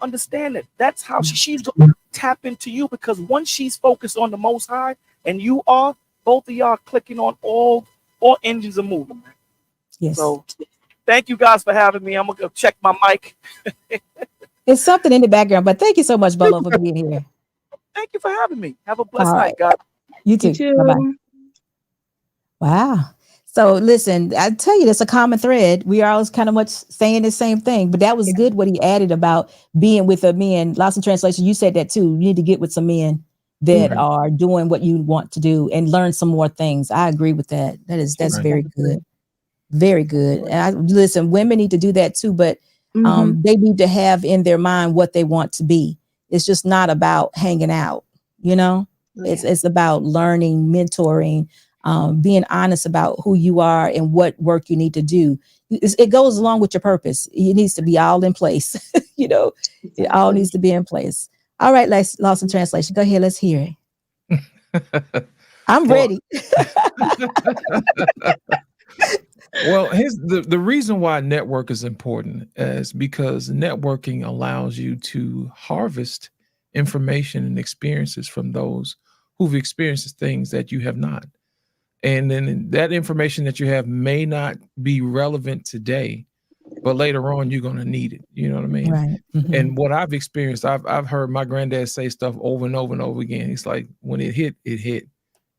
Understand that. That's how she's going to tap into you, because once she's focused on the Most High and you are, both of y'all clicking on all engines are moving. Yes. So thank you guys for having me. I'm going to check my mic. It's something in the background, but thank you so much, Bolo, for being here. Thank you for having me. Have a blessed night, guys. You too. Bye-bye. Wow. So listen, I tell you, that's a common thread. We are always kind of much saying the same thing, but that was good what he added about being with a man. Lost in translation, you said that too. You need to get with some men that are doing what you want to do and learn some more things. I agree with that. That's very good. Very good. And listen, women need to do that too, but they need to have in their mind what they want to be. It's just not about hanging out, you know? It's about learning, mentoring, being honest about who you are and what work you need to do. It goes along with your purpose. It needs to be all in place. You know, it all needs to be in place. All right, Lost in translation. Go ahead. Let's hear it. I'm ready. Well, the reason why network is important is because networking allows you to harvest information and experiences from those who've experienced things that you have not. And then that information that you have may not be relevant today, but later on you're going to need it. You know what I mean? Right. Mm-hmm. And what I've experienced, I've heard my granddad say stuff over and over and over again. He's like, when it hit, it hit.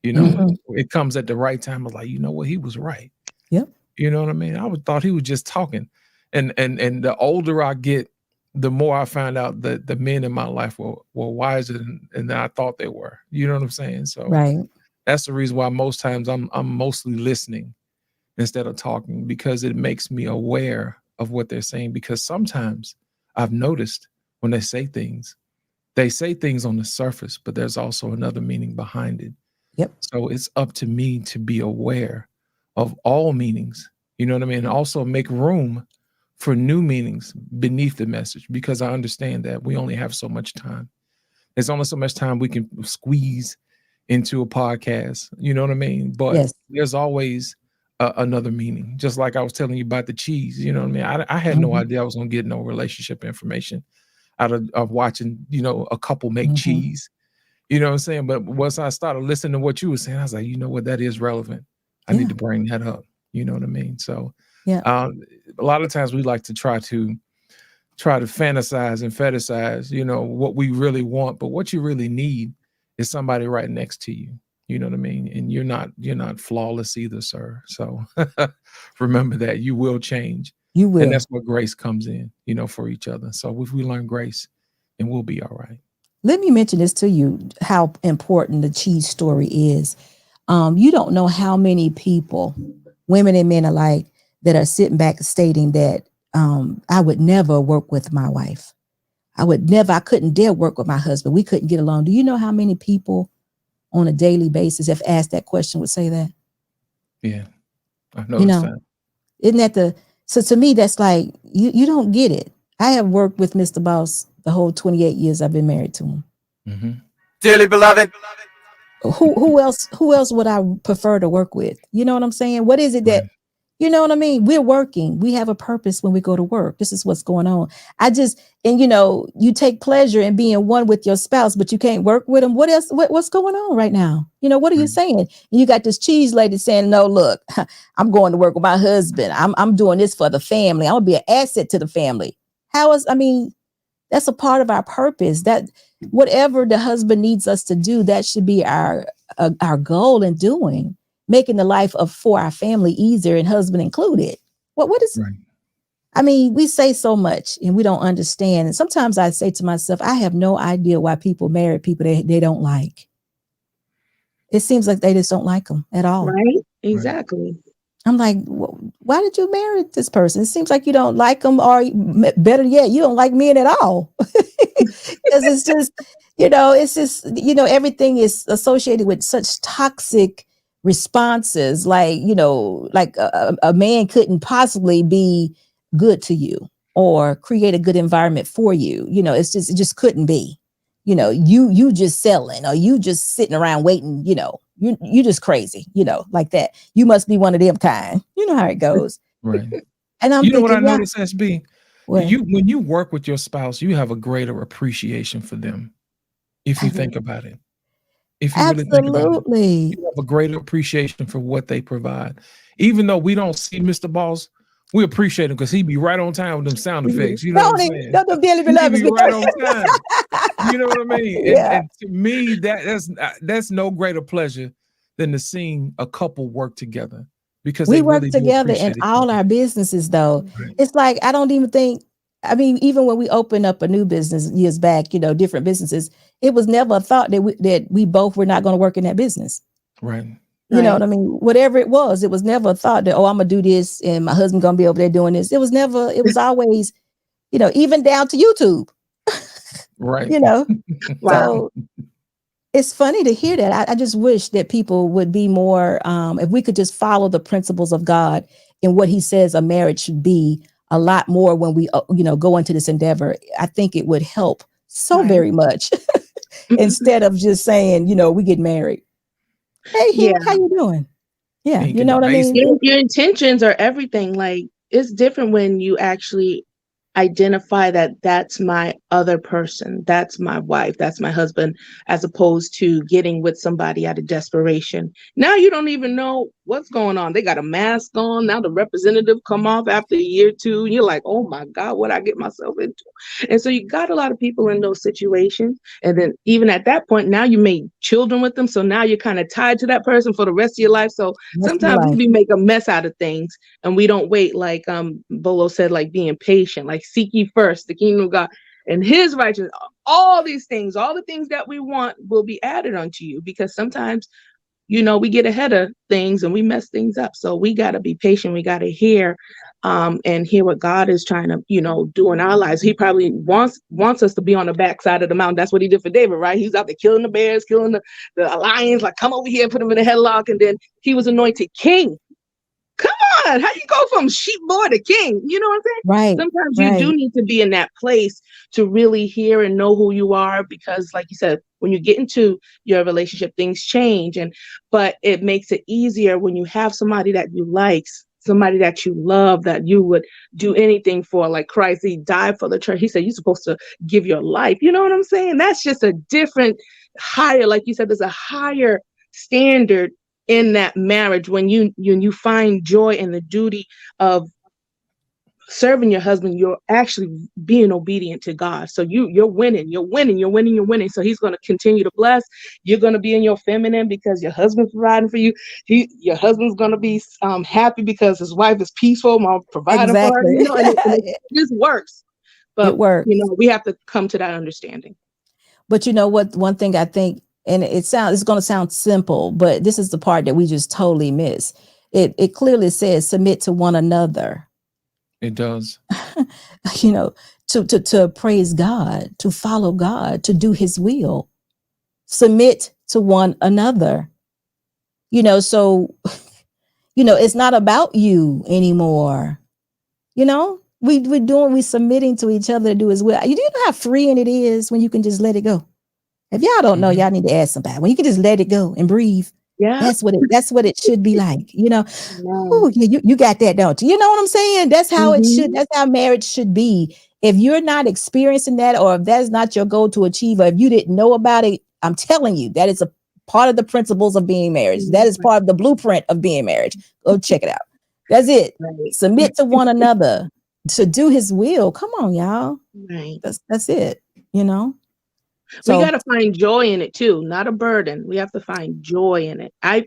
You know, it comes at the right time. I was like, you know what? He was right. Yep. You know what I mean? I thought he was just talking. And the older I get, the more I find out that the men in my life were wiser than I thought they were. You know what I'm saying? So that's the reason why most times I'm mostly listening instead of talking, because it makes me aware of what they're saying. Because sometimes I've noticed when they say things on the surface, but there's also another meaning behind it. Yep. So it's up to me to be aware of all meanings, you know what I mean? And also make room for new meanings beneath the message, because I understand that we only have so much time. There's only so much time we can squeeze into a podcast, you know what I mean? But there's always another meaning. Just like I was telling you about the cheese, you know what I mean? I had no idea I was going to get no relationship information out of watching, you know, a couple make cheese, you know what I'm saying? But once I started listening to what you were saying, I was like, you know what, that is relevant. I need to bring that up. You know what I mean? So a lot of times we like to try to fantasize and fetishize, you know, what we really want, but what you really need is somebody right next to you. You know what I mean? And you're not flawless either, sir. So remember that you will change. You will. And that's where grace comes in, you know, for each other. So if we learn grace, then we'll be all right. Let me mention this to you, how important the cheese story is. You don't know how many people, women and men alike, that are sitting back stating that I would never work with my wife. I couldn't dare work with my husband. We couldn't get along. Do you know how many people on a daily basis, if asked that question, would say that? Yeah, I noticed that. Isn't that so to me, that's like, you don't get it. I have worked with Mr. Boss the whole 28 years I've been married to him. Dearly beloved. Who else would I prefer to work with? You know what I'm saying? What is it that, you know what I mean? We're working. We have a purpose when we go to work. This is what's going on. You know, you take pleasure in being one with your spouse, but you can't work with them. What else? What's going on right now? You know, what are you saying? And you got this cheese lady saying, no, look, I'm going to work with my husband. I'm doing this for the family. I'm gonna be an asset to the family. That's a part of our purpose. That whatever the husband needs us to do, that should be our goal in doing, making the life for our family easier, and husband included. What is? Right. I mean, we say so much and we don't understand. And sometimes I say to myself, I have no idea why people marry people they don't like. It seems like they just don't like them at all. Right? Exactly. I'm like, why did you marry this person? It seems like you don't like them, or better yet, you don't like men at all. Because it's just, everything is associated with such toxic responses. Like, a man couldn't possibly be good to you or create a good environment for you. It just couldn't be. You just selling, or you just sitting around waiting, you just crazy, like that. You must be one of them kind. You know how it goes. Right. And I'm thinking, what I yeah, noticed, SB, when you work with your spouse, you have a greater appreciation for them. If you think about it. If you really think about it, you have a greater appreciation for what they provide. Even though we don't see Mr. Boss, we appreciate him because he be right on time with them sound effects. You know what I'm saying? He be right on time. You know what I mean? Yeah. And to me, that's no greater pleasure than to seeing a couple work together. because we they work really do together in appreciate each all other. our businesses though. Right. It's like, I don't even think, I mean, even when we opened up a new business years back, you know, different businesses, it was never a thought that we both were not going to work in that business. Right. You know Right. what I mean? Whatever it was never a thought that, oh, I'm gonna do this and my husband gonna be over there doing this. It was always, you know, even down to YouTube, Right. you know. Wow. So it's funny to hear that. I just wish that people would be more, if we could just follow the principles of God and what he says a marriage should be a lot more when we, you know, go into this endeavor. I think it would help so Right. very much instead of just saying, you know, we get married. Hey, Yeah. Hank, how you doing? Yeah, Hank you in know the what I mean? basement. Your intentions are everything. Like, it's different when you actually identify that that's my other person, that's my wife, that's my husband, as opposed to getting with somebody out of desperation. Now you don't even know what's going on. They got a mask on. Now the representative come off after a year or two. And you're like, oh my God, what I get myself into? And so you got a lot of people in those situations. And then even at that point, now you made children with them. So now you're kind of tied to that person for the rest of your life. So Rest of your sometimes life. we make a mess out of things and we don't wait, like Bolo said, like being patient, like seek ye first the kingdom of God and his righteousness. All these things, all the things that we want will be added unto you, because sometimes, you know, we get ahead of things and we mess things up. So we got to be patient. We got to hear and hear what God is trying to, you know, do in our lives. He probably wants us to be on the backside of the mountain. That's what he did for David, right? He's out there killing the bears, killing the lions, like, come over here, put him in a headlock. And then he was anointed king. Come on, how you go from sheep boy to king? You know what I'm saying? Right. Sometimes you do need to be in that place to really hear and know who you are, because like you said, when you get into your relationship, things change. But it makes it easier when you have somebody that you like, somebody that you love, that you would do anything for. Like Christ, he died for the church. He said you're supposed to give your life. You know what I'm saying? That's just a different, higher, like you said, there's a higher standard in that marriage when you find joy in the duty of serving your husband. You're actually being obedient to God. So you're winning. So he's going to continue to bless. You're going to be in your feminine because your husband's providing for you. Your husband's going to be happy because his wife is peaceful, mom providing for her. Exactly. You know, and it just works. But It works. you know, we have to come to that understanding. But you know what? One thing I think, and it's going to sound simple, but this is the part that we just totally miss. It clearly says submit to one another. It does. You know, to praise God, to follow God, to do his will. Submit to one another. You know, so, you know, it's not about you anymore. You know, we submitting to each other to do his will. You know how freeing it is when you can just let it go. If y'all don't know, y'all need to ask somebody. When you can just let it go and breathe, Yeah, that's what it should be like. You know, oh yeah, you got that, don't you? You know what I'm saying? That's how it should. That's how marriage should be. If you're not experiencing that, or if that's not your goal to achieve, or if you didn't know about it, I'm telling you, that is a part of the principles of being married. That is part of the blueprint of being married. Go check it out. That's it. Right. Submit to one another to do his will. Come on, y'all. Right. That's it. You know. So, we got to find joy in it too, not a burden. We have to find joy in it. I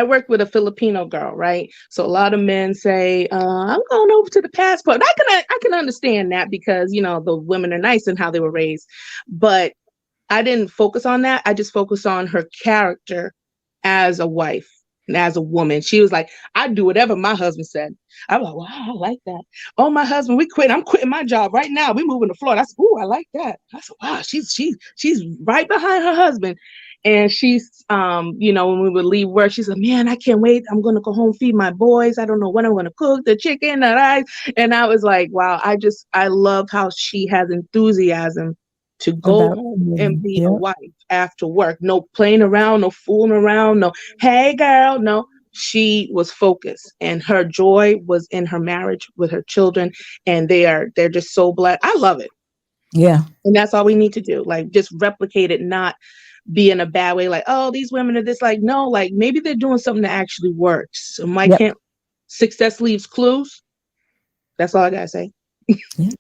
worked with a Filipino girl, right? So a lot of men say, I'm going over to the passport. I can understand that because, you know, the women are nice and how they were raised. But I didn't focus on that. I just focused on her character as a wife and as a woman. She was like, I do whatever my husband said. I was like, wow, I like that. Oh, my husband, we quit. I'm quitting my job right now. We moving to Florida. I said, ooh, I like that. I said, wow, she's right behind her husband. And she's, you know, when we would leave work, she said, man, I can't wait. I'm going to go home, feed my boys. I don't know when I'm going to cook the chicken, the rice. And I was like, wow, I love how she has enthusiasm to go home and be a wife after work. No playing around, no fooling around, no, hey girl, no. She was focused, and her joy was in her marriage with her children, and they're just so blessed. I love it. Yeah. And that's all we need to do. Like, just replicate it, not be in a bad way, like, oh, these women are this. Like, no, like maybe they're doing something that actually works. So can't success leaves clues. That's all I gotta say. Yeah.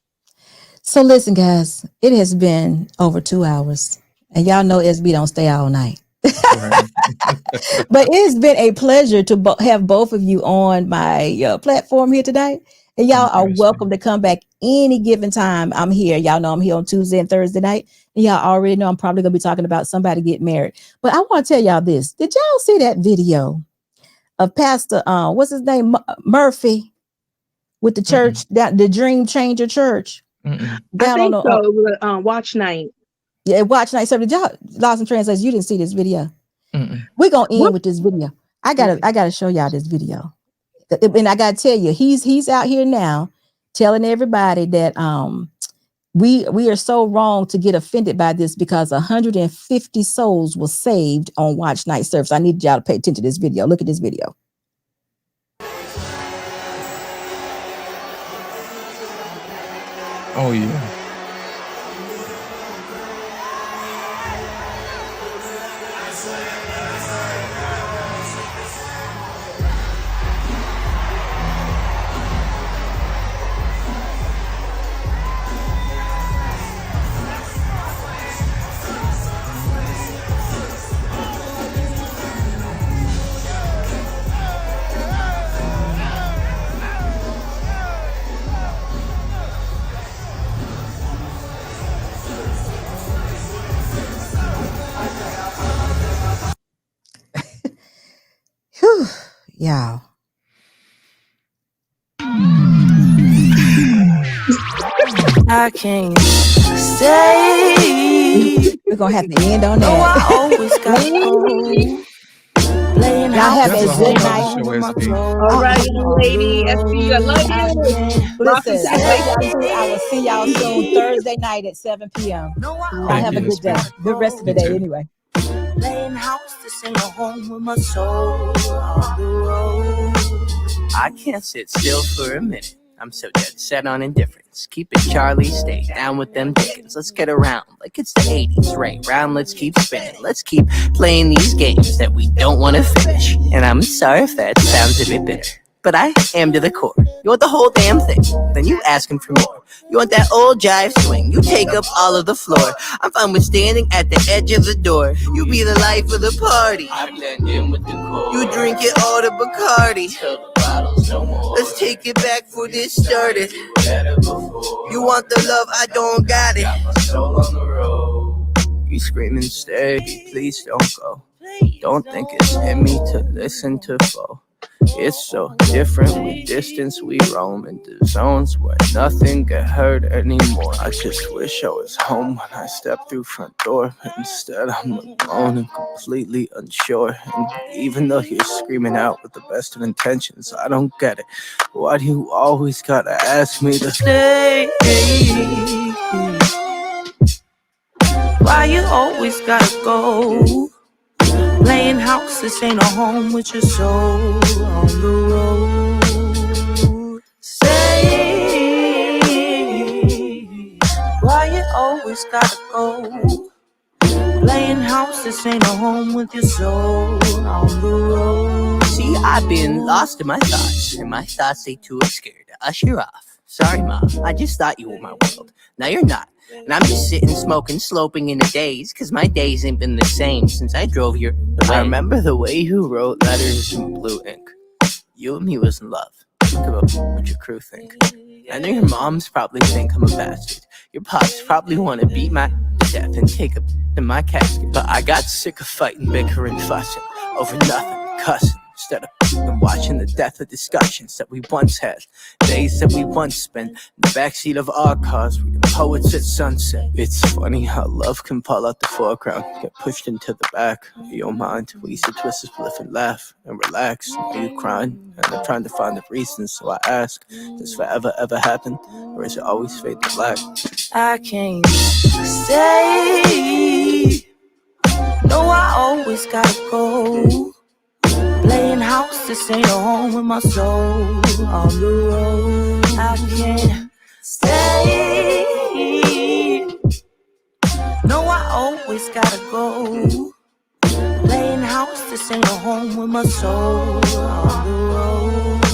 So listen, guys, it has been over 2 hours, and y'all know SB don't stay all night. But it's been a pleasure to have both of you on my platform here today. And y'all are welcome to come back any given time. I'm here. Y'all know I'm here on Tuesday and Thursday night. And y'all already know I'm probably going to be talking about somebody getting married. But I want to tell y'all this. Did y'all see that video of Pastor, what's his name? Murphy with the church, the Dream Changer Church? I think so. It was Watch Night. Yeah, Watch Night. So did y'all, Lost in Translation, you didn't see this video. We're going to end with this video. I gotta show y'all this video. And I gotta tell you, he's out here now telling everybody that we are so wrong to get offended by this because 150 souls were saved on Watch Night service. I need y'all to pay attention to this video. Look at this video. Oh yeah. Whew, y'all. I can't stay. We're gonna have to end on that. I always gotta go. Y'all have a good night. All right, lady. SB, I love you. Listen, I will see y'all soon Thursday night at 7 p.m. Y'all have a good day. Good rest of the day anyway. Playing house to sing a home with my soul on the road. I can't sit still for a minute. I'm so dead set on indifference. Keep it Charlie, stay down with them Dickens. Let's get around like it's the 80s, right? Round, let's keep spinning. Let's keep playing these games that we don't want to finish. And I'm sorry if that sounds a bit bitter, but I am to the core. You want the whole damn thing, then you asking for more. You want that old jive swing, you take up all of the floor. I'm fine with standing at the edge of the door. You be the life of the party. I blend in with the core. You drink it all the Bacardi. Till the bottles no more. Let's take it back for this started. You want the love, I don't got it. Got my soul on the road. You screaming stay, please don't go. Don't think it's in me to listen to foe. It's so different with distance, we roam into zones where nothing get hurt anymore. I just wish I was home when I stepped through front door, but instead I'm alone and completely unsure. And even though you're screaming out with the best of intentions, I don't get it. Why do you always gotta ask me to stay? Why you always gotta go? Playing house, this ain't a home with your soul on the road. Say, why you always gotta go? Playing house, this ain't a home with your soul on the road. See, I've been lost in my thoughts, and my thoughts they too scared to usher you off. Sorry, Mom, I just thought you were my world. Now you're not. And I'm just sitting, smoking, sloping in a daze, cause my days ain't been the same since I drove your way. I remember the way you wrote letters in blue ink. You and me was in love. Think about what your crew think. I know your moms probably think I'm a bastard. Your pops probably want to beat my death and take a in my casket. But I got sick of fighting, bickering, fussing over nothing, cussing. Instead of watching the death of discussions that we once had, days that we once spent in the backseat of our cars, reading poets at sunset. It's funny how love can pull out the foreground, get pushed into the back of your mind. We used to twist a spliff and laugh and relax. Are you crying? And I'm trying to find the reasons, so I ask, does forever ever happen, or is it always fade to black? I can't stay. No, I always gotta go. Playing house, this ain't a home with my soul on the road. I can't stay. No, I always gotta go. Playing house, this ain't a home with my soul on the road.